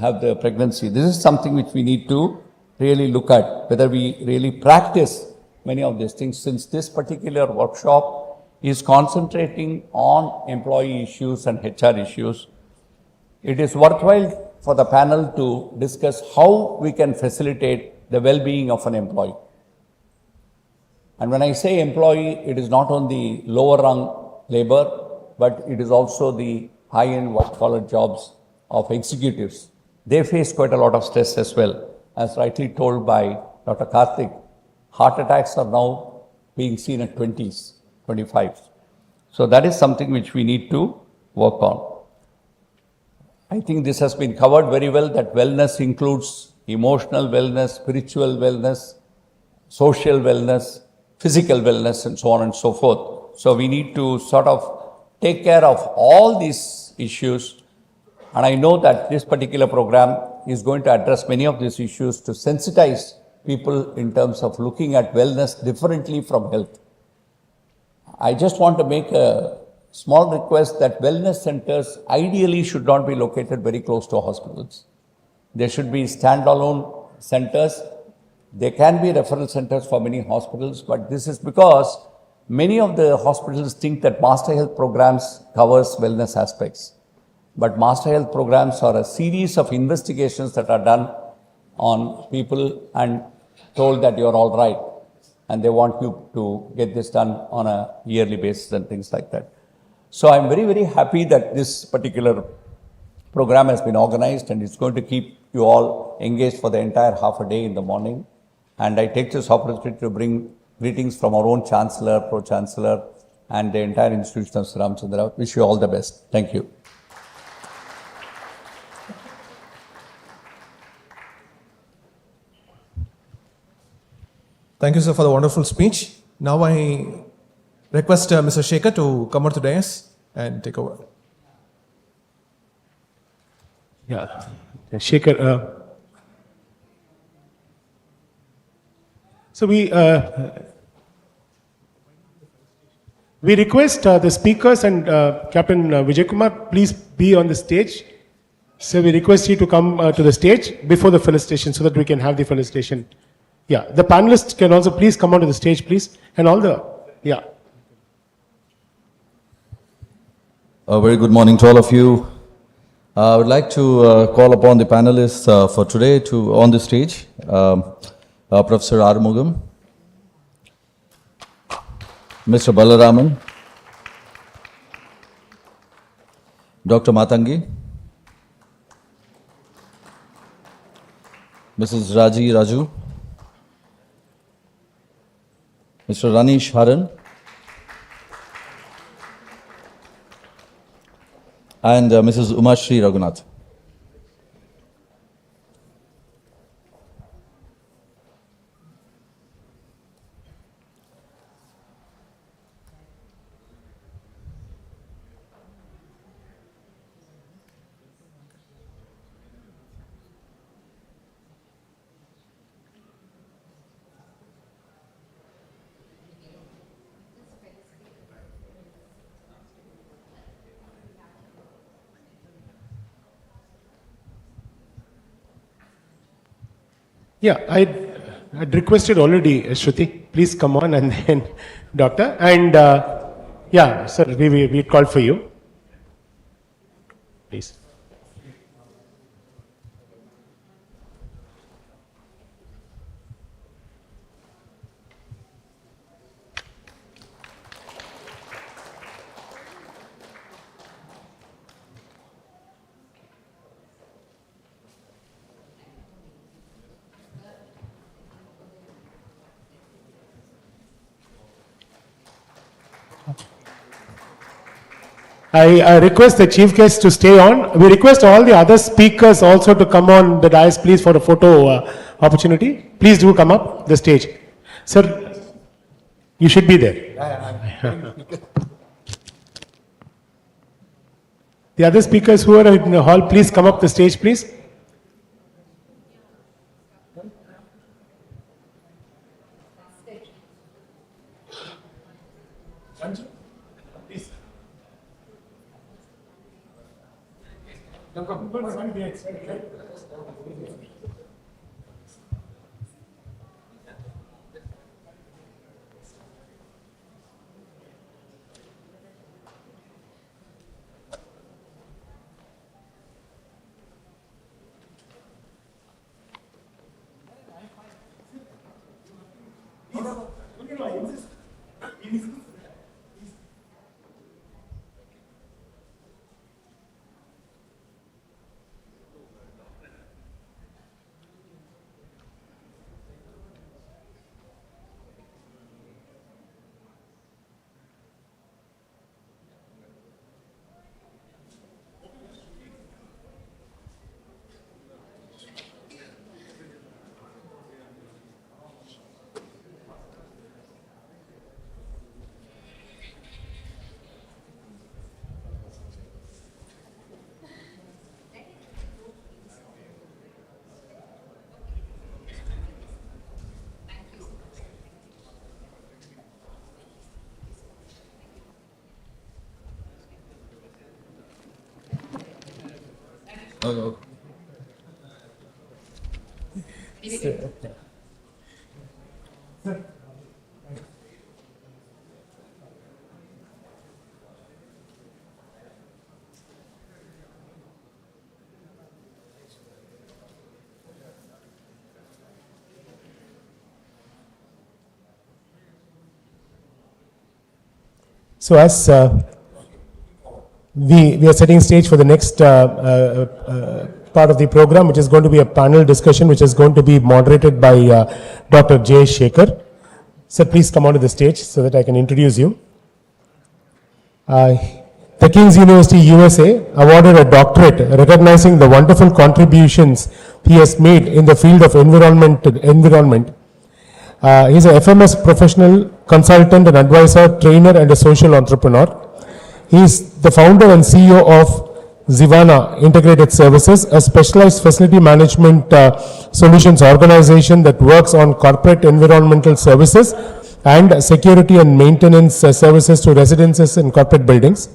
have the pregnancy? This is something which we need to really look at, whether we really practice many of these things. Since this particular workshop is concentrating on employee issues and HR issues, it is worthwhile for the panel to discuss how we can facilitate the well-being of an employee. And when I say employee, it is not only lower rung labor, but it is also the high-end white-collar jobs of executives. They face quite a lot of stress as well. As rightly told by Dr. Karthik, heart attacks are now being seen at 20s, 25s. So that is something which we need to work on. I think this has been covered very well, that wellness includes emotional wellness, spiritual wellness, social wellness, physical wellness, and so on and so forth. So we need to sort of take care of all these issues. And I know that this particular program is going to address many of these issues to sensitize people in terms of looking at wellness differently from health. I just want to make a small request that wellness centers ideally should not be located very close to hospitals. There should be standalone centers. There can be referral centers for many hospitals, but this is because many of the hospitals think that master health programs covers wellness aspects. But master health programs are a series of investigations that are done on people and told that you're all right. And they want you to get this done on a yearly basis and things like that. So I'm very, very happy that this particular program has been organized and it's going to keep you all engaged for the entire half a day in the morning. And I take this opportunity to bring greetings from our own Chancellor, Pro-Chancellor, and the entire institution of Sri Ramchandra. Wish you all the best. Thank you. Thank you, sir, for the wonderful speech. Now I request Mr. Shekhar to come out to the dais and take over. Yeah, Shekhar. So we request the speakers and Captain Vijay Kumar, please be on the stage. So we request you to come to the stage before the felicitation so that we can have the felicitation. Yeah, the panelists can also please come onto the stage, please, and all the, yeah. A very good morning to all of you. I would like to call upon the panelists for today to on the stage. Professor Arumugam, Mr. Balaraman, Dr. Matangi, Mrs. Raji Raju, Mr. Ranish Haran, and Mrs. Umashri Raghunath. Yeah, I'd requested already, Shruti, please come on and then Doctor. And yeah, sir, we called for you. Please. I request the chief guest to stay on. We request all the other speakers also to come on the dais, please, for a photo opportunity. Please do come up the stage. Sir, you should be there. The other speakers who are in the hall, please come up the stage, please. So as we are setting stage for the next part of the program, which is going to be a panel discussion, which is going to be moderated by Dr. J. Shekhar. Sir, please come onto the stage so that I can introduce you. The King's University, USA awarded a doctorate recognizing the wonderful contributions he has made in the field of environment. He is a FMS professional, consultant and advisor, trainer and a social entrepreneur. He is the founder and CEO of Zivana Integrated Services, a specialized facility management solutions organization that works on corporate environmental services and security and maintenance services to residences and corporate buildings.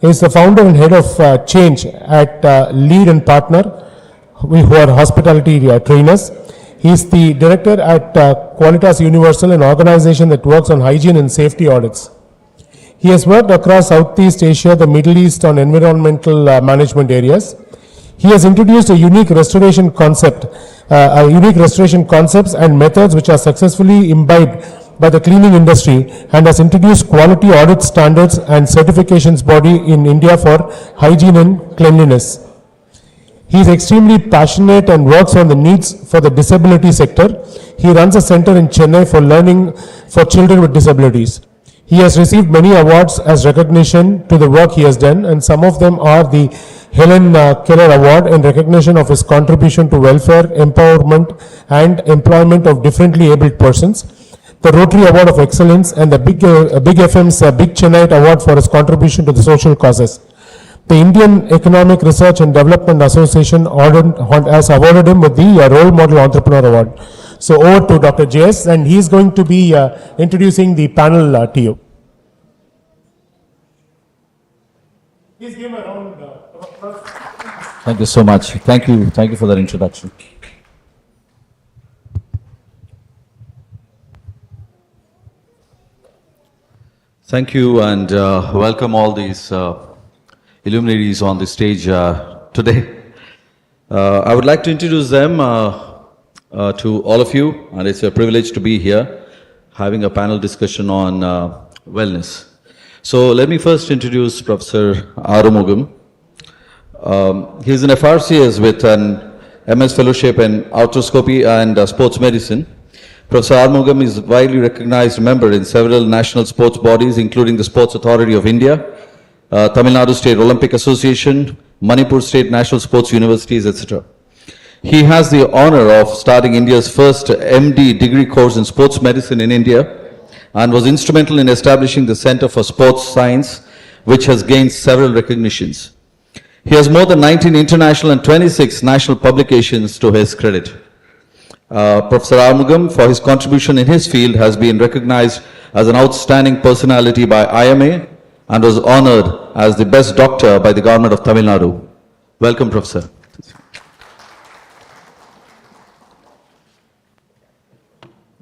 He is the founder and head of change at Lead and Partner, who are hospitality trainers. He is the director at Qualitas Universal, an organization that works on hygiene and safety audits. He has worked across Southeast Asia, the Middle East on environmental management areas. He has introduced a unique restoration concepts and methods which are successfully imbibed by the cleaning industry, and has introduced quality audit standards and certifications body in India for hygiene and cleanliness. He is extremely passionate and works on the needs for the disability sector. He runs a center in Chennai for learning for children with disabilities. He has received many awards as recognition to the work he has done, and some of them are the Helen Keller Award in recognition of his contribution to welfare, empowerment and employment of differently abled persons, the Rotary Award of Excellence, and the Big FM's Big Chennai Award for his contribution to the social causes. The Indian Economic Research and Development Association has awarded him with the Role Model Entrepreneur Award. So over to Dr. JS, and he is going to be introducing the panel to you. Please give a round of applause. Thank you so much. Thank you for that introduction. Thank you, and welcome all these illuminaries on the stage today. I would like to introduce them to all of you, and it's a privilege to be here having a panel discussion on wellness. So let me first introduce Professor Arumugam. He is an FRCS with an MS Fellowship in Arthroscopy and Sports Medicine. Professor Arumugam is a widely recognized member in several national sports bodies, including the Sports Authority of India, Tamil Nadu State Olympic Association, Manipur State National Sports Universities, etc. He has the honor of starting India's first MD degree course in sports medicine in India and was instrumental in establishing the Center for Sports Science, which has gained several recognitions. He has more than 19 international and 26 national publications to his credit. Professor Armugam, for his contribution in his field, has been recognized as an outstanding personality by IMA and was honored as the best doctor by the government of Tamil Nadu. Welcome, Professor.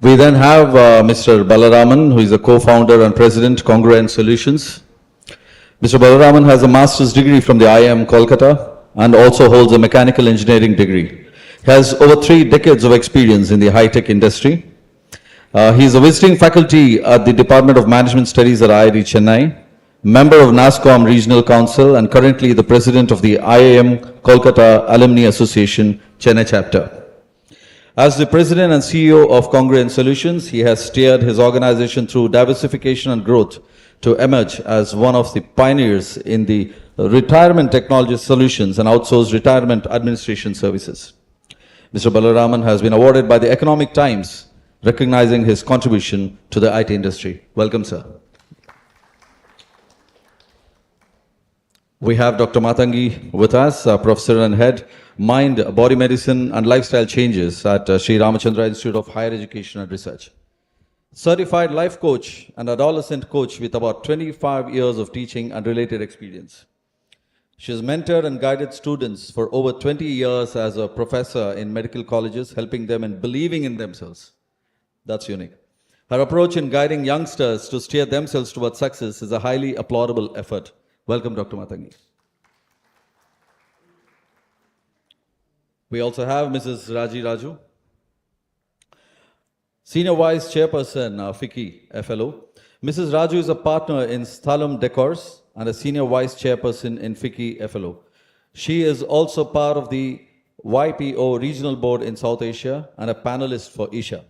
We then have Mr. Balaraman, who is the co-founder and president, Congruent Solutions. Mr. Balaraman has a master's degree from the IIM Kolkata and also holds a mechanical engineering degree. He has over 3 decades of experience in the high-tech industry. He is a visiting faculty at the Department of Management Studies at IIT Chennai, member of NASSCOM Regional Council, and currently the president of the IIM Kolkata Alumni Association, Chennai chapter. As the president and CEO of Congruent Solutions, he has steered his organization through diversification and growth to emerge as one of the pioneers in the retirement technology solutions and outsourced retirement administration services. Mr. Balaraman has been awarded by the Economic Times, recognizing his contribution to the IT industry. Welcome, sir. We have Dr. Matangi with us, Professor and Head, Mind, Body Medicine and Lifestyle Changes at Sri Ramachandra Institute of Higher Education and Research. Certified life coach and adolescent coach with about 25 years of teaching and related experience. She has mentored and guided students for over 20 years as a professor in medical colleges, helping them in believing in themselves. That's unique. Her approach in guiding youngsters to steer themselves towards success is a highly applaudable effort. Welcome, Dr. Matangi. We also have Mrs. Raji Raju, Senior Vice Chairperson, FICCI FLO. Mrs. Raju is a partner in Sthalam Decors and a Senior Vice Chairperson in FICCI FLO. She is also part of the YPO Regional Board in South Asia and a panelist for Isha.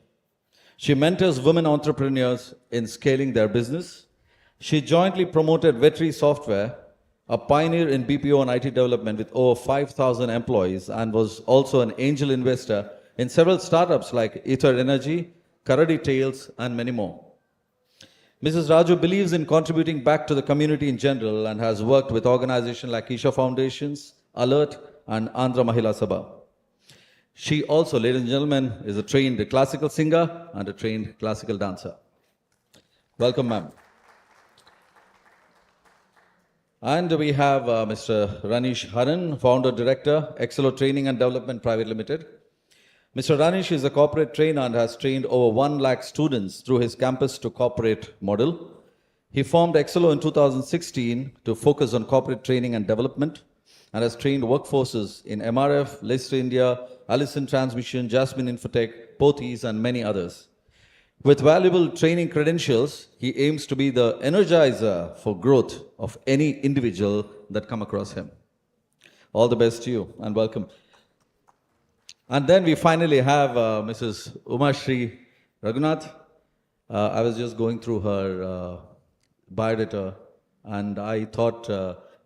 She mentors women entrepreneurs in scaling their business. She jointly promoted Vetri Software, a pioneer in BPO and IT development with over 5,000 employees, and was also an angel investor in several startups like Ether Energy, Karadi Tales, and many more. Mrs. Raju believes in contributing back to the community in general and has worked with organizations like Isha Foundations, Alert, and Andhra Mahila Sabha. She also, ladies and gentlemen, is a trained classical singer and a trained classical dancer. Welcome, ma'am. And we have Mr. Ranish Haran, Founder Director, Excello Training and Development Private Limited. Mr. Ranish is a corporate trainer and has trained over 1 lakh students through his campus to corporate model. He formed Excello in 2016 to focus on corporate training and development and has trained workforces in MRF, Leicester India, Allison Transmission, Jasmine Infotech, Pothys, and many others. With valuable training credentials, he aims to be the energizer for growth of any individual that come across him. All the best to you and welcome. And then we finally have Mrs. Umashri Raghunath. I was just going through her biodata and I thought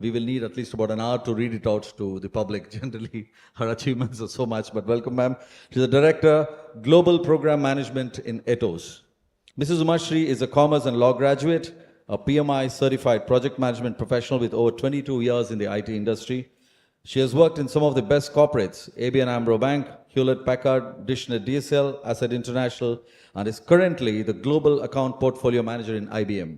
we will need at least about an hour to read it out to the public. Generally, her achievements are so much, but welcome, ma'am. She's a Director, Global Program Management in Ethos. Mrs. Umashri is a Commerce and Law graduate, a PMI certified project management professional with over 22 years in the IT industry. She has worked in some of the best corporates, ABN AMRO Bank, Hewlett Packard, Dishnet DSL, Asset International, and is currently the Global Account Portfolio Manager in IBM.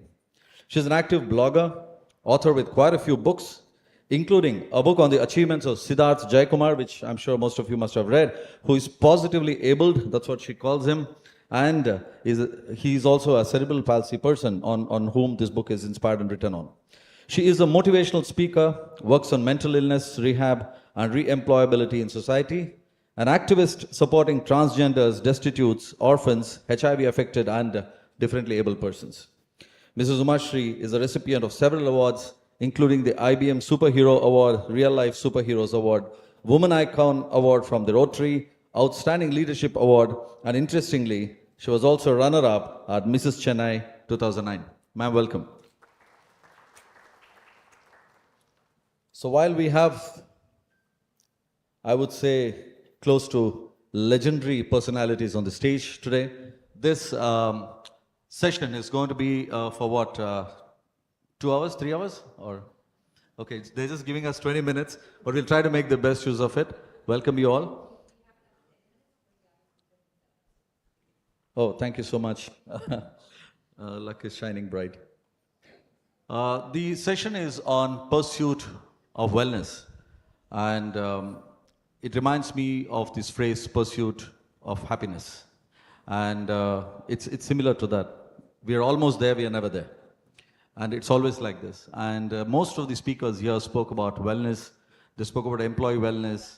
She's an active blogger, author with quite a few books, including a book on the achievements of Siddharth Jaikumar, which I'm sure most of you must have read, who is positively abled, that's what she calls him, and he's also a cerebral palsy person on whom this book is inspired and written on. She is a motivational speaker, works on mental illness, rehab, and re-employability in society, an activist supporting transgenders, destitutes, orphans, HIV-affected, and differently abled persons. Mrs. Umashri is a recipient of several awards, including the IBM Superhero Award, Real Life Superheroes Award, Woman Icon Award from the Rotary, Outstanding Leadership Award, and interestingly, she was also runner-up at Mrs. Chennai 2009. Ma'am, welcome. So while we have, I would say, close to legendary personalities on the stage today, this session is going to be for what, 2 hours, 3 hours? Or okay, they're just giving us 20 minutes, but we'll try to make the best use of it. Welcome you all. Oh, thank you so much. Luck is shining bright. The session is on pursuit of wellness, and it reminds me of this phrase, pursuit of happiness. And it's similar to that. We are almost there, we are never there. And it's always like this. And most of the speakers here spoke about wellness. They spoke about employee wellness,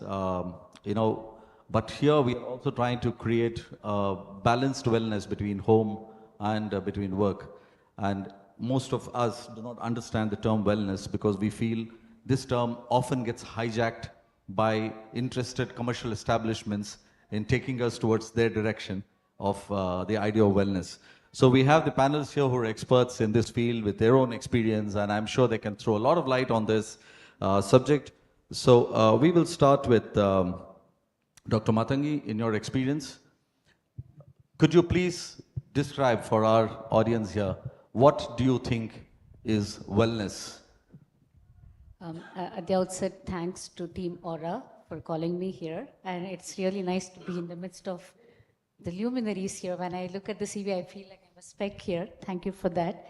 but here we are also trying to create a balanced wellness between home and between work. And most of us do not understand the term wellness because we feel this term often gets hijacked by interested commercial establishments in taking us towards their direction of the idea of wellness. So we have the panelists here who are experts in this field with their own experience, and I'm sure they can throw a lot of light on this subject. So we will start with Dr. Matangi, in your experience. Could you please describe for our audience here, what do you think is wellness? At the outset, thanks to Team Aura for calling me here. And it's really nice to be in the midst of the luminaries here. When I look at the CV, I feel like I'm a speck here. Thank you for that.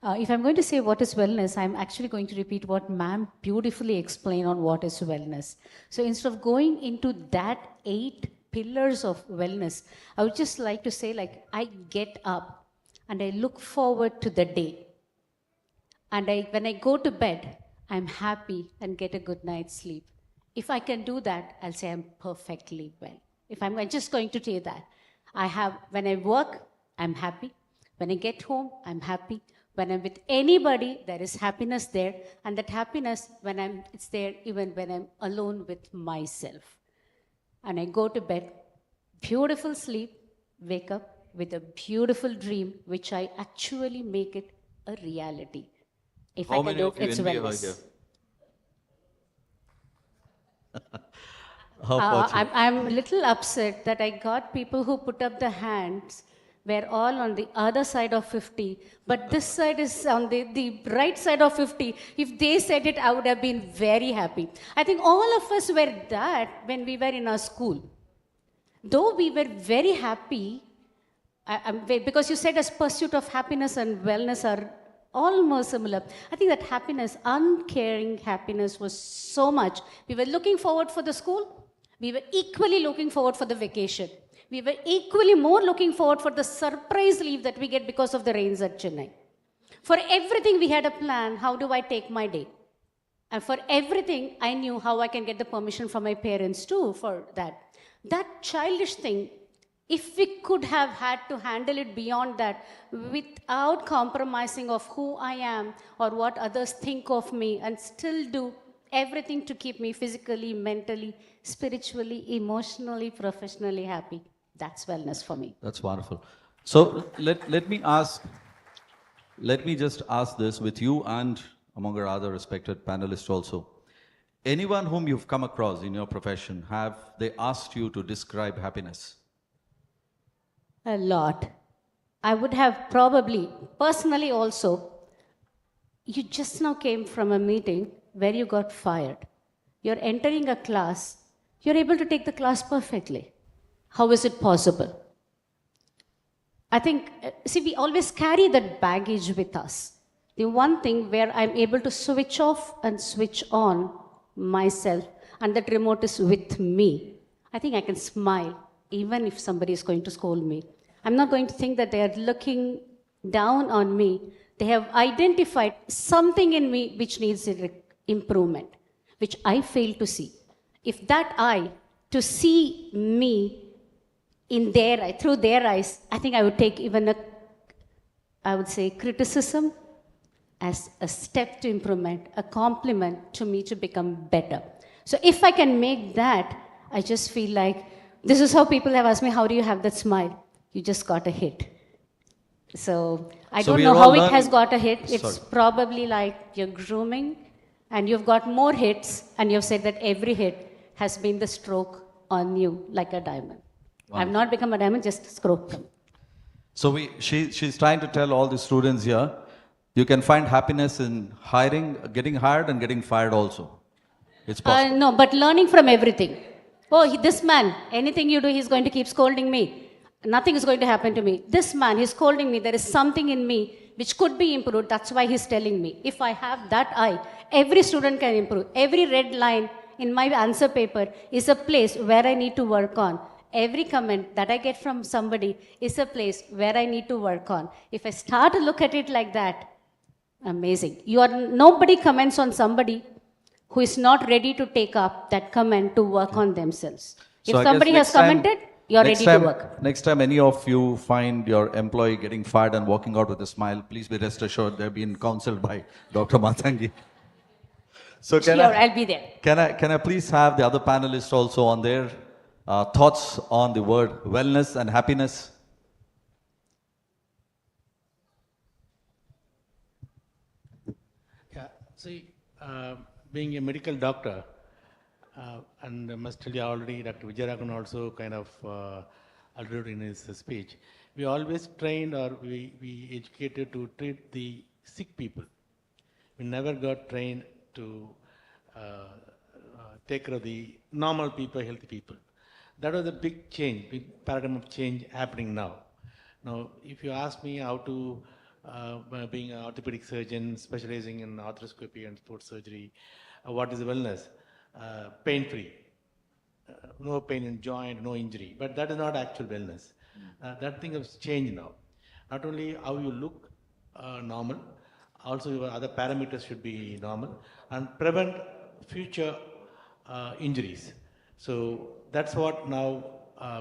If I'm going to say what is wellness, I'm actually going to repeat what ma'am beautifully explained on what is wellness. So instead of going into that 8 pillars of wellness, I would just like to say, like, I get up and I look forward to the day. And when I go to bed, I'm happy and get a good night's sleep. If I can do that, I'll say I'm perfectly well. If I'm just going to say that, when I work, I'm happy. When I get home, I'm happy. When I'm with anybody, there is happiness there. And that happiness, it's there even when I'm alone with myself. And I go to bed, beautiful sleep, wake up with a beautiful dream, which I actually make it a reality. If How I can many do of it, you it's envy her wellness. here? How about you? I'm a little upset that I got people who put up the hands were all on the other side of 50, but this side is on the right side of 50. If they said it, I would have been very happy. I think all of us were that when we were in our school. Though we were very happy, because you said as pursuit of happiness and wellness are almost similar. I think that happiness, uncaring happiness was so much. We were looking forward for the school. We were equally looking forward for the vacation. We were equally more looking forward for the surprise leave that we get because of the rains at Chennai. For everything we had a plan, how do I take my day? And for everything, I knew how I can get the permission from my parents too for that. That childish thing, if we could have had to handle it beyond that without compromising of who I am or what others think of me and still do everything to keep me physically, mentally, spiritually, emotionally, professionally happy. That's wellness for me. That's wonderful. So let me just ask this with you and among our other respected panelists also. Anyone whom you've come across in your profession, have they asked you to describe happiness? A lot. I would have probably, personally also, you just now came from a meeting where you got fired. You're entering a class, you're able to take the class perfectly. How is it possible? I think, we always carry that baggage with us. The one thing where I'm able to switch off and switch on myself, and that remote is with me. I think I can smile even if somebody is going to scold me. I'm not going to think that they are looking down on me. They have identified something in me which needs improvement, which I fail to see. If that eye, to see me in their eye, through their eyes, I think I would take even criticism as a step to improvement, a compliment to me to become better. So if I can make that, I just feel like, this is how people have asked me, how do you have that smile? You just got a hit. So I don't know how it has got a hit. It's probably like you're grooming and you've got more hits, and you've said that every hit has been the stroke on you like a diamond. I've not become a diamond, just a stroke. So she's trying to tell all the students here, you can find happiness in hiring, getting hired and getting fired also. It's possible. No, but learning from everything. Oh, this man, anything you do, he's going to keep scolding me. Nothing is going to happen to me. This man, he's scolding me. There is something in me which could be improved. That's why he's telling me. If I have that eye, every student can improve. Every red line in my answer paper is a place where I need to work on. Every comment that I get from somebody is a place where I need to work on. If I start to look at it like that, amazing. Nobody comments on somebody who is not ready to take up that comment to work on themselves. So If somebody has commented, you're ready to work. Next time any of you find your employee getting fired and walking out with a smile, please be rest assured they're being counseled by Dr. Matangi. So I'll be there. Can I please have the other panelists also on their thoughts on the word wellness and happiness? Yeah, see, being a medical doctor, and I must tell you already, Dr. Vijayaraghavan also kind of alluded in his speech, we always trained or we educated to treat the sick people. We never got trained to take care of the normal people, healthy people. That was a big change, big paradigm of change happening now. Now, if you ask me how to, being an orthopedic surgeon specializing in arthroscopy and sports surgery, what is wellness? Pain-free. No pain in joint, no injury. But that is not actual wellness. That thing has changed now. Not only how you look normal, also your other parameters should be normal and prevent future injuries. So that's what now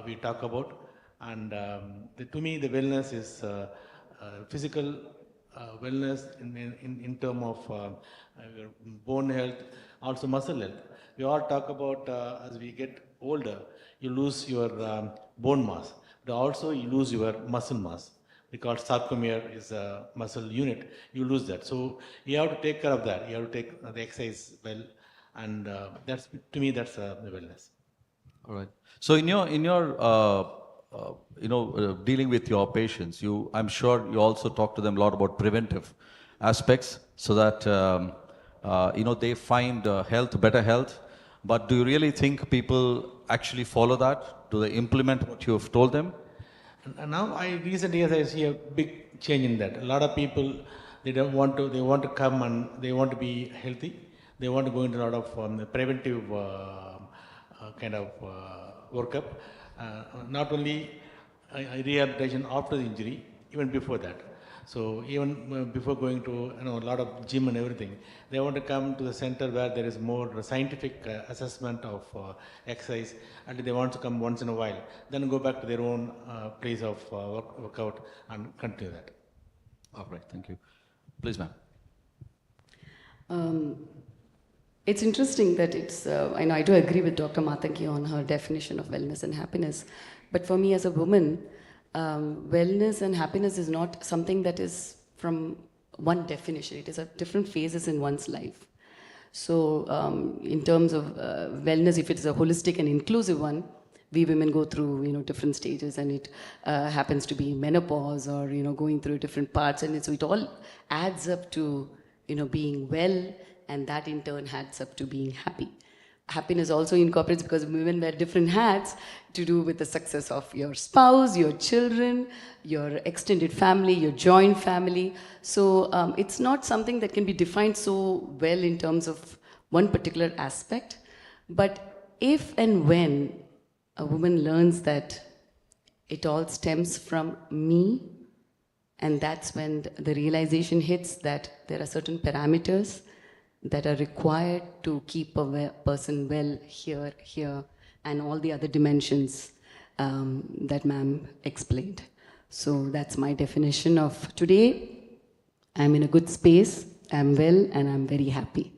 we talk about. And to me, the wellness is physical wellness in terms of your bone health, also muscle health. We all talk about as we get older, you lose your bone mass, but also you lose your muscle mass. Because sarcomere is a muscle unit, you lose that. So you have to take care of that. You have to take the exercise well, and that's, to me, that's the wellness. All right. So in your dealing with your patients, I'm sure you also talk to them a lot about preventive aspects, so that they find better health. But do you really think people actually follow that? Do they implement what you have told them? And now recent years I see a big change in that. A lot of people, they want to come and they want to be healthy. They want to go into a lot of preventive kind of workup. Not only rehabilitation after the injury, even before that. So even before going to a lot of gym and everything, they want to come to the center where there is more scientific assessment of exercise, and they want to come once in a while, then go back to their own place of workout and continue that. All right, thank you. Please, ma'am. It's interesting that I know I do agree with Dr. Matangi on her definition of wellness and happiness, but for me as a woman, wellness and happiness is not something that is from one definition. It is at different phases in one's life. So in terms of wellness, if it is a holistic and inclusive one, we women go through different stages, and it happens to be menopause or going through different parts, and so it all adds up to being well, and that in turn adds up to being happy. Happiness also incorporates, because women wear different hats to do with the success of your spouse, your children, your extended family, your joint family. So it's not something that can be defined so well in terms of one particular aspect. But if and when a woman learns that it all stems from me, and that's when the realization hits that there are certain parameters that are required to keep a person well here, and all the other dimensions that ma'am explained. So that's my definition of today. I'm in a good space, I'm well, and I'm very happy.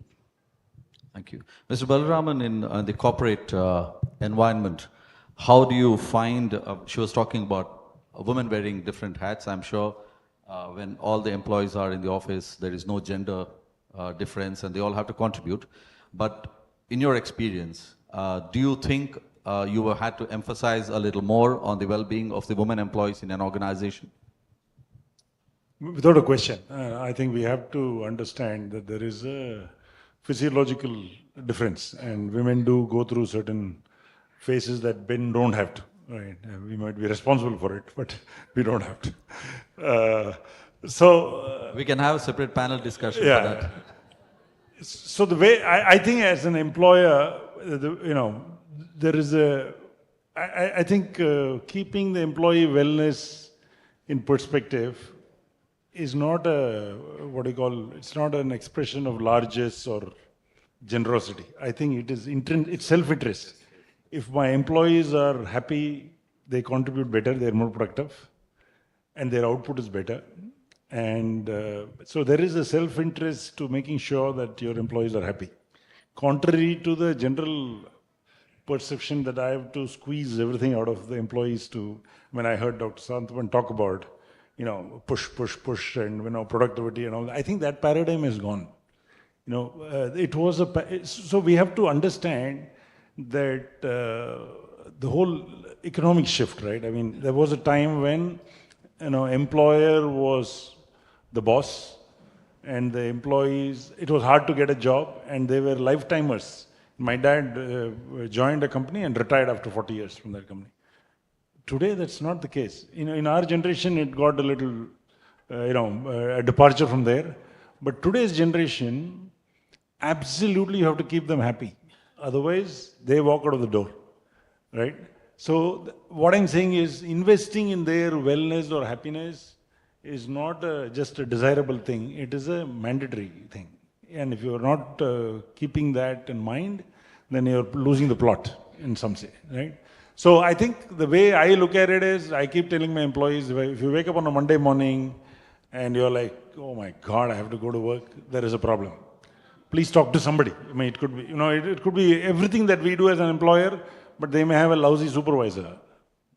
Thank you. Mr. Balaraman, in the corporate environment, how do you find, she was talking about women wearing different hats. I'm sure when all the employees are in the office, there is no gender difference and they all have to contribute. But in your experience, do you think you had to emphasize a little more on the well-being of the women employees in an organization? Without a question, I think we have to understand that there is a physiological difference, and women do go through certain phases that men don't have to. Right? We might be responsible for it, but we don't have to. We can have a separate panel discussion for that. So the way I think as an employer, there is I think keeping the employee wellness in perspective is not it's not an expression of largesse or generosity. I think it's self-interest. If my employees are happy, they contribute better, they're more productive, and their output is better. And so there is a self-interest to making sure that your employees are happy. Contrary to the general perception that I have to squeeze everything out of the employees when I heard Dr. Santhavan talk about, push, and, productivity and all that, I think that paradigm is gone. So we have to understand that the whole economic shift, right? I mean, there was a time when, employer was the boss and the employees, it was hard to get a job and they were lifetimers. My dad joined a company and retired after 40 years from that company. Today, that's not the case. In our generation, it got a little, a departure from there. But today's generation, absolutely you have to keep them happy. Otherwise, they walk out of the door, right? So what I'm saying is investing in their wellness or happiness is not just a desirable thing. It is a mandatory thing. And if you're not keeping that in mind, then you're losing the plot in some way, right? So I think the way I look at it is, I keep telling my employees, if you wake up on a Monday morning and you're like, oh my God, I have to go to work, there is a problem. Please talk to somebody. I mean, it could be, it could be everything that we do as an employer, but they may have a lousy supervisor,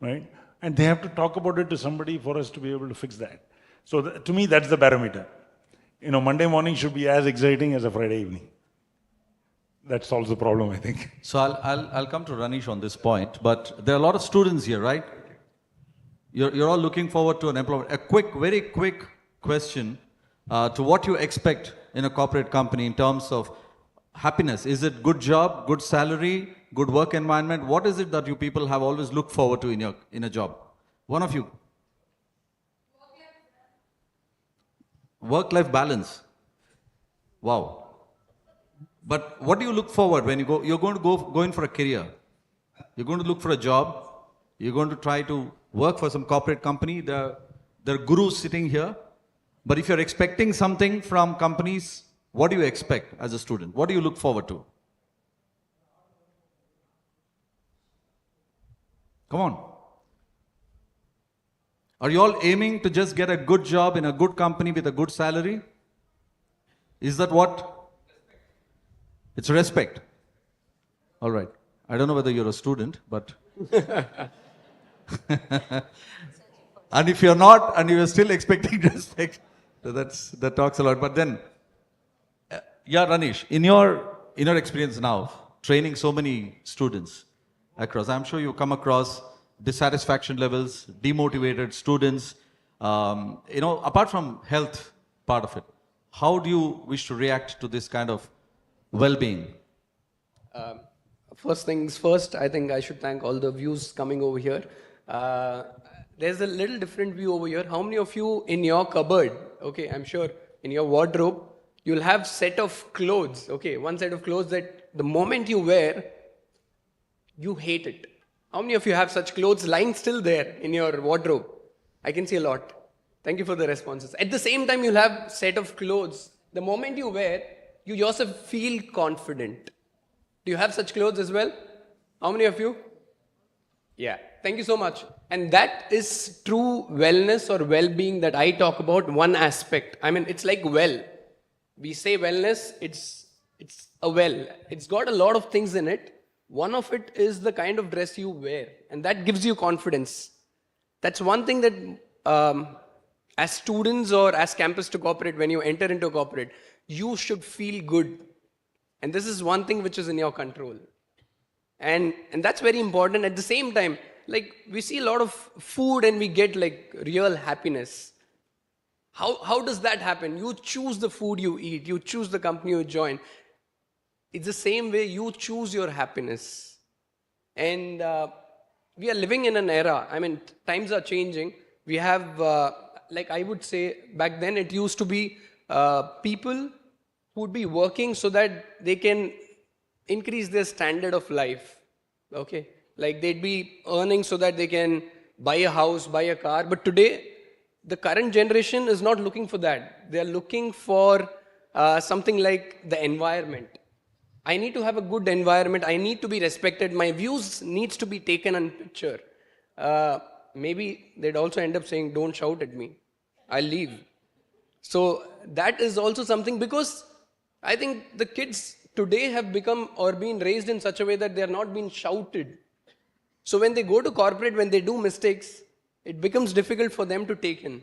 right? And they have to talk about it to somebody for us to be able to fix that. So to me, that's the barometer. Monday morning should be as exciting as a Friday evening. That solves the problem, I think. So I'll come to Ranish on this point, but there are a lot of students here, right? You're all looking forward to an employment. A very quick question to what you expect in a corporate company in terms of happiness. Is it good job, good salary, good work environment? What is it that you people have always looked forward to in a job? One of you. Work-life balance. Wow. But what do you look forward when you're going to go in for a career? You're going to look for a job. You're going to try to work for some corporate company. There are gurus sitting here. But if you're expecting something from companies, what do you expect as a student? What do you look forward to? Come on. Are you all aiming to just get a good job in a good company with a good salary? Is that what? It's respect. All right. I don't know whether you're a student, but... And if you're not, and you're still expecting respect, that talks a lot. But then, Ranish, in your experience now, training so many students across, I'm sure you come across dissatisfaction levels, demotivated students, apart from health part of it. How do you wish to react to this kind of well-being? First things first, I think I should thank all the views coming over here. There's a little different view over here. How many of you in your cupboard, okay, I'm sure in your wardrobe, you'll have set of clothes, okay, one set of clothes that the moment you wear, you hate it. How many of you have such clothes lying still there in your wardrobe? I can see a lot. Thank you for the responses. At the same time, you'll have set of clothes. The moment you wear, you yourself feel confident. Do you have such clothes as well? How many of you? Yeah, thank you so much. And that is true wellness or well-being that I talk about, one aspect. I mean, it's like well. We say wellness, it's a well. It's got a lot of things in it. One of it is the kind of dress you wear, and that gives you confidence. That's one thing that as students or as campus to corporate, when you enter into corporate, you should feel good. And this is one thing which is in your control. And that's very important. At the same time, like we see a lot of food and we get like real happiness. How does that happen? You choose the food you eat, you choose the company you join. It's the same way you choose your happiness. And we are living in an era, I mean, times are changing. We have, like I would say, back then it used to be people who would be working so that they can increase their standard of life. Okay? Like they'd be earning so that they can buy a house, buy a car. But today, the current generation is not looking for that. They are looking for something like the environment. I need to have a good environment. I need to be respected. My views needs to be taken on picture. Maybe they'd also end up saying, don't shout at me. I'll leave. So that is also something, because I think the kids today have become or been raised in such a way that they are not being shouted. So when they go to corporate, when they do mistakes, it becomes difficult for them to take in.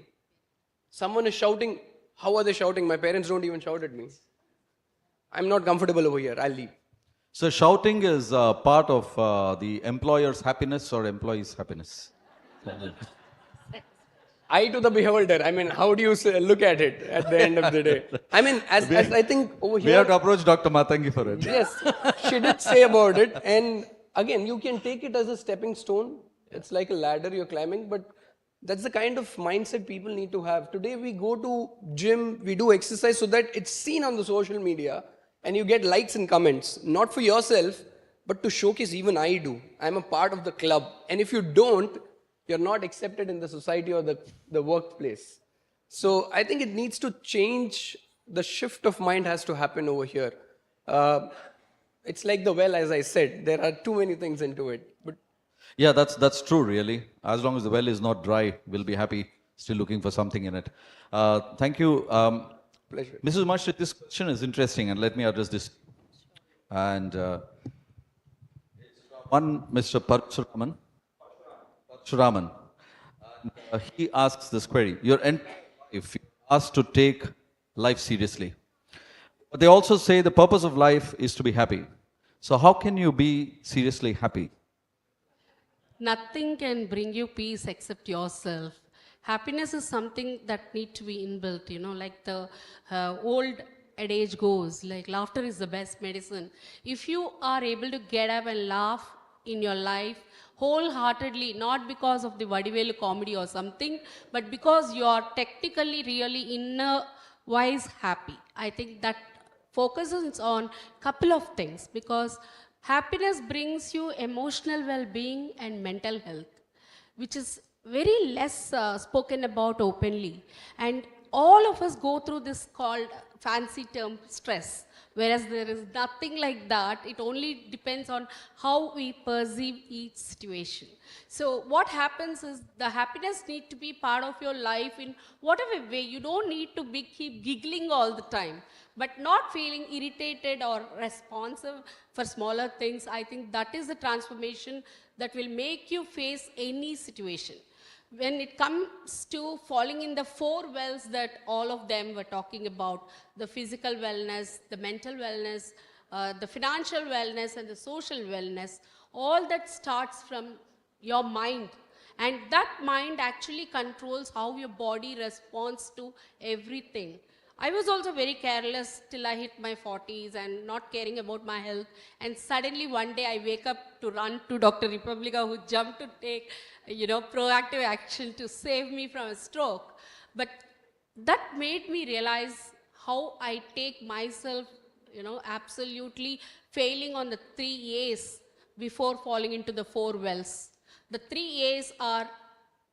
Someone is shouting. How are they shouting? My parents don't even shout at me. I'm not comfortable over here. I'll leave. So shouting is part of the employer's happiness or employee's happiness? Eye to the beholder. I mean, how do you look at it at the end of the day? I mean, as I think over here... We have to approach Dr. Matangi for it. Yes, she did say about it. And again, you can take it as a stepping stone. It's like a ladder you're climbing, but that's the kind of mindset people need to have. Today we go to gym, we do exercise so that it's seen on the social media and you get likes and comments, not for yourself, but to showcase even I do. I'm a part of the club. And if you don't, you're not accepted in the society or the workplace. So I think it needs to change. The shift of mind has to happen over here. It's like the well, as I said, there are too many things into it. But yeah, that's true, really. As long as the well is not dry, we'll be happy, still looking for something in it. Thank you. Pleasure. Mrs. Mashrit, this question is interesting, and let me address this. And one, Mr. Parshuraman, he asks this query. If you are asked to take life seriously, but they also say the purpose of life is to be happy. So how can you be seriously happy? Nothing can bring you peace except yourself. Happiness is something that needs to be inbuilt, you know, like the old adage goes, like laughter is the best medicine. If you are able to get up and laugh in your life wholeheartedly, not because of the Vadivelu comedy or something, but because you are technically really inner-wise happy. I think that focuses on couple of things, because happiness brings you emotional well-being and mental health, which is very less spoken about openly. And all of us go through this called fancy term stress, whereas there is nothing like that. It only depends on how we perceive each situation. So what happens is the happiness needs to be part of your life in whatever way. You don't need to keep giggling all the time, but not feeling irritated or responsive for smaller things. I think that is the transformation that will make you face any situation. When it comes to falling in the four wells that all of them were talking about, the physical wellness, the mental wellness, the financial wellness, and the social wellness, all that starts from your mind. And that mind actually controls how your body responds to everything. I was also very careless till I hit my 40s and not caring about my health. And suddenly one day I wake up to run to Dr. Republica, who jumped to take, proactive action to save me from a stroke. But that made me realize how I take myself, absolutely failing on the 3 A's before falling into the 4 wells. The 3 A's are,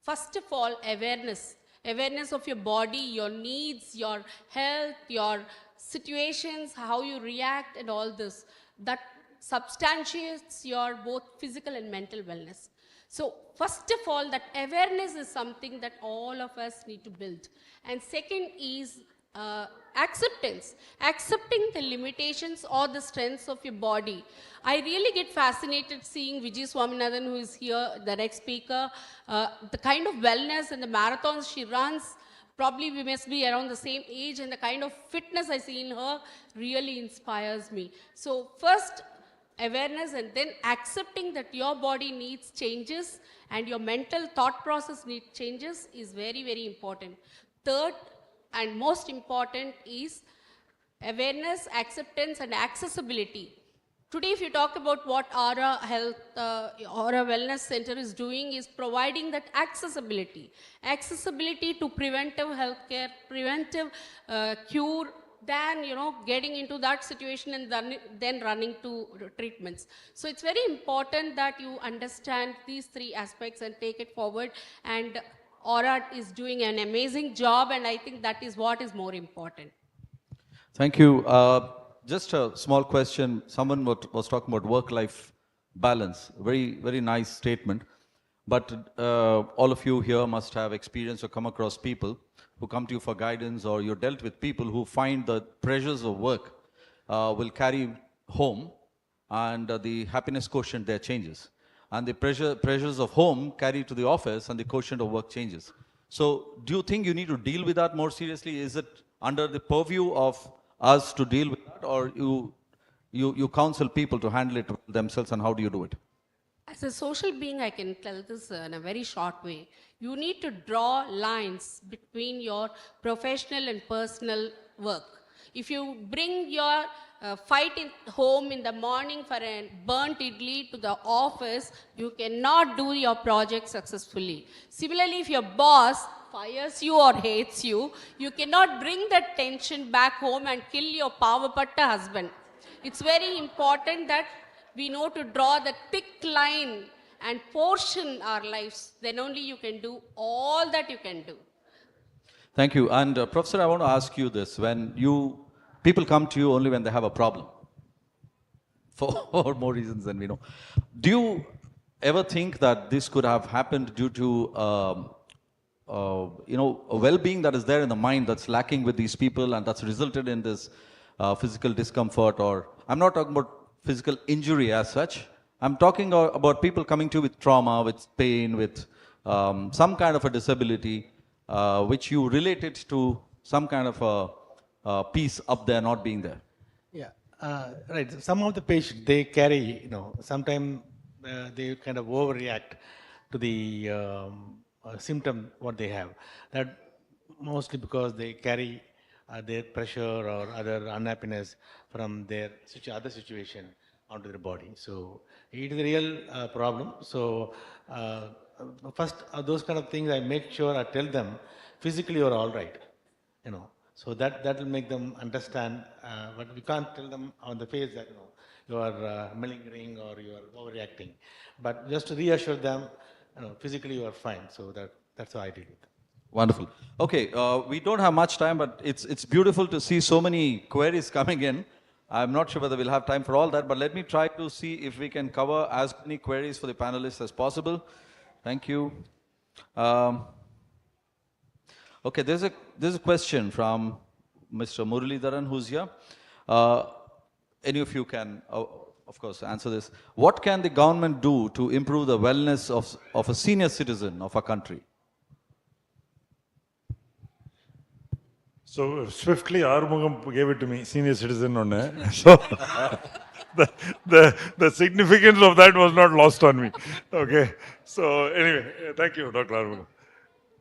first of all, awareness. Awareness of your body, your needs, your health, your situations, how you react, and all this. That substantiates your both physical and mental wellness. So first of all, that awareness is something that all of us need to build. And second is acceptance. Accepting the limitations or the strengths of your body. I really get fascinated seeing Vijay Swaminathan, who is here, the next speaker, the kind of wellness and the marathons she runs, Probably we must be around the same age, and the kind of fitness I see in her really inspires me. So first, awareness, and then accepting that your body needs changes and your mental thought process needs changes is very, very important. Third and most important is awareness, acceptance, and accessibility. Today, if you talk about what Aura Health, Aura Wellness Center is doing, is providing that accessibility to preventive healthcare, preventive cure, than getting into that situation and then running to treatments. So it's very important that you understand these three aspects and take it forward. And Aura is doing an amazing job, and I think that is what is more important. Thank you. Just a small question. Someone was talking about work-life balance. Very, very nice statement. But all of you here must have experienced or come across people who come to you for guidance, or you're dealt with people who find the pressures of work will carry home, and the happiness quotient there changes. And the pressures of home carry to the office, and the quotient of work changes. So do you think you need to deal with that more seriously? Is it under the purview of us to deal with that, or you counsel people to handle it themselves, and how do you do it? As a social being, I can tell this in a very short way. You need to draw lines between your professional and personal work. If you bring your fight home in the morning for a burnt idli to the office, you cannot do your project successfully. Similarly, if your boss fires you or hates you, you cannot bring that tension back home and kill your pavapatta husband. It's very important that we know to draw the thick line and portion our lives. Then only you can do all that you can do. Thank you. And Professor, I want to ask you this. When people come to you only when they have a problem, for more reasons than we know. Do you ever think that this could have happened due to a well-being that is there in the mind that's lacking with these people, and that's resulted in this physical discomfort? Or I'm not talking about physical injury as such. I'm talking about people coming to you with trauma, with pain, with some kind of a disability, which you related to some kind of a piece up there not being there. Yeah, right. Some of the patients, they carry, sometimes they kind of overreact to the symptom what they have. That mostly because they carry their pressure or other unhappiness from their other situation onto their body. So it is a real problem. So first, those kind of things I make sure I tell them physically you're all right, So that will make them understand. But we can't tell them on the face that you are malingering or you are overreacting. But just to reassure them, physically you are fine. So that's how I did it. Wonderful. Okay, we don't have much time, but it's beautiful to see so many queries coming in. I'm not sure whether we'll have time for all that, but let me try to see if we can cover as many queries for the panelists as possible. Thank you. Okay, there's a question from Mr. Muralidharan, who's here. Any of you can, of course, answer this. What can the government do to improve the wellness of a senior citizen of our country? So swiftly, Arumugam gave it to me, senior citizen on it. So the significance of that was not lost on me. Okay. So anyway, thank you, Dr. Arumugam.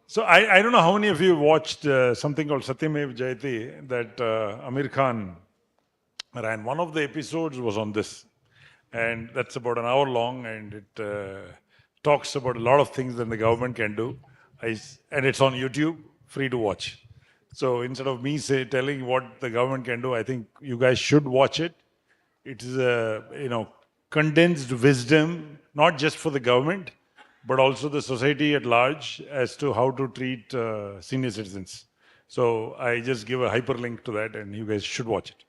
So I don't know how many of you watched something called Satyamev Jayate that Amir Khan ran. One of the episodes was on this, and that's about an hour long, and it talks about a lot of things that the government can do, and it's on YouTube, free to watch. So instead of me telling what the government can do, I think you guys should watch it. It is a condensed wisdom, not just for the government, but also the society at large as to how to treat senior citizens. So I just give a hyperlink to that, and you guys should watch it.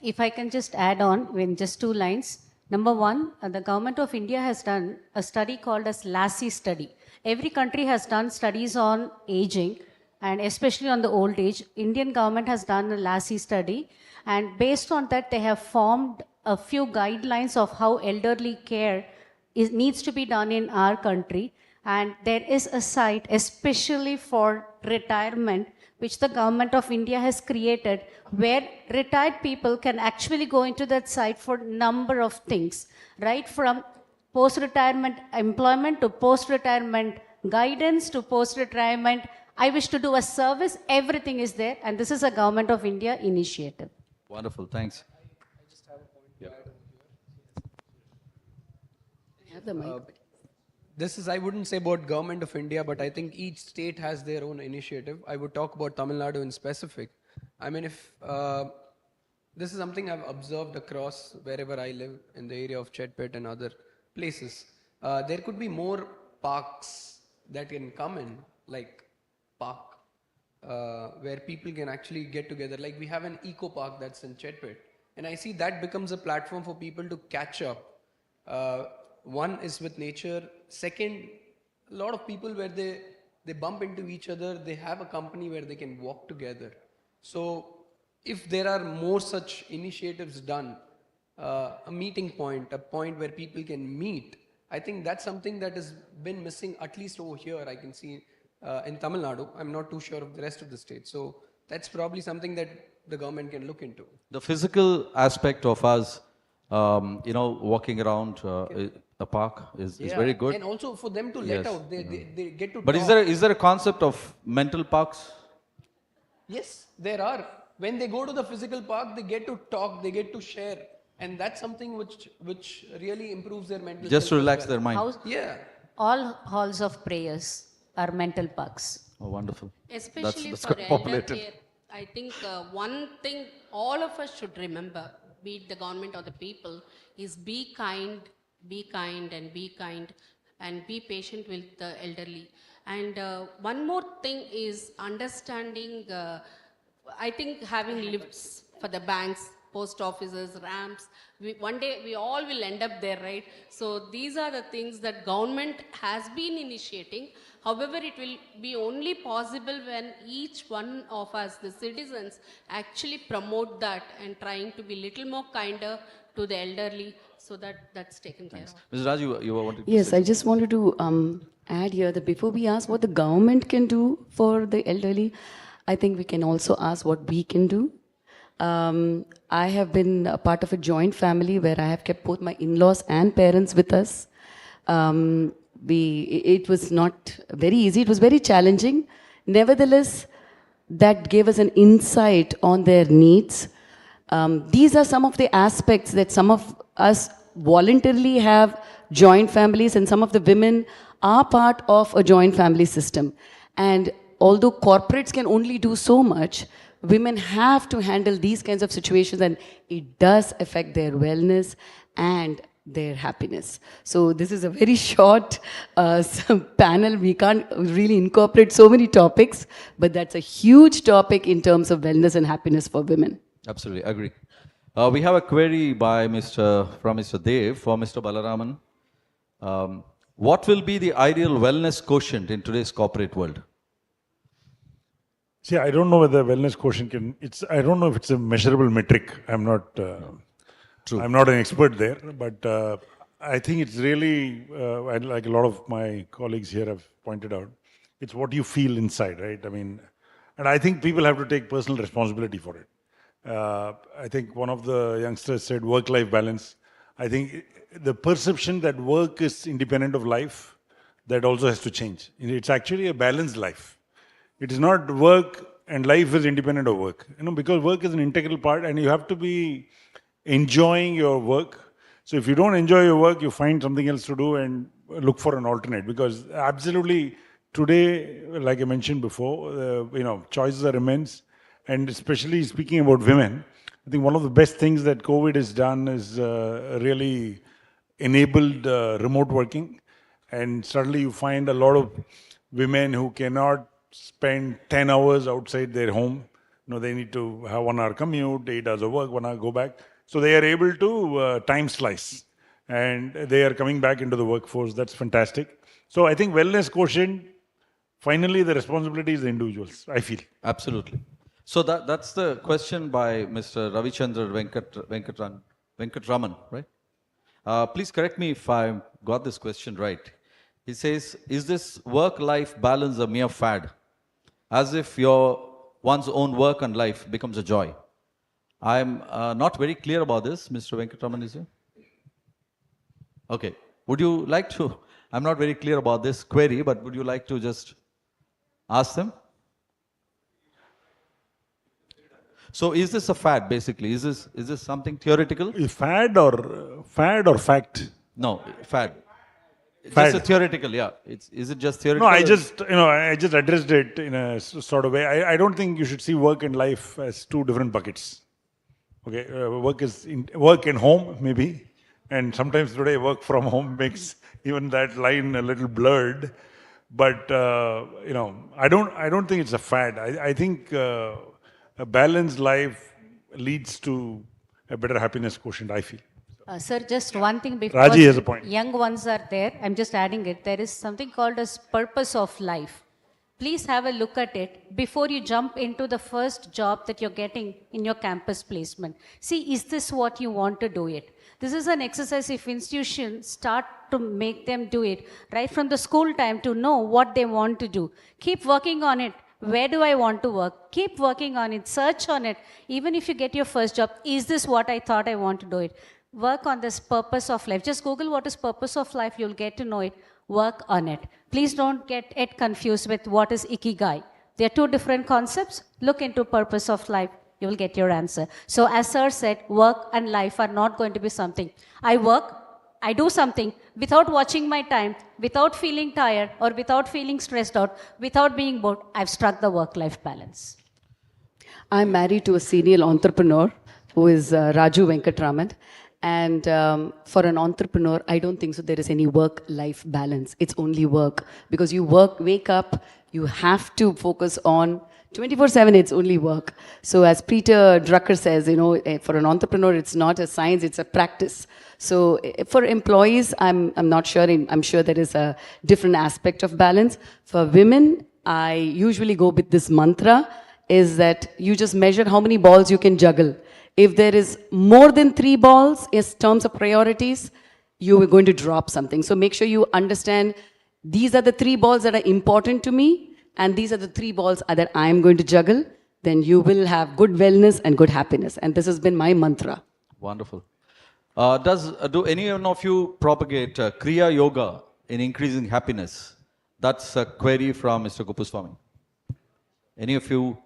If I can just add on in just 2 lines. Number one, the government of India has done a study called as Lassie study. Every country has done studies on aging, and especially on the old age. Indian government has done a Lassie study, and based on that, they have formed a few guidelines of how elderly care needs to be done in our country. And there is a site especially for retirement, which the government of India has created, where retired people can actually go into that site for number of things, right from post-retirement employment to post-retirement guidance to post-retirement. I wish to do a service, everything is there, and this is a government of India initiative. Wonderful, thanks. This is, I wouldn't say about government of India, but I think each state has their own initiative. I would talk about Tamil Nadu in specific. I mean, if this is something I've observed across wherever I live in the area of Chetpet and other places, there could be more parks that can come in, like park, where people can actually get together. Like we have an eco park that's in Chetpet, and I see that becomes a platform for people to catch up. One is with nature. Second, a lot of people where they bump into each other, they have a company where they can walk together. So if there are more such initiatives done, a meeting point, a point where people can meet, I think that's something that has been missing, at least over here. I can see in Tamil Nadu. I'm not too sure of the rest of the state. So that's probably something that the government can look into. The physical aspect of us, walking around a park is very good. And also for them to let out, they get to But talk. is there a concept of mental parks? Yes, there are. When they go to the physical park, they get to talk, they get to share. And that's something which really improves their mental Just to health as relax well. their mind. Yeah. All halls of prayers are mental parks. Oh, wonderful. Especially That's for quite elder populated. care, I think one thing all of us should remember, be it the government or the people, is be kind and be patient with the elderly. And one more thing is understanding, I think having lifts for the banks, post offices, ramps, one day we all will end up there, right? So these are the things that government has been initiating. However, it will be only possible when each one of us, the citizens, actually promote that and trying to be little more kinder to the elderly, so that's taken care of. Mr. Raju, you wanted to Yes, say I just wanted to add here that before we ask what the government can do for the elderly, I think we can also ask what we can do. I have been a part of a joint family where I have kept both my in-laws and parents with us. It was not very easy, it was very challenging. Nevertheless, that gave us an insight on their needs. These are some of the aspects that some of us voluntarily have joint families, and some of the women are part of a joint family system. And although corporates can only do so much, women have to handle these kinds of situations, and it does affect their wellness and their happiness. So this is a very short panel. We can't really incorporate so many topics, but that's a huge topic in terms of wellness and happiness for women. Absolutely, agree. We have a query from Mr. Dev for Mr. Balaraman. What will be the ideal wellness quotient in today's corporate world? See, I don't know whether wellness quotient I don't know if it's a measurable metric. I'm not an expert there, but I think it's really, like a lot of my colleagues here have pointed out, it's what you feel inside, right? I mean, and I think people have to take personal responsibility for it. I think one of the youngsters said work-life balance. I think the perception that work is independent of life, that also has to change. It's actually a balanced life. It is not work and life is independent of work. Because work is an integral part, and you have to be enjoying your work. So if you don't enjoy your work, you find something else to do and look for an alternate. Because absolutely today, like I mentioned before, choices are immense. And especially speaking about women, I think one of the best things that COVID has done is really enabled remote working. And suddenly you find a lot of women who cannot spend 10 hours outside their home. They need to have 1 hour commute, 8 hours of work, 1 hour go back. So they are able to time slice, and they are coming back into the workforce. That's fantastic. So I think wellness quotient, finally the responsibility is the individuals, I feel. Absolutely. So that's the question by Mr. Ravichandra Venkatraman, right? Please correct me if I got this question right. He says, is this work-life balance a mere fad? as if one's own work and life becomes a joy. I'm not very clear about this, Mr. Venkatraman, is you? Okay. Would you like to, I'm not very clear about this query, but would you like to just ask them? So is this a fad, basically? Is this something theoretical? Fad or fact? No, fad. Fad. Just a theoretical, yeah. Is it just theoretical? No, I just addressed it in a sort of way. I don't think you should see work and life as two different buckets. Okay, work and home maybe, and sometimes today work from home makes even that line a little blurred. But I don't think it's a fad. I think a balanced life leads to a better happiness quotient, I feel. Sir, just one thing before Raji has a point. young ones are there, I'm just adding it. There is something called as purpose of life. Please have a look at it before you jump into the first job that you're getting in your campus placement. See, is this what you want to do it? This is an exercise if institutions start to make them do it right from the school time to know what they want to do. Keep working on it. Where do I want to work? Keep working on it. Search on it. Even if you get your first job, is this what I thought I want to do it? Work on this purpose of life. Just Google what is purpose of life. You'll get to know it. Work on it. Please don't get it confused with what is ikigai. They are two different concepts. Look into purpose of life. You will get your answer. So as sir said, work and life are not going to be something. I work, I do something without watching my time, without feeling tired or without feeling stressed out, without being bored. I've struck the work-life balance. I'm married to a serial entrepreneur who is Raju Venkatraman. And for an entrepreneur, I don't think so there is any work-life balance. It's only work. Because you wake up, you have to focus on 24/7, it's only work. So as Peter Drucker says, for an entrepreneur, it's not a science, it's a practice. So for employees, I'm not sure. I'm sure there is a different aspect of balance. For women, I usually go with this mantra, is that you just measure how many balls you can juggle. If there is more than 3 balls in terms of priorities, you are going to drop something. So make sure you understand these are the 3 balls that are important to me, and these are the 3 balls that I am going to juggle. Then you will have good wellness and good happiness. And this has been my mantra. Wonderful. Do any one of you propagate Kriya Yoga in increasing happiness? That's a query from Mr. Kuppuswamy. Any of you?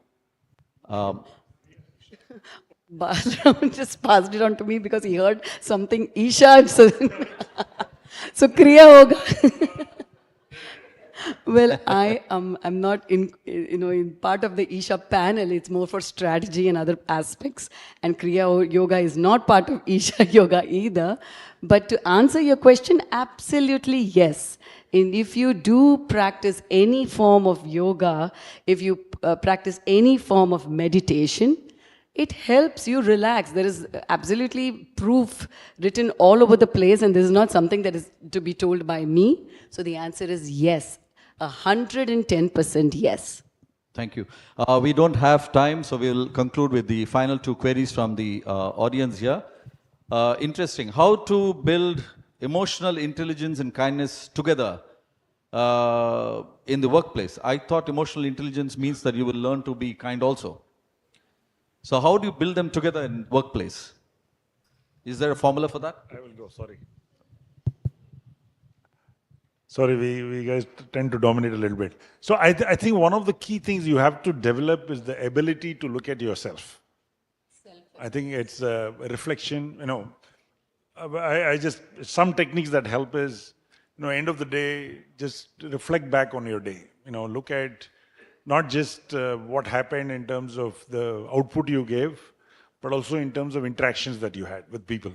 Balaram just passed it on to me because he heard something Isha. So Kriya Yoga. Well, I'm not in part of the Isha panel. It's more for strategy and other aspects. And Kriya Yoga is not part of Isha Yoga either. But to answer your question, absolutely yes. And if you do practice any form of yoga, if you practice any form of meditation, it helps you relax. There is absolutely proof written all over the place, and this is not something that is to be told by me. So the answer is yes. 110% yes. Thank you. We don't have time, so we'll conclude with the final 2 queries from the audience here. Interesting. How to build emotional intelligence and kindness together in the workplace. I thought emotional intelligence means that you will learn to be kind also. So how do you build them together in workplace? Is there a formula for that? I will go, sorry. Sorry, we guys tend to dominate a little bit. So I think one of the key things you have to develop is the ability to look at yourself. I think it's a reflection, some techniques that help is, end of the day, just reflect back on your day. Look at not just what happened in terms of the output you gave, but also in terms of interactions that you had with people.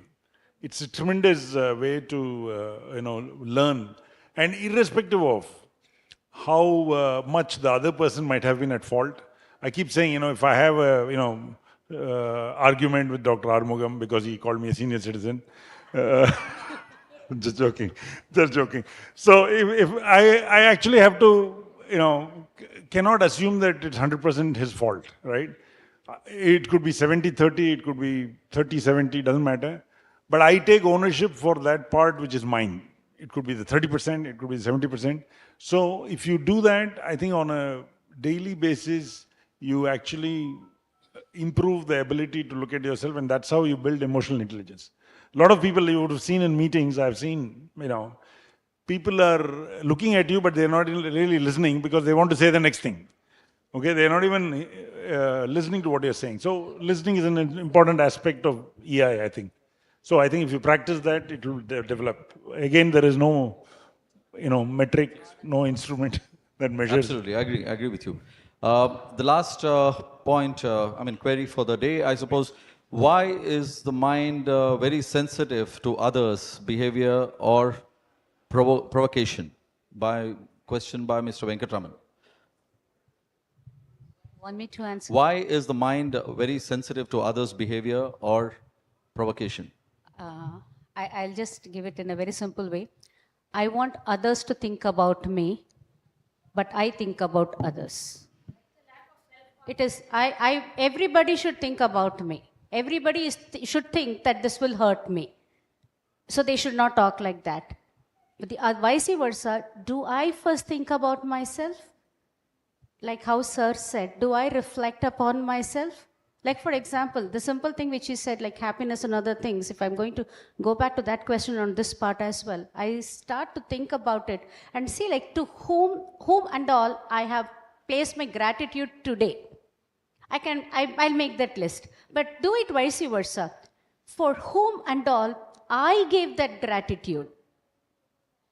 It's a tremendous way to, learn. And irrespective of how much the other person might have been at fault, I keep saying, if I have a, argument with Dr. Armugam because he called me a senior citizen, just joking. So if I actually have to, cannot assume that it's 100% his fault, right? It could be 70-30, it could be 30-70, doesn't matter. But I take ownership for that part which is mine. It could be the 30%, it could be 70%. So if you do that, I think on a daily basis, you actually improve the ability to look at yourself, and that's how you build emotional intelligence. A lot of people you would have seen in meetings, I've seen, people are looking at you, but they're not really listening because they want to say the next thing. Okay, they're not even listening to what you're saying. So listening is an important aspect of EI, I think. So I think if you practice that, it will develop. Again, there is no, metric, no instrument that measures. Absolutely, I agree with you. The last point, query for the day, I suppose, why is the mind very sensitive to others' behavior or provocation? Question by Mr. Venkatraman. Want me to answer? Why is the mind very sensitive to others' behavior or provocation? I'll just give it in a very simple way. I want others to think about me, but I think about others. It is, everybody should think about me. Everybody should think that this will hurt me. So they should not talk like that. But vice versa, do I first think about myself? Like how Sir said, do I reflect upon myself? Like for example, the simple thing which he said, like happiness and other things, if I'm going to go back to that question on this part as well, I start to think about it and see like to whom and all I have placed my gratitude today. I'll make that list. But do it vice versa. For whom and all I gave that gratitude.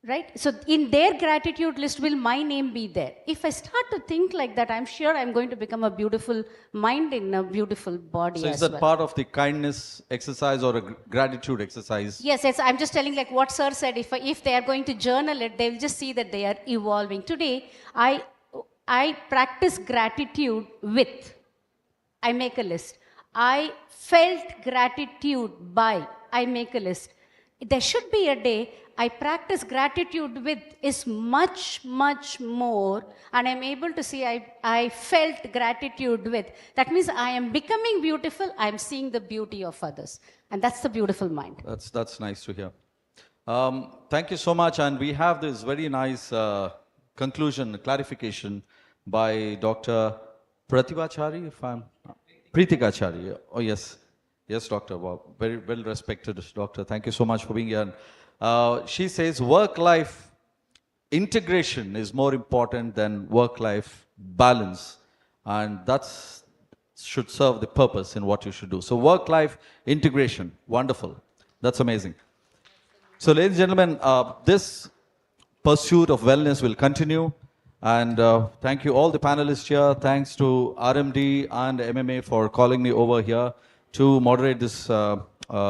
Right? So in their gratitude list will my name be there. If I start to think like that, I'm sure I'm going to become a beautiful mind in a beautiful body So as is that well. part of the kindness exercise or a gratitude exercise? Yes, I'm just telling like what Sir said, if they are going to journal it, they'll just see that they are evolving. Today, I practice gratitude with. I make a list. I felt gratitude by. I make a list. There should be a day I practice gratitude with is much, much more, and I'm able to see I felt gratitude with. That means I am becoming beautiful, I'm seeing the beauty of others. And that's the beautiful mind. That's nice to hear. Thank you so much. And we have this very nice conclusion, clarification by Dr. Pratikachari, Pritikachari. Oh, yes. Yes, Doctor. Wow. Very well respected doctor. Thank you so much for being here. She says work-life integration is more important than work-life balance. And that should serve the purpose in what you should do. So work-life integration, wonderful. That's amazing. So ladies and gentlemen, this pursuit of wellness will continue. And thank you all the panelists here. Thanks to RMD and MMA for calling me over here to moderate this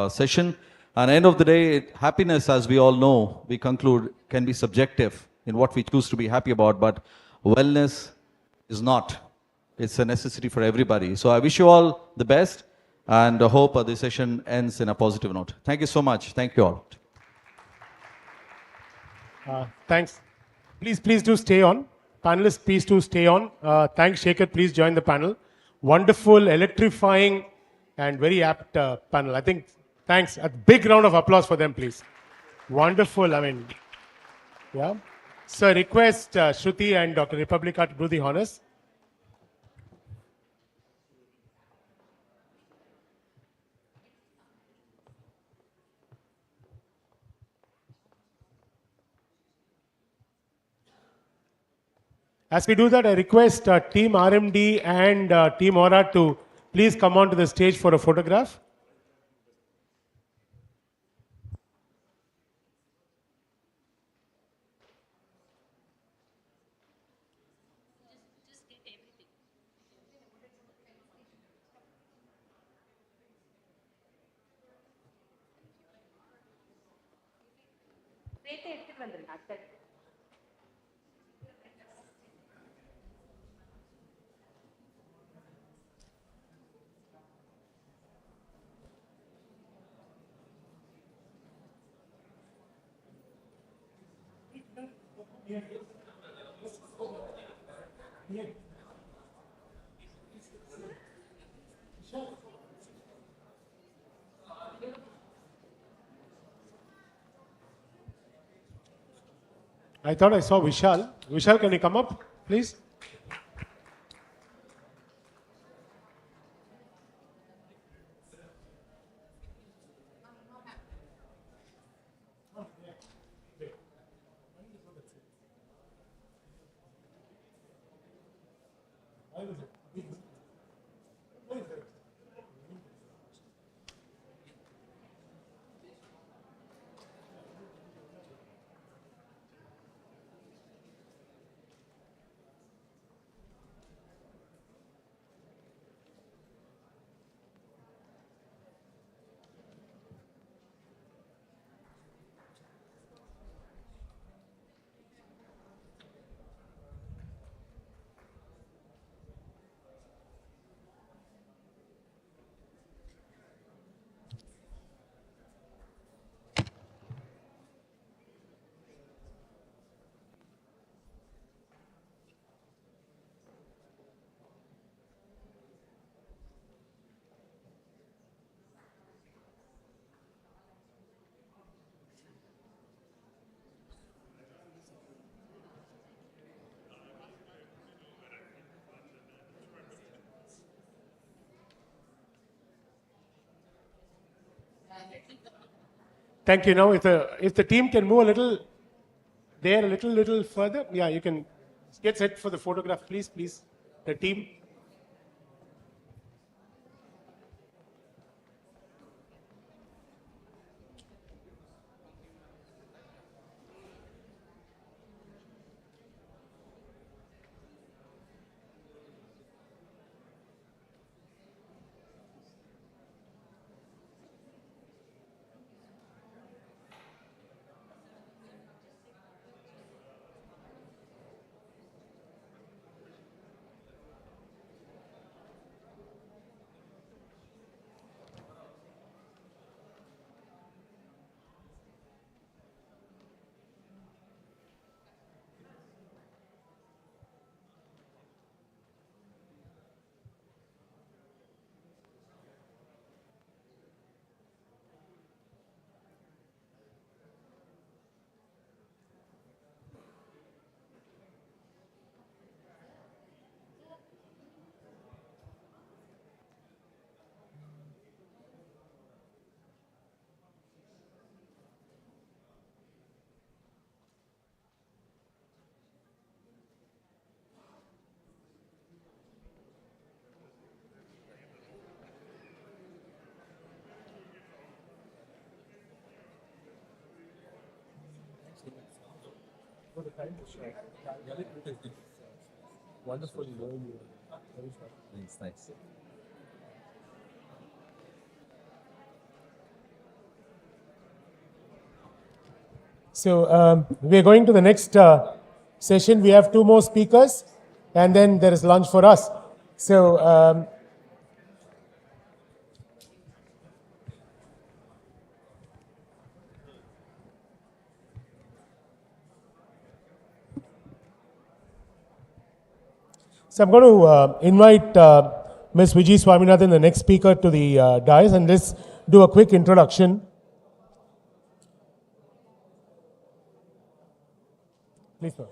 session. And end of the day, happiness, as we all know, we conclude, can be subjective in what we choose to be happy about, but wellness is not. It's a necessity for everybody. So I wish you all the best and I hope this session ends in a positive note. Thank you so much. Thank you all. Thanks. Please do stay on. Panelists, please do stay on. Thanks, Shekhar. Please join the panel. Wonderful, electrifying, and very apt panel. I think, thanks. A big round of applause for them, please. Wonderful. Yeah. So request Shruti and Dr. Republica to do the honors. As we do that, I request Team RMD and Team Aura to please come on to the stage for a photograph. I thought I saw Vishal. Vishal, can you come up, please? Thank you. Now, if the team can move a little there, a little further. Yeah, you can get set for the photograph, please. The team. Wonderful. Thanks, nice. So we are going to the next session. We have 2 more speakers, and then there is lunch for us. So I'm going to invite Ms. Vijay Swaminathan, the next speaker, to the dais, and let's do a quick introduction. Please, ma'am.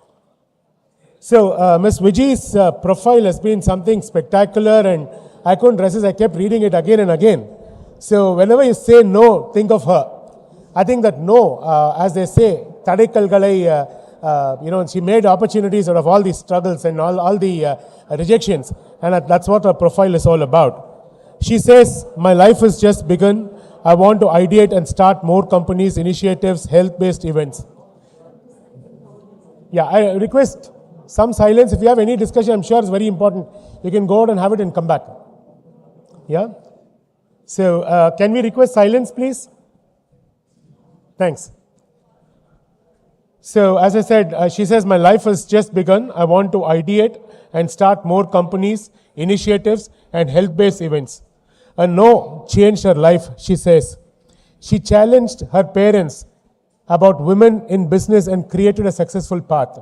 So, Ms. Vijay's profile has been something spectacular, and I couldn't resist. I kept reading it again and again. So, whenever you say no, think of her. I think that no, as they say, Tadaikalgalai, she made opportunities out of all these struggles and all the rejections, and that's what her profile is all about. She says, "My life has just begun. I want to ideate and start more companies, initiatives, health-based events." Yeah, I request some silence. If you have any discussion, I'm sure it's very important. You can go out and have it and come back. Yeah? So, can we request silence, please? Thanks. So, as I said, she says, "My life has just begun. I want to ideate and start more companies, initiatives, and health-based events." A no changed her life, she says. She challenged her parents about women in business and created a successful path.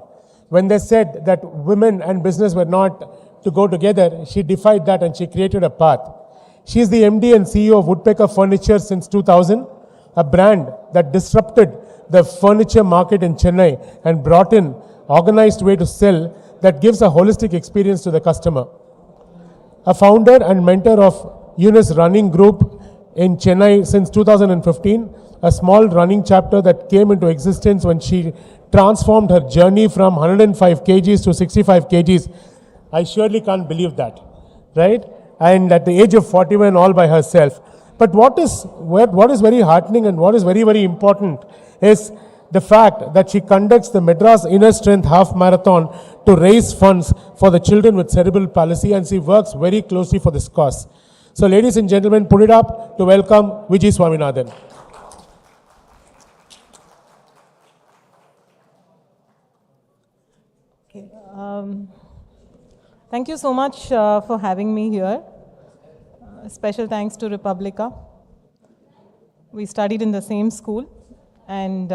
When they said that women and business were not to go together, she defied that and she created a path. She is the MD and CEO of Woodpecker Furniture since 2000, a brand that disrupted the furniture market in Chennai and brought in organized way to sell that gives a holistic experience to the customer. A founder and mentor of Eunice Running Group in Chennai since 2015, a small running chapter that came into existence when she transformed her journey from 105 kgs to 65 kgs. I surely can't believe that, right? And at the age of 41, all by herself. But what is very heartening and what is very, very important is the fact that she conducts the Madras Inner Strength Half Marathon to raise funds for the children with cerebral palsy, and she works very closely for this cause. So, ladies and gentlemen, put it up to welcome Vijay Swaminathan. Okay, thank you so much for having me here. Special thanks to Republica. We studied in the same school, and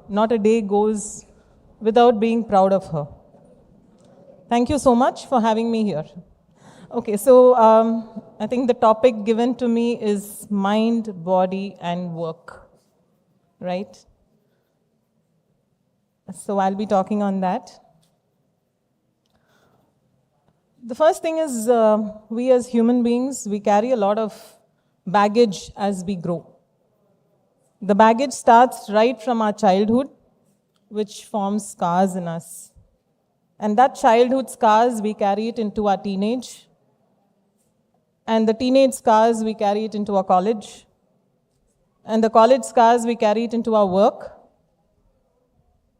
not a day goes without being proud of her. Thank you so much for having me here. Okay, so I think the topic given to me is mind, body, and work, right? So I'll be talking on that. The first thing is we as human beings, we carry a lot of baggage as we grow. The baggage starts right from our childhood, which forms scars in us. And that childhood scars, we carry it into our teenage. And the teenage scars, we carry it into our college. And the college scars, we carry it into our work.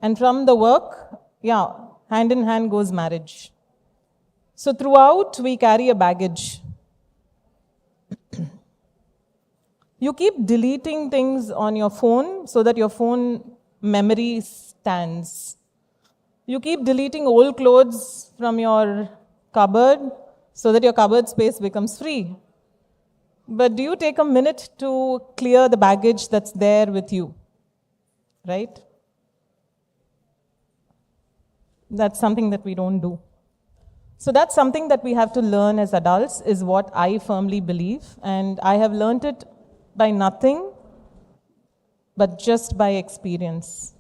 And from the work, hand in hand goes marriage. So throughout, we carry a baggage. You keep deleting things on your phone so that your phone memory stands. You keep deleting old clothes from your cupboard so that your cupboard space becomes free. But do you take a minute to clear the baggage that's there with you? Right? That's something that we don't do. So that's something that we have to learn as adults, is what I firmly believe. And I have learned it by nothing, but just by experience.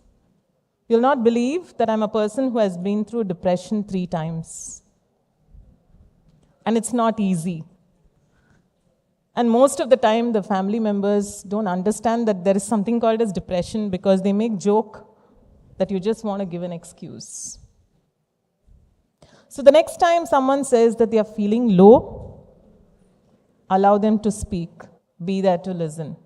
You'll not believe that I'm a person who has been through depression 3 times. And it's not easy. And most of the time, the family members don't understand that there is something called as depression, because they make joke that you just want to give an excuse. So the next time someone says that they are feeling low, allow them to speak. Be there to listen.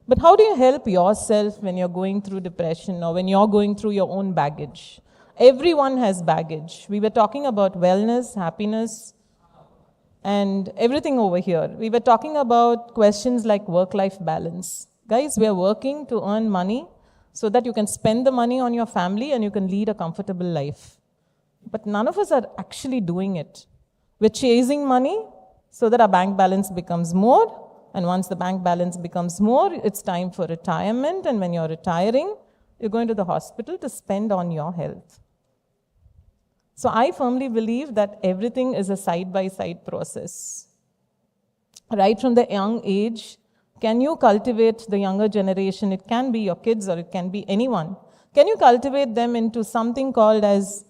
But how do you help yourself when you're going through depression or when you're going through your own baggage? Everyone has baggage. We were talking about wellness, happiness, and everything over here. We were talking about questions like work-life balance. Guys, we are working to earn money so that you can spend the money on your family and you can lead a comfortable life. But none of us are actually doing it. We're chasing money so that our bank balance becomes more. And once the bank balance becomes more, it's time for retirement. And when you're retiring, you're going to the hospital to spend on your health. So I firmly believe that everything is a side-by-side process. Right from the young age, can you cultivate the younger generation? It can be your kids or it can be anyone. Can you cultivate them into something called as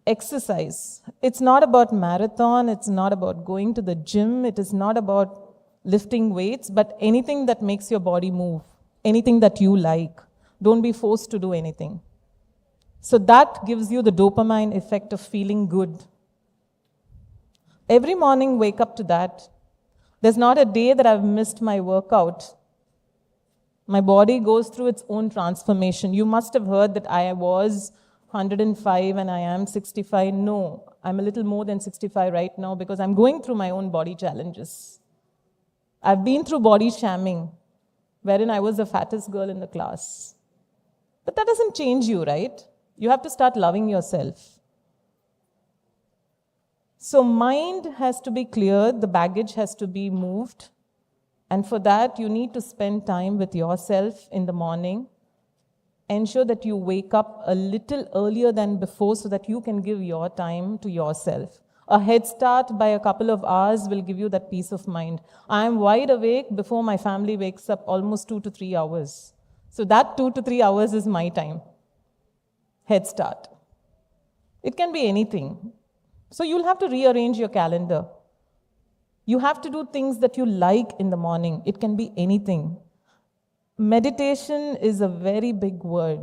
exercise? It's not about marathon, it's not about going to the gym, it is not about lifting weights, but anything that makes your body move, anything that you like. Don't be forced to do anything. So that gives you the dopamine effect of feeling good. Every morning, wake up to that. There's not a day that I've missed my workout. My body goes through its own transformation. You must have heard that I was 105 and I am 65. No, I'm a little more than 65 right now because I'm going through my own body challenges. I've been through body shamming, wherein I was the fattest girl in the class. But that doesn't change you, right? You have to start loving yourself. So mind has to be cleared, the baggage has to be moved. And for that, you need to spend time with yourself in the morning. Ensure that you wake up a little earlier than before so that you can give your time to yourself. A head start by a couple of hours will give you that peace of mind. I am wide awake before my family wakes up almost 2 to 3 hours. So that 2 to 3 hours is my time. Head start. It can be anything. So you'll have to rearrange your calendar. You have to do things that you like in the morning. It can be anything. Meditation is a very big word.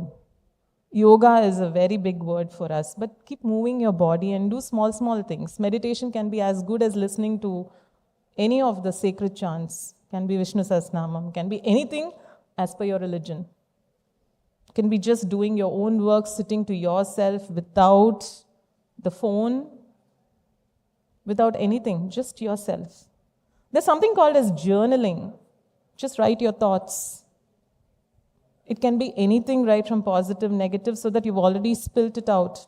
Yoga is a very big word for us. But keep moving your body and do small things. Meditation can be as good as listening to any of the sacred chants. Can be Vishnu Sahasranamam. Can be anything as per your religion. Can be just doing your own work, sitting to yourself without the phone, without anything, just yourself. There's something called as journaling. Just write your thoughts. It can be anything, right from positive, negative, so that you've already spilt it out.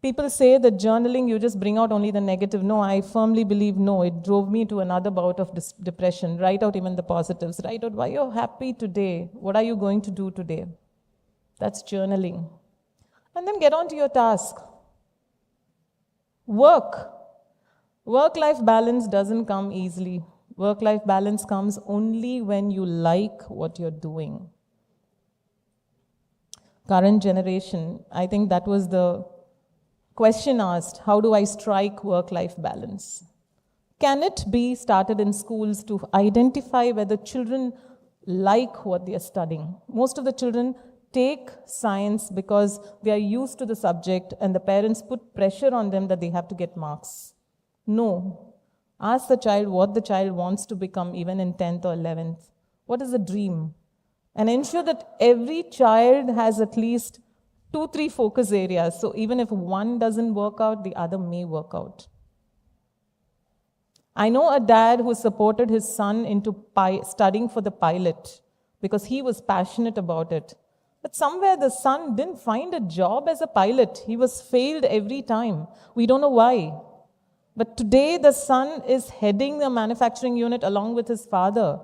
People say that journaling, you just bring out only the negative. No, I firmly believe no. It drove me to another bout of depression. Write out even the positives. Write out why you're happy today. What are you going to do today? That's journaling. And then get on to your task. Work. Work-life balance doesn't come easily. Work-life balance comes only when you like what you're doing. Current generation, I think that was the question asked, how do I strike work-life balance? Can it be started in schools to identify whether children like what they are studying? Most of the children take science because they are used to the subject and the parents put pressure on them that they have to get marks. No. Ask the child what the child wants to become even in 10th or 11th. What is the dream? And ensure that every child has at least 2-3 focus areas. So even if one doesn't work out, the other may work out. I know a dad who supported his son into studying for the pilot because he was passionate about it. But somewhere the son didn't find a job as a pilot. He was failed every time. We don't know why. But today the son is heading the manufacturing unit along with his father.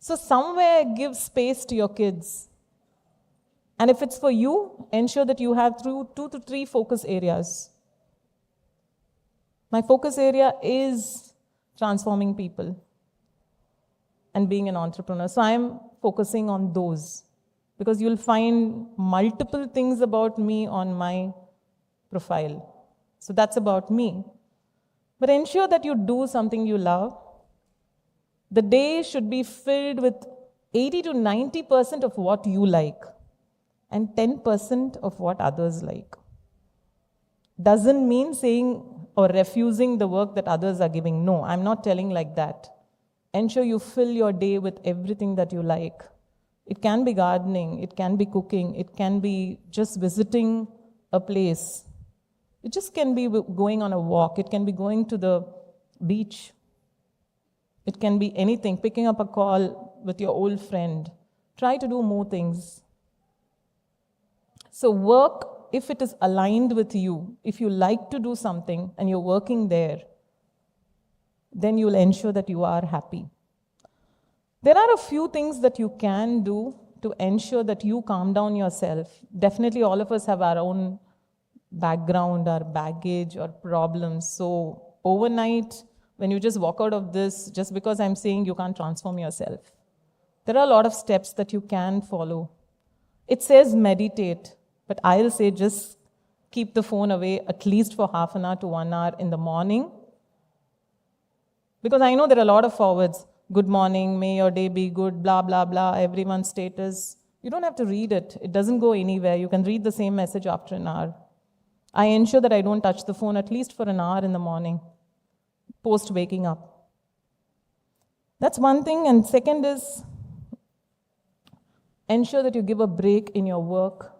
So somewhere give space to your kids. And if it's for you, ensure that you have 2 to 3 focus areas. My focus area is transforming people and being an entrepreneur. So I'm focusing on those because you'll find multiple things about me on my profile. So that's about me. But ensure that you do something you love. The day should be filled with 80 to 90% of what you like and 10% of what others like. Doesn't mean saying or refusing the work that others are giving. No, I'm not telling like that. Ensure you fill your day with everything that you like. It can be gardening, it can be cooking, it can be just visiting a place. It just can be going on a walk, it can be going to the beach. It can be anything, picking up a call with your old friend. Try to do more things. So work, if it is aligned with you, if you like to do something and you're working there, then you'll ensure that you are happy. There are a few things that you can do to ensure that you calm down yourself. Definitely all of us have our own background, our baggage or problems. So overnight, when you just walk out of this, just because I'm saying you can't transform yourself, there are a lot of steps that you can follow. It says meditate, but I'll say just keep the phone away at least for half an hour to 1 hour in the morning. Because I know there are a lot of forwards. Good morning, may your day be good, blah, blah, blah, everyone's status. You don't have to read it. It doesn't go anywhere. You can read the same message after an hour. I ensure that I don't touch the phone at least for an hour in the morning, post waking up. That's one thing. And second is, ensure that you give a break in your work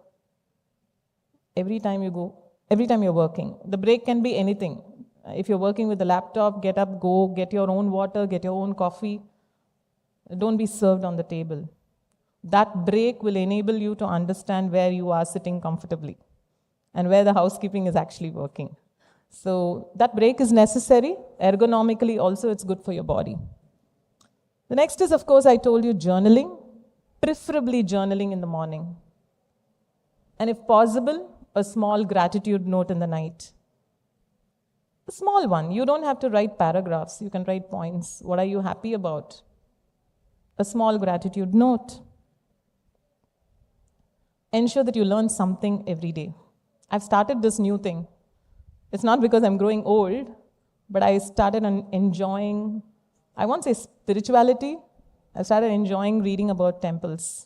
every time you're working. The break can be anything. If you're working with a laptop, get up, go, get your own water, get your own coffee. Don't be served on the table. That break will enable you to understand where you are sitting comfortably and where the housekeeping is actually working. So that break is necessary. Ergonomically also it's good for your body. The next is, of course, I told you journaling, preferably journaling in the morning. And if possible, a small gratitude note in the night. A small one. You don't have to write paragraphs. You can write points. What are you happy about? A small gratitude note. Ensure that you learn something every day. I've started this new thing. It's not because I'm growing old, but I started enjoying, I won't say spirituality, I started enjoying reading about temples.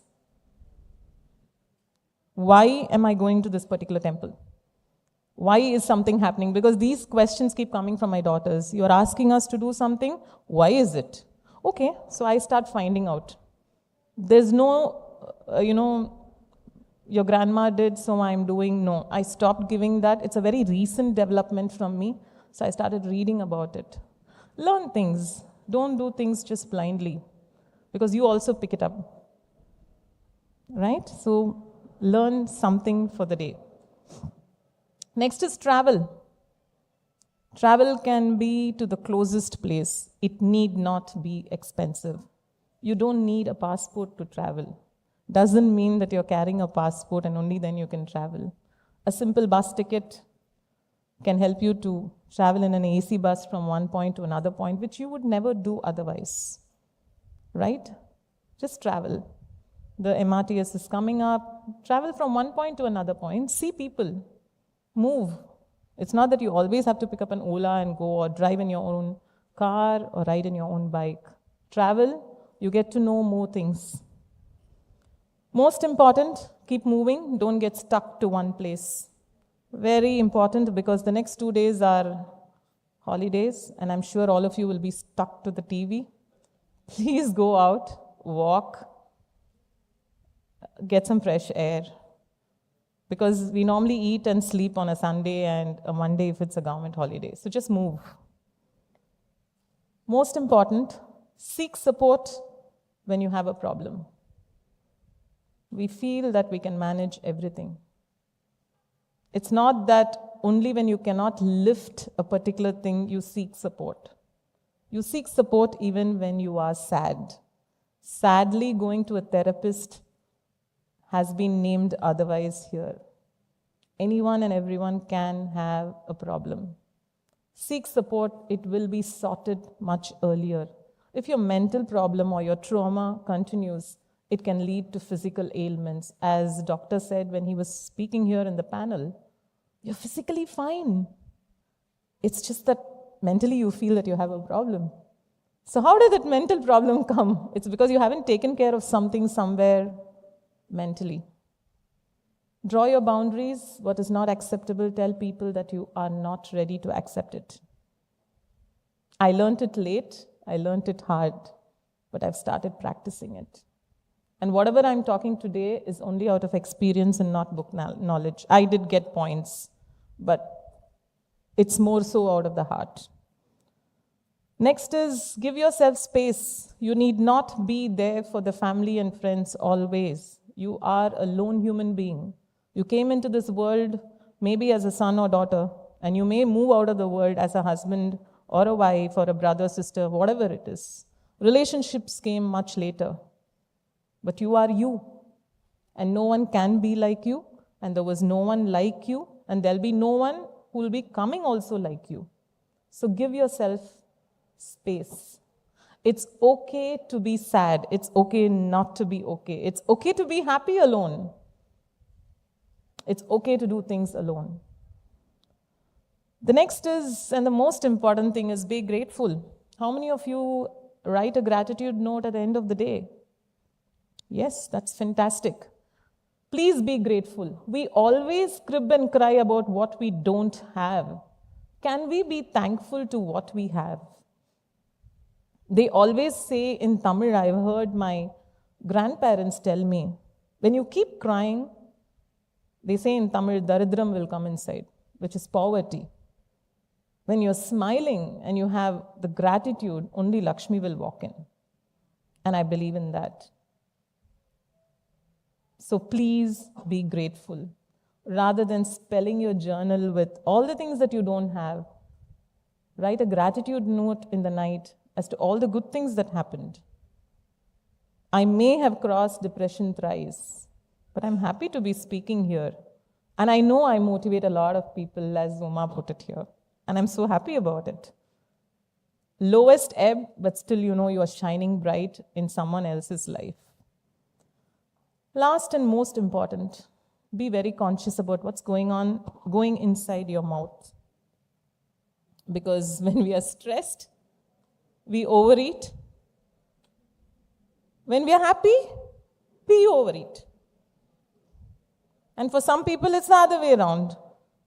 Why am I going to this particular temple? Why is something happening? Because these questions keep coming from my daughters. You're asking us to do something. Why is it? Okay, so I start finding out. There's no, your grandma did, so I'm doing. No, I stopped giving that. It's a very recent development from me. So I started reading about it. Learn things. Don't do things just blindly, because you also pick it up. Right? So learn something for the day. Next is travel. Travel can be to the closest place. It need not be expensive. You don't need a passport to travel. Doesn't mean that you're carrying a passport and only then you can travel. A simple bus ticket can help you to travel in an AC bus from one point to another point, which you would never do otherwise. Right? Just travel. The MRTS is coming up. Travel from one point to another point. See people. Move. It's not that you always have to pick up an Ola and go or drive in your own car or ride in your own bike. Travel, you get to know more things. Most important, keep moving, don't get stuck to one place. Very important because the next 2 days are holidays and I'm sure all of you will be stuck to the TV. Please go out, walk, get some fresh air. Because we normally eat and sleep on a Sunday and a Monday if it's a government holiday. So just move. Most important, seek support when you have a problem. We feel that we can manage everything. It's not that only when you cannot lift a particular thing you seek support. You seek support even when you are sad. Sadly, going to a therapist has been named otherwise here. Anyone and everyone can have a problem. Seek support, it will be sorted much earlier. If your mental problem or your trauma continues, it can lead to physical ailments. As doctor said when he was speaking here in the panel, you're physically fine. It's just that mentally you feel that you have a problem. So how did that mental problem come? It's because you haven't taken care of something somewhere mentally. Draw your boundaries. What is not acceptable, tell people that you are not ready to accept it. I learned it late, I learned it hard, but I've started practicing it. And whatever I'm talking today is only out of experience and not book knowledge. I did get points, but it's more so out of the heart. Next is give yourself space. You need not be there for the family and friends always. You are a lone human being. You came into this world maybe as a son or daughter, and you may move out of the world as a husband or a wife or a brother, sister, whatever it is. Relationships came much later. But you are you, and no one can be like you, and there was no one like you, and there'll be no one who will be coming also like you. So give yourself space. It's okay to be sad. It's okay not to be okay. It's okay to be happy alone. It's okay to do things alone. The next is, and the most important thing is, be grateful. How many of you write a gratitude note at the end of the day? Yes, that's fantastic. Please be grateful. We always crib and cry about what we don't have. Can we be thankful to what we have? They always say in Tamil, I've heard my grandparents tell me, when you keep crying, they say in Tamil, daridram will come inside, which is poverty. When you're smiling and you have the gratitude, only Lakshmi will walk in. And I believe in that. So please be grateful. Rather than spelling your journal with all the things that you don't have, write a gratitude note in the night as to all the good things that happened. I may have crossed depression thrice, but I'm happy to be speaking here. And I know I motivate a lot of people, as Uma put it here. And I'm so happy about it. Lowest ebb, but still you know you are shining bright in someone else's life. Last and most important, be very conscious about what's going inside your mouth. Because when we are stressed, we overeat. When we are happy, we overeat. And for some people, it's the other way around.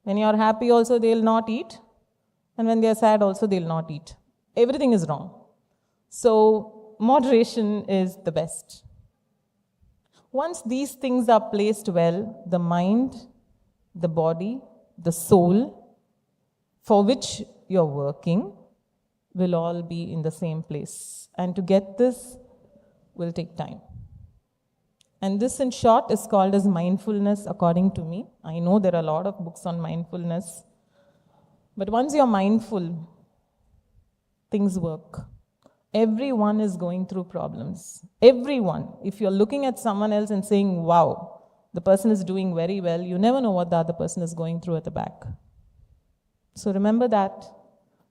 When you are happy also, they'll not eat. And when they are sad also, they'll not eat. Everything is wrong. So moderation is the best. Once these things are placed well, the mind, the body, the soul, for which you're working, will all be in the same place. And to get this will take time. And this, in short, is called as mindfulness, according to me. I know there are a lot of books on mindfulness. But once you're mindful, things work. Everyone is going through problems. Everyone. If you're looking at someone else and saying, wow, the person is doing very well, you never know what the other person is going through at the back. So remember that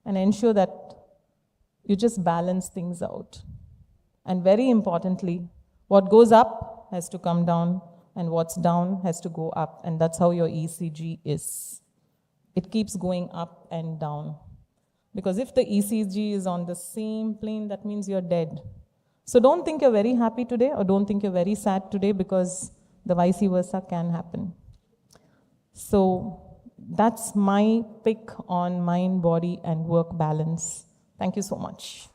and ensure that you just balance things out. And very importantly, what goes up has to come down, and what's down has to go up. And that's how your ECG is. It keeps going up and down. Because if the ECG is on the same plane, that means you're dead. So don't think you're very happy today or don't think you're very sad today, because the vice versa can happen. So that's my pick on mind, body, and work balance. Thank you so much.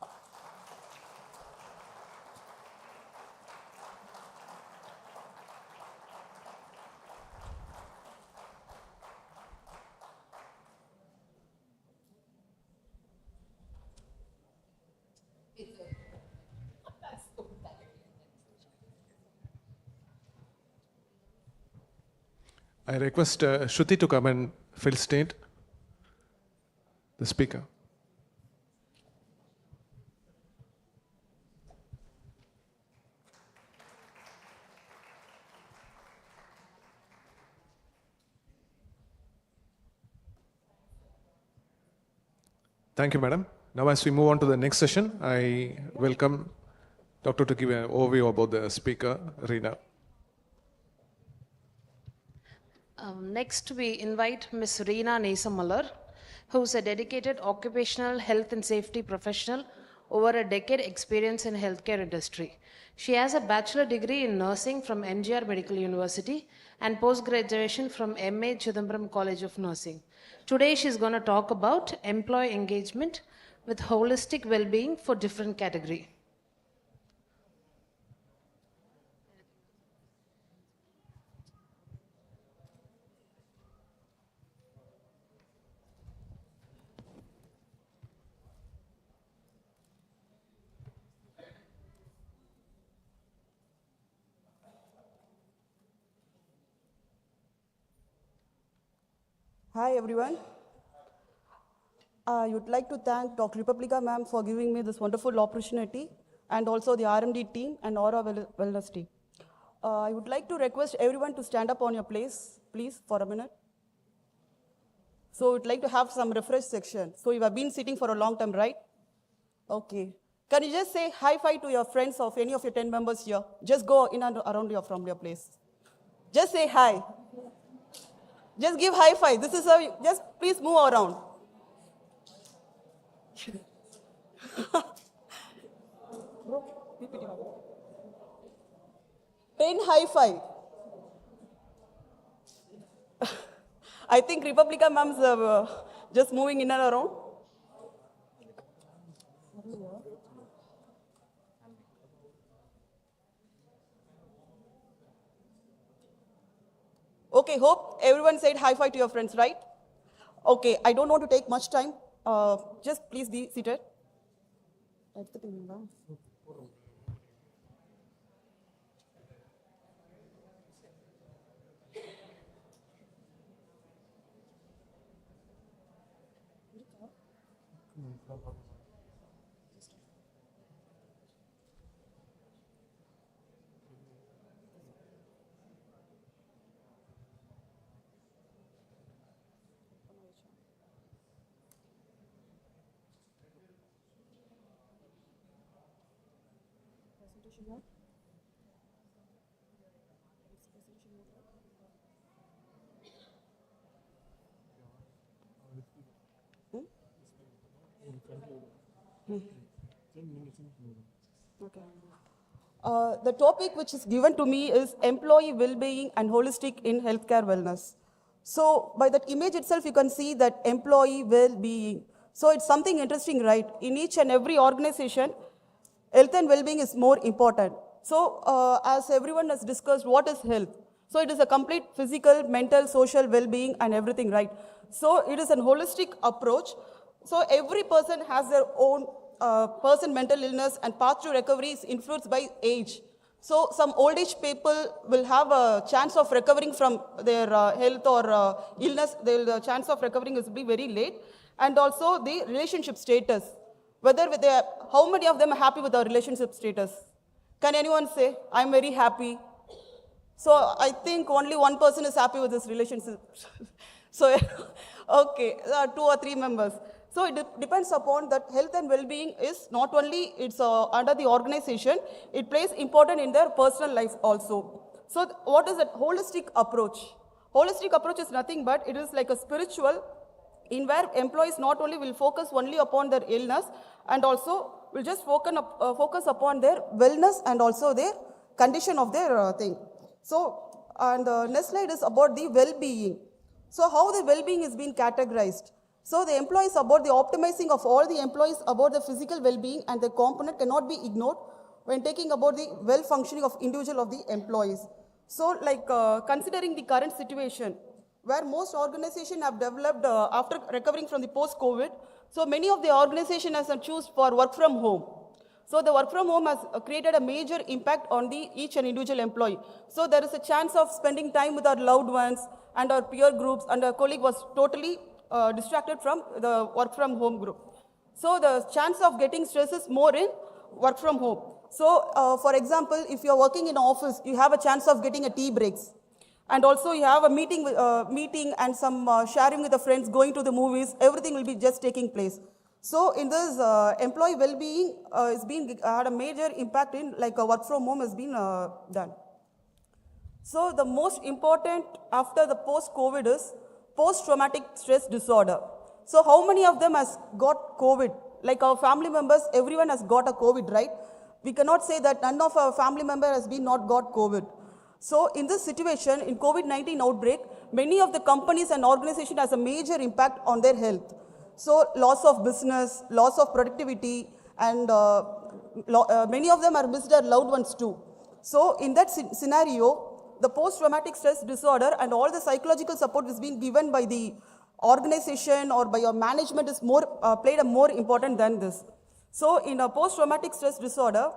I request Shruti to come and fill state, the speaker. Thank you, madam. Now, as we move on to the next session, I welcome Doctor to give an overview about the speaker, Reena. Next, we invite Ms. Reena Nesammalar, who is a dedicated occupational health and safety professional over a decade experience in healthcare industry. She has a bachelor degree in nursing from NGR Medical University and post-graduation from MA Chidambaram College of Nursing. Today, she's going to talk about employee engagement with holistic well-being for different category. Hi everyone. I would like to thank Dr. Republica ma'am for giving me this wonderful opportunity, and also the RMD team and Aura Wellness team. I would like to request everyone to stand up on your place, please, for a minute. So we'd like to have some refresh section. So you have been sitting for a long time, right? Okay. Can you just say high five to your friends of any of your 10 members here? Just go in and around from your place. Just say hi. Just give high five. This is how you, just please move around. 10 high five. I think Republica ma'am's just moving in and around. Okay, hope everyone said high five to your friends, right? Okay, I don't want to take much time. Just please be seated. Okay. The topic which is given to me is employee well-being and holistic in healthcare wellness. So by that image itself, you can see that employee well-being. So it's something interesting, right? In each and every organization, health and well-being is more important. So as everyone has discussed, what is health? So it is a complete physical, mental, social well-being and everything, right? So it is a holistic approach. So every person has their own mental illness, and path to recovery is influenced by age. So some old age people will have a chance of recovering from their health or illness. The chance of recovering is be very late. And also the relationship status. Whether with how many of them are happy with our relationship status? Can anyone say, I'm very happy? So I think only one person is happy with this relationship. So, okay, 2 or 3 members. So it depends upon that health and well-being is not only it's under the organization, it plays important in their personal life also. So what is that holistic approach? Holistic approach is nothing but it is like a spiritual, in where employees not only will focus only upon their illness and also will just focus upon their wellness and also their condition of their thing. So, and the next slide is about the well-being. So how the well-being is being categorized. So the employees about the optimizing of all the employees about the physical well-being and the component cannot be ignored when taking about the well-functioning of individual of the employees. So like considering the current situation where most organizations have developed after recovering from the post-COVID, so many of the organizations have choose for work from home. So the work from home has created a major impact on each and individual employee. So there is a chance of spending time with our loved ones and our peer groups, and our colleague was totally distracted from the work from home group. So the chance of getting stress is more in work from home. So for example, if you're working in an office, you have a chance of getting a tea breaks. And also you have a meeting and some sharing with the friends, going to the movies, everything will be just taking place. So in this employee well-being is being had a major impact in like work from home has been done. So the most important after the post-COVID is post-traumatic stress disorder. So how many of them has got COVID? Like our family members, everyone has got a COVID, right? We cannot say that none of our family member has been not got COVID. So in this situation, in COVID-19 outbreak, many of the companies and organizations has a major impact on their health. So loss of business, loss of productivity, and many of them are missed their loved ones too. So in that scenario, the post-traumatic stress disorder and all the psychological support is being given by the organization or by your management is more played a more important than this. So in a post-traumatic stress disorder,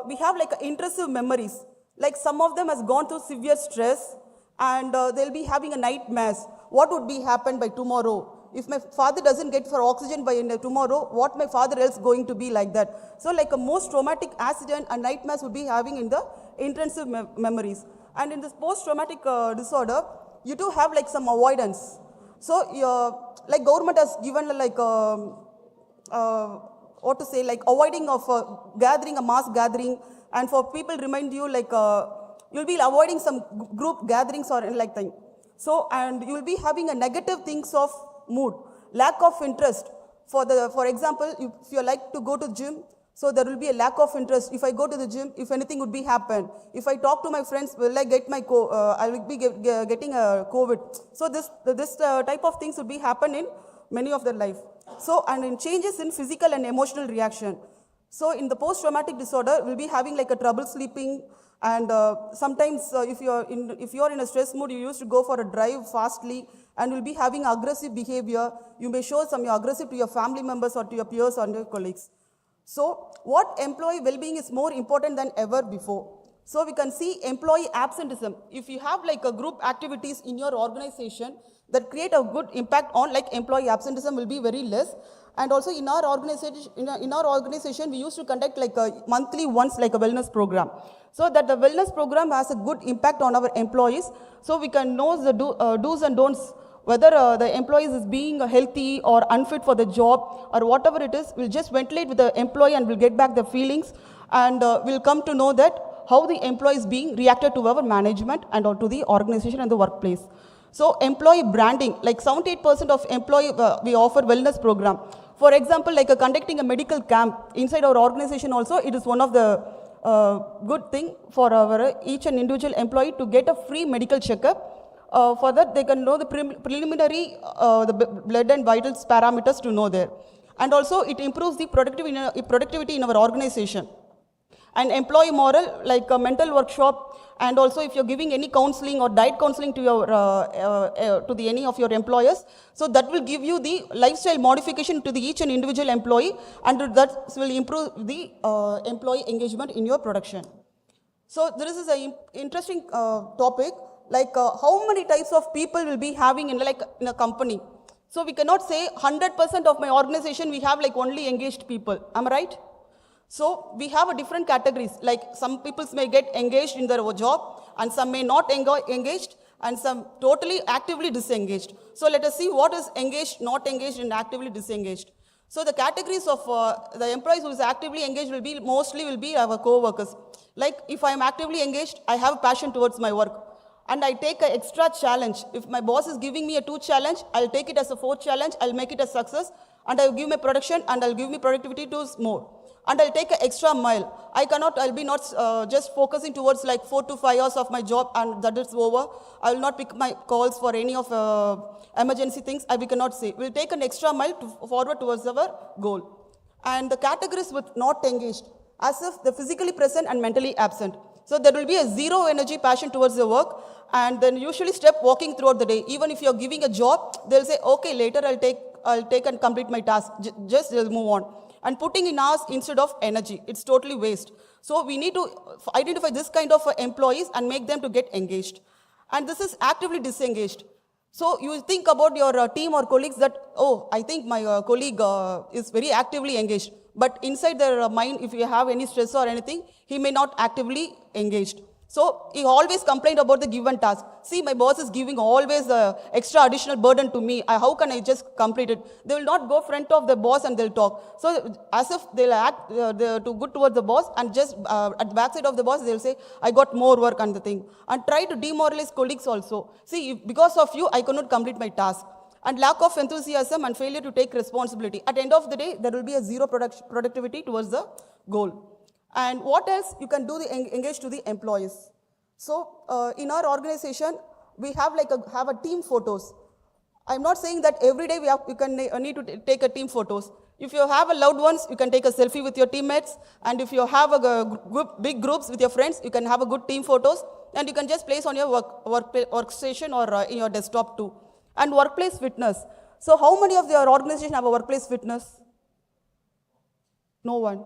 we have like intrusive memories. Like some of them has gone through severe stress and they'll be having a nightmares. What would be happen by tomorrow? If my father doesn't get for oxygen by tomorrow, what my father else going to be like that? So like a most traumatic accident and nightmares would be having in the intrusive memories. And in this post-traumatic disorder, you do have like some avoidance. So like government has given like what to say, like avoiding of gathering, a mass gathering, and for people remind you like you'll be avoiding some group gatherings or like thing. So and you'll be having a negative things of mood, lack of interest. For example, if you like to go to gym, so there will be a lack of interest. If I go to the gym, if anything would be happen. If I talk to my friends, will I get my I will be getting a COVID. So this type of things would be happen in many of their life. So and in changes in physical and emotional reaction. So in the post-traumatic disorder, we'll be having like a trouble sleeping, and sometimes if you're in a stress mood, you used to go for a drive fastly, and will be having aggressive behavior. You may show some aggressive to your family members or to your peers or your colleagues. So what employee well-being is more important than ever before. So we can see employee absenteeism. If you have like a group activities in your organization that create a good impact on like employee absenteeism will be very less. And also in our organization, we used to conduct like a monthly once like a wellness program. So that the wellness program has a good impact on our employees. So we can know the do's and don'ts, whether the employees is being healthy or unfit for the job or whatever it is. We'll just ventilate with the employee and we'll get back the feelings, and we'll come to know that how the employee is being reacted to our management and to the organization and the workplace. So employee branding, like 78% of employee, we offer wellness program. For example, like conducting a medical camp inside our organization also, it is one of the good thing for our each and individual employee to get a free medical checkup. For that, they can know the preliminary the blood and vitals parameters to know there. And also, it improves the productivity in our organization. And employee moral, like a mental workshop, and also if you're giving any counseling or diet counseling to your any of your employers, so that will give you the lifestyle modification to the each and individual employee, and that will improve the employee engagement in your production. So this is an interesting topic, like how many types of people will be having in a company. So we cannot say 100% of my organization we have like only engaged people. Am I right? So we have a different categories, like some people may get engaged in their job and some may not engaged and some totally actively disengaged. So let us see what is engaged, not engaged and actively disengaged. So the categories of the employees who is actively engaged will be mostly our co-workers. Like if I am actively engaged, I have passion towards my work. and I take an extra challenge. If my boss is giving me a 2 challenge, I'll take it as a 4 challenge, I'll make it a success, and I'll give my production, and I'll give me productivity to more. And I'll take an extra mile. I'll be not just focusing towards like 4 to 5 hours of my job and that is over. I will not pick my calls for any of emergency things. We cannot say. We'll take an extra mile forward towards our goal. And the categories with not engaged, as if they're physically present and mentally absent. So there will be a zero energy passion towards the work, and then usually step walking throughout the day. Even if you're giving a job, they'll say, okay, later I'll take and complete my task. Just move on. And putting in hours instead of energy. It's totally waste. So we need to identify this kind of employees and make them to get engaged. And this is actively disengaged. So you think about your team or colleagues that, oh, I think my colleague is very actively engaged. But inside their mind, if you have any stress or anything, he may not actively engaged. So he always complained about the given task. See, my boss is giving always extra additional burden to me. How can I just complete it? They will not go front of the boss and they'll talk. So as if they'll act too good towards the boss, and just at the backside of the boss, they'll say, I got more work and the thing. And try to demoralize colleagues also. See, because of you, I cannot complete my task. And lack of enthusiasm and failure to take responsibility. At the end of the day, there will be a zero productivity towards the goal. And what else you can do engage to the employees. So in our organization, we have have a team photos. I'm not saying that every day you need to take a team photos. If you have a loved ones, you can take a selfie with your teammates. And if you have big groups with your friends, you can have a good team photos. And you can just place on your workstation or in your desktop too. And workplace fitness. So how many of your organization have a workplace fitness? No one.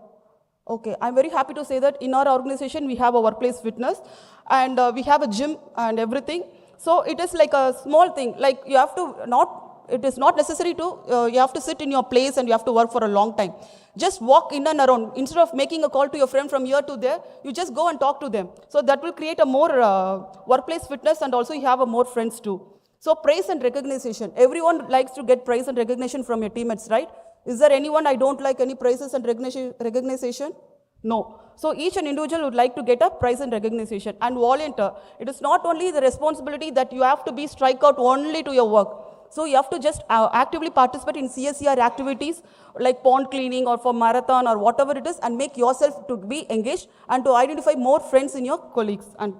Okay, I'm very happy to say that in our organization, we have a workplace fitness and we have a gym and everything. So it is like a small thing, like you have to it is not necessary to, you have to sit in your place and you have to work for a long time. Just walk in and around. Instead of making a call to your friend from here to there, you just go and talk to them. So that will create a more workplace fitness, and also you have a more friends too. So praise and recognition. Everyone likes to get praise and recognition from your teammates, right? Is there anyone I don't like any praises and recognition? No. So each and individual would like to get a prize and recognition. And volunteer. It is not only the responsibility that you have to be strike out only to your work. So you have to just actively participate in CSR activities like pond cleaning or for marathon or whatever it is, and make yourself to be engaged and to identify more friends in your colleagues and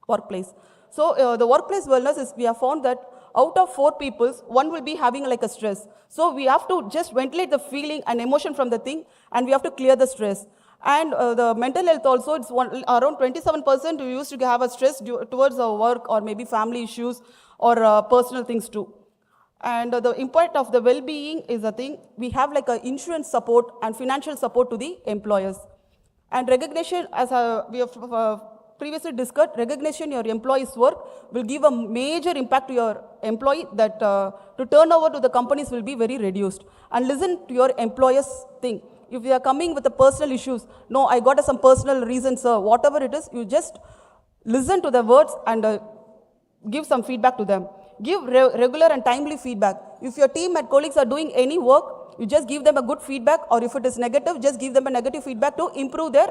workplace. So the workplace wellness is, we have found that out of 4 people, 1 will be having like a stress. So we have to just ventilate the feeling and emotion from the thing, and we have to clear the stress. And the mental health also, it's around 27% we used to have a stress towards our work or maybe family issues or personal things too. And the impact of the well-being is a thing. We have like a insurance support and financial support to the employers. And recognition, as we have previously discussed, recognition your employees' work will give a major impact to your employee, that to turnover to the companies will be very reduced. And listen to your employers' thing. If they are coming with the personal issues, no, I got some personal reasons, sir, whatever it is, you just listen to the words and give some feedback to them. Give regular and timely feedback. If your team and colleagues are doing any work, you just give them a good feedback, or if it is negative, just give them a negative feedback to improve their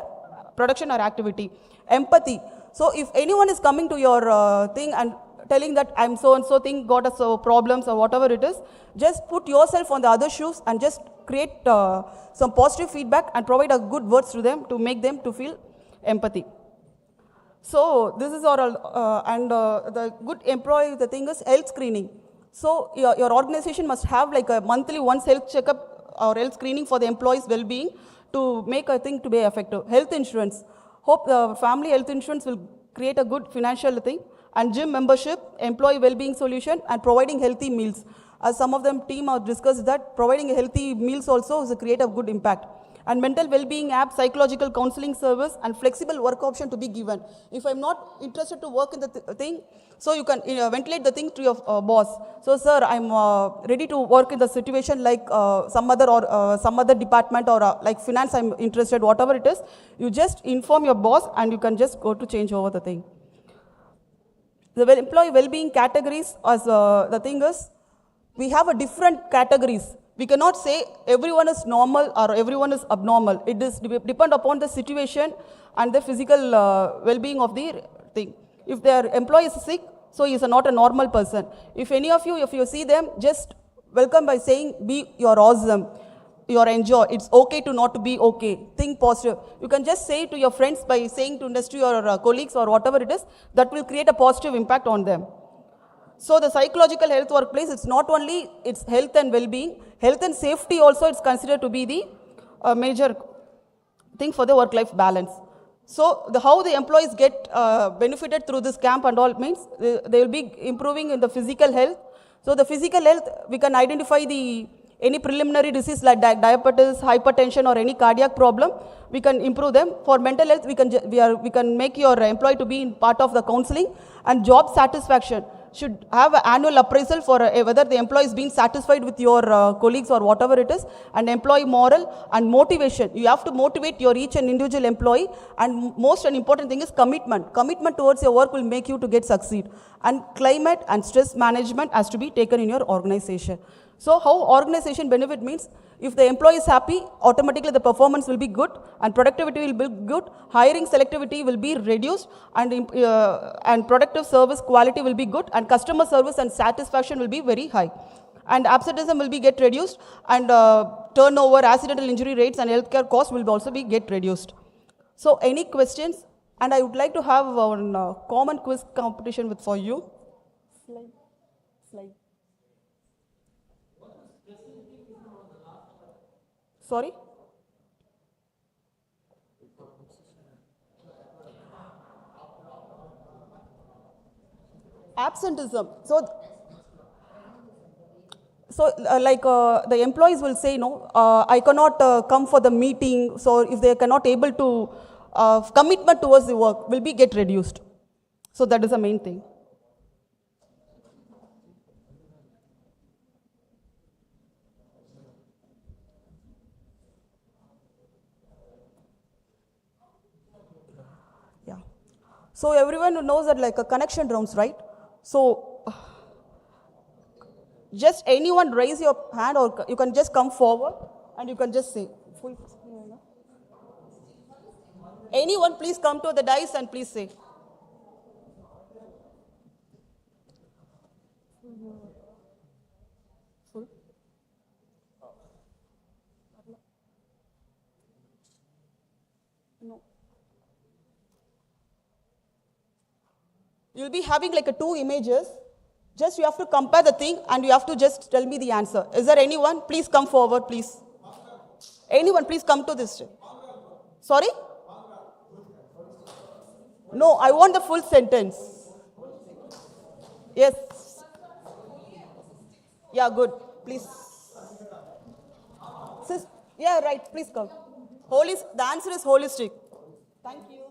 production or activity. Empathy. So if anyone is coming to your thing and telling that I'm so-and-so thing, got us problems or whatever it is, just put yourself on the other shoes and just create some positive feedback and provide a good words to them to make them to feel empathy. So this is our, and the good employee, the thing is health screening. So your organization must have like a monthly once health checkup or health screening for the employees' well-being to make a thing to be effective. Health insurance. Hope the family health insurance will create a good financial thing. And gym membership, employee well-being solution, and providing healthy meals. As some of them team have discussed that providing healthy meals also is a create a good impact. And mental well-being app, psychological counseling service, and flexible work option to be given. If I'm not interested to work in the thing, so you can ventilate the thing to your boss. So, sir, I'm ready to work in the situation like some other department or like finance, I'm interested, whatever it is. You just inform your boss and you can just go to change over the thing. The employee well-being categories, as the thing is, we have a different categories. We cannot say everyone is normal or everyone is abnormal. It is depend upon the situation and the physical well-being of the thing. If their employee is sick, so he is not a normal person. If any of you, if you see them, just welcome by saying, you're awesome, you're enjoy, it's okay to not be okay, think positive. You can just say to your friends by saying to industry or colleagues or whatever it is, that will create a positive impact on them. So the psychological health workplace, it's not only it's health and well-being, health and safety also it's considered to be the major thing for the work-life balance. So how the employees get benefited through this camp and all means they will be improving in the physical health. So the physical health, we can identify any preliminary disease like diabetes, hypertension or any cardiac problem, we can improve them. For mental health, we can make your employee to be in part of the counseling, and job satisfaction should have an annual appraisal for whether the employee is being satisfied with your colleagues or whatever it is, and employee moral and motivation. You have to motivate your each and individual employee, and most and important thing is commitment. Commitment towards your work will make you to get succeed. And climate and stress management has to be taken in your organization. So how organization benefit means, if the employee is happy, automatically the performance will be good and productivity will be good, hiring selectivity will be reduced, and productive service quality will be good, and customer service and satisfaction will be very high. And absenteeism will be get reduced, and turnover, accidental injury rates and healthcare costs will also be get reduced. So any questions? And I would like to have one common quiz competition for you. Slide. Sorry? Absenteeism. The employees will say, no, I cannot come for the meeting. So if they cannot able to, commitment towards the work will be get reduced. So that is the main thing. So everyone knows that like a connection rounds, right? So just anyone raise your hand, or you can just come forward and you can just say. Anyone please come to the dais and please say. No. You'll be having like two images. Just you have to compare the thing and you have to just tell me the answer. Is there anyone? Please come forward, please. Anyone, please come to this. Sorry? No, I want the full sentence. Yes. Yeah, good. Please. Yeah, right. Please come. The answer is holistic. Thank you.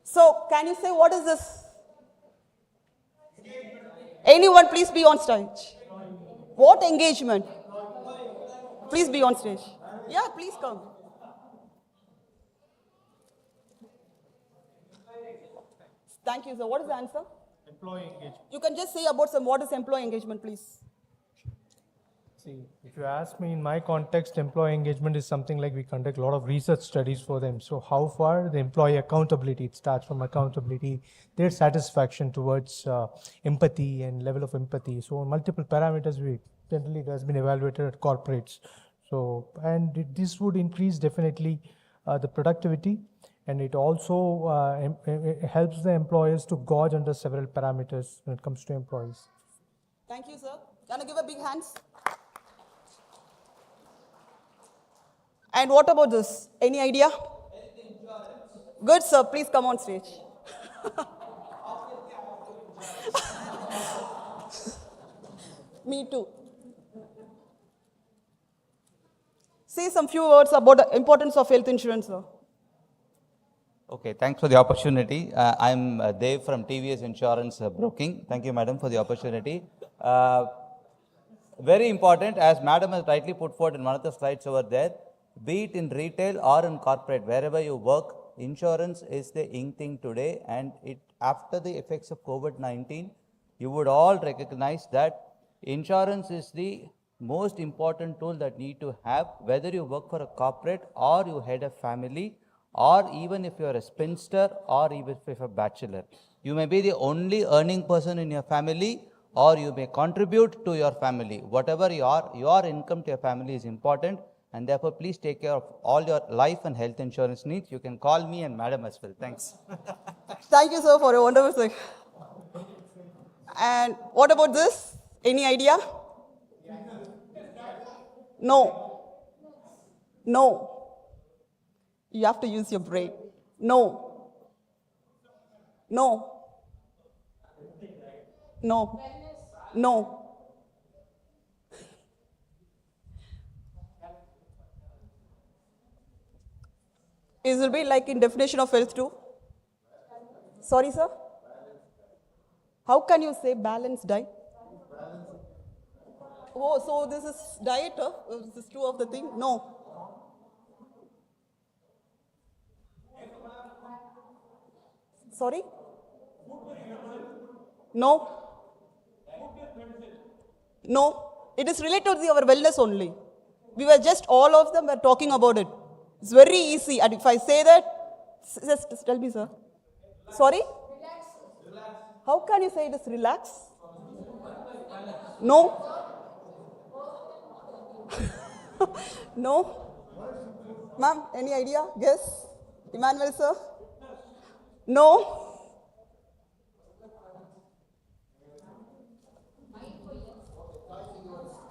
So, can you say what is this? Anyone, please be on stage. What engagement? Please be on stage. Yeah, please come. Thank you, sir. What is the answer? Employee engagement. You can just say about what is employee engagement, please. See, if you ask me in my context, employee engagement is something like we conduct a lot of research studies for them. So how far the employee accountability, it starts from accountability, their satisfaction towards empathy and level of empathy. So multiple parameters we generally has been evaluated at corporates. So, and this would increase definitely the productivity, and it also helps the employers to gauge under several parameters when it comes to employees. Thank you, sir. Can I give a big hands? And what about this? Any idea? Good, sir. Please come on stage. Me too. Say some few words about the importance of health insurance, sir. Okay, thanks for the opportunity. I'm Dev from TVS Insurance Broking. Thank you, madam, for the opportunity. Very important, as madam has rightly put forward in one of the slides over there, be it in retail or in corporate, wherever you work, insurance is the in thing today, and after the effects of COVID-19, you would all recognize that insurance is the most important tool that you need to have, whether you work for a corporate or you head a family or even if you're a spinster, or even if you're a bachelor. You may be the only earning person in your family, or you may contribute to your family. Whatever you are, your income to your family is important, and therefore please take care of all your life and health insurance needs. You can call me and madam as well. Thanks. Thank you, sir, for a wonderful thing. And what about this? Any idea? No. No. You have to use your brain. No. No. No. No. It will be like in definition of health too. Sorry, sir? How can you say balanced diet? Oh, so this is diet? This is true of the thing? No. Sorry? No. No. It is related to our wellness only. We were just, all of them were talking about it. It's very easy. And if I say that, just tell me, sir. Sorry? How can you say it is relax? No. No. Ma'am, any idea? Guess? Emmanuel, sir? No.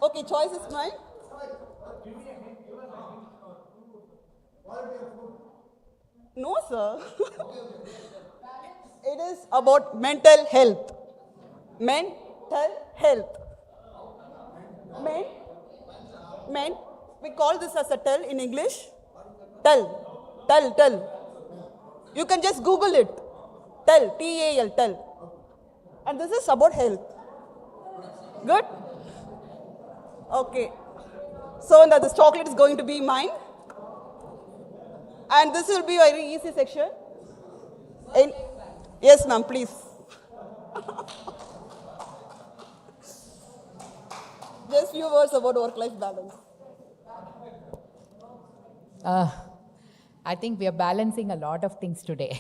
Okay, choice is mine. No, sir. It is about mental health. Mental health. We call this as a tell in English. Tell. You can just Google it. Tell, T-A-L, tell. And this is about health. Good? Okay. So now this chocolate is going to be mine. And this will be a very easy section. Yes, ma'am, please. Just few words about work-life balance. I think we are balancing a lot of things today.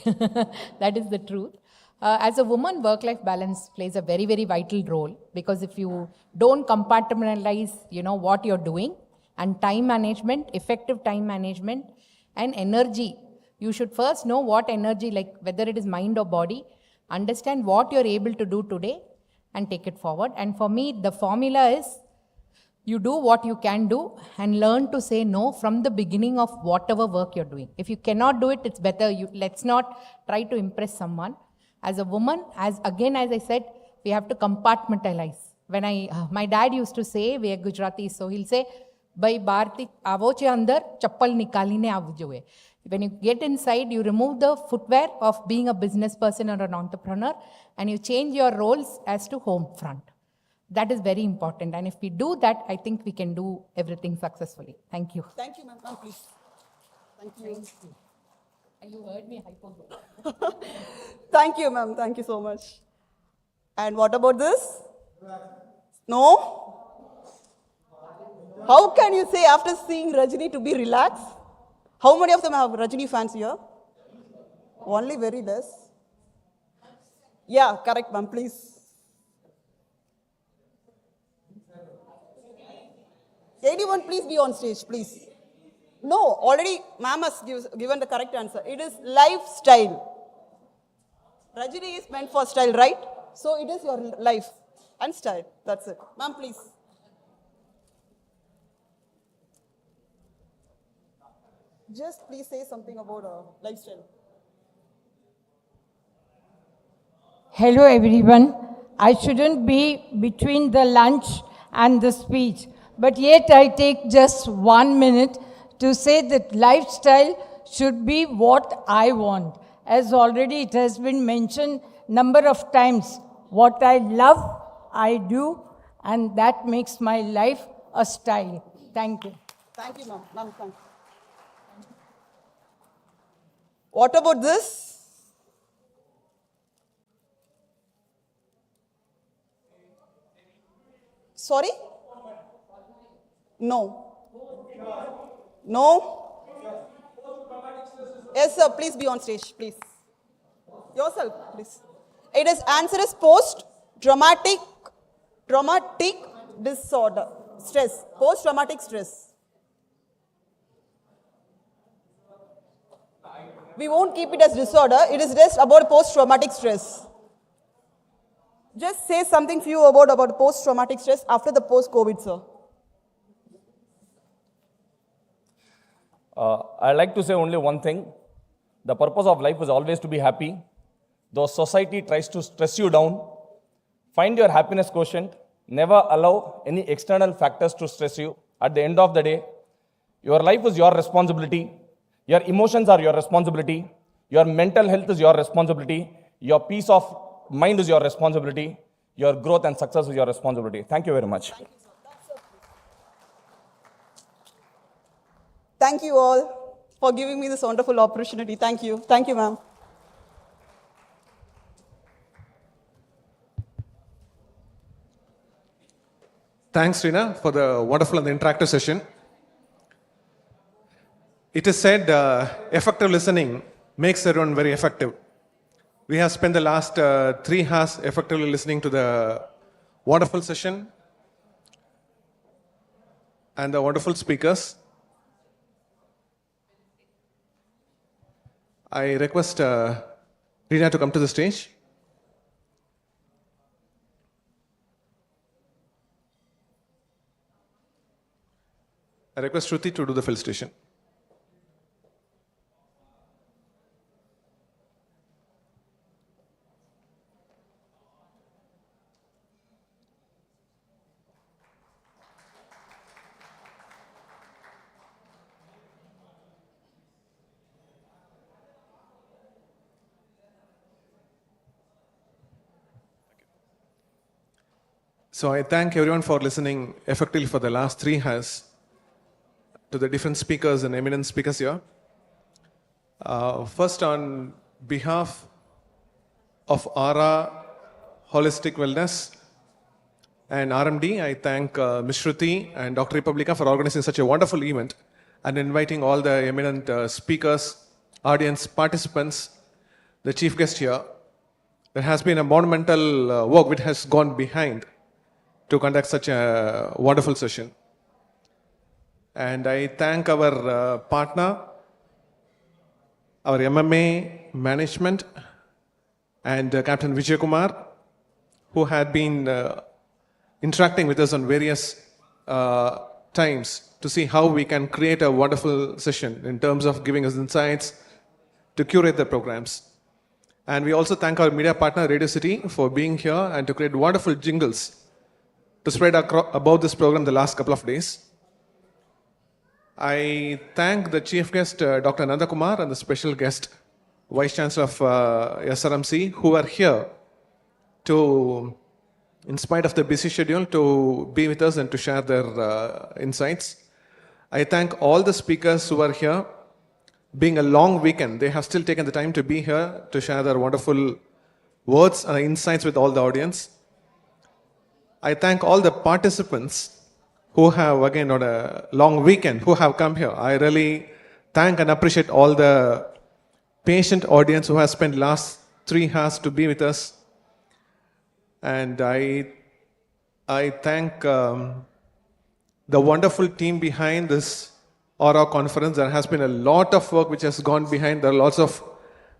That is the truth. As a woman, work-life balance plays a very, very vital role, because if you don't compartmentalize, what you're doing, and time management, effective time management, and energy, you should first know what energy, like whether it is mind or body, understand what you're able to do today, and take it forward. And for me, the formula is, you do what you can do and learn to say no from the beginning of whatever work you're doing. If you cannot do it, it's better. Let's not try to impress someone. As a woman, as I said, we have to compartmentalize. When my dad used to say, we are Gujarati, so he'll say, "Bhai Bharti, avo che andar, chappal nikaline avjo hai." When you get inside, you remove the footwear of being a business person or an entrepreneur, and you change your roles as to home front. That is very important. And if we do that, I think we can do everything successfully. Thank you. Thank you, ma'am. Ma'am, please. Thank you. You heard me hypo. Thank you, ma'am. Thank you so much. And what about this? No? How can you say after seeing Rajini to be relaxed? How many of them have Rajini fans here? Only very less. Yeah, correct, ma'am, please. Anyone, please be on stage, please. No, already ma'am has given the correct answer. It is lifestyle. Rajini is meant for style, right? So it is your life and style. That's it. Ma'am, please. Just please say something about lifestyle. Hello everyone. I shouldn't be between the lunch and the speech, but yet I take just 1 minute to say that lifestyle should be what I want. As already it has been mentioned number of times, what I love, I do, and that makes my life a style. Thank you. Thank you, ma'am. Ma'am, thank you. What about this? Sorry? No. No? Yes, sir, please be on stage, please. Yourself, please. It is answer is post-traumatic disorder, stress, post-traumatic stress. We won't keep it as disorder, it is just about post-traumatic stress. Just say something few about post-traumatic stress after the post-COVID, sir. I'd like to say only one thing. The purpose of life is always to be happy. Though society tries to stress you down, find your happiness quotient. Never allow any external factors to stress you. At the end of the day, your life is your responsibility. Your emotions are your responsibility. Your mental health is your responsibility. Your peace of mind is your responsibility. Your growth and success is your responsibility. Thank you very much. Thank you all for giving me this wonderful opportunity. Thank you. Thank you, ma'am. Thanks, Rina, for the wonderful and interactive session. It is said effective listening makes everyone very effective. We have spent the last 3 hours effectively listening to the wonderful session and the wonderful speakers. I request Rina to come to the stage. I request Shruti to do the felicitation. So I thank everyone for listening effectively for the last 3 hours to the different speakers and eminent speakers here. First, on behalf of ARA Holistic Wellness and RMD, I thank Ms. Shruti and Dr. Republica for organizing such a wonderful event and inviting all the eminent speakers, audience participants, the chief guest here. There has been a monumental work which has gone behind to conduct such a wonderful session. And I thank our partner, our MMA management, and Captain Vijay Kumar, who had been interacting with us on various times to see how we can create a wonderful session in terms of giving us insights to curate the programs. And we also thank our media partner, Radio City, for being here and to create wonderful jingles to spread about this program the last couple of days. I thank the chief guest, Dr. Nanda Kumar, and the special guest, Vice Chancellor of SRMC, who are here to, in spite of the busy schedule, to be with us and to share their insights. I thank all the speakers who are here. Being a long weekend, they have still taken the time to be here to share their wonderful words and insights with all the audience. I thank all the participants who have, again, on a long weekend, who have come here. I really thank and appreciate all the patient audience who has spent last 3 hours to be with us. And I thank the wonderful team behind this Aura conference. There has been a lot of work which has gone behind. There are lots of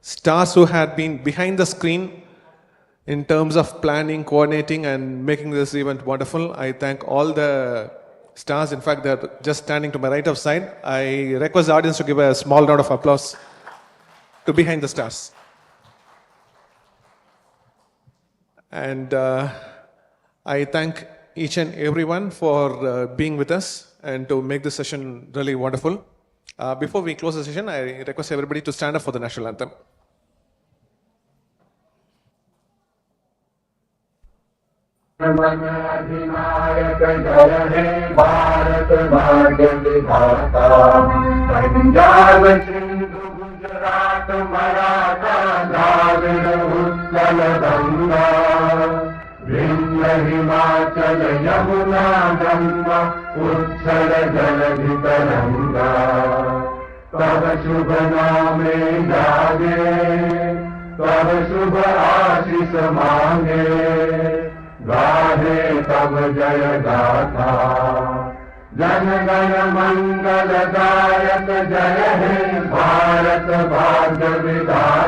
stars who had been behind the screen in terms of planning, coordinating, and making this event wonderful. I thank all the stars. In fact, they're just standing to my right of side. I request the audience to give a small round of applause to behind the stars. And I thank each and everyone for being with us and to make this session really wonderful. Before we close the session, I request everybody to stand up for the national anthem. अधिनायक जय हे भारत भाग्य विधाता पंजाब सिंधु गुजरात मराठा द्राविड़ उत्कल गंगा विंध्य हिमाचल यमुना गंगा उत्कल जलधि तरंगा तब शुभ नामे जागे, तब शुभ आशीष मांगे, गाहे तब जय गाथा। जन गण मंगलदायक जय हे भारत भाग्य विधाता।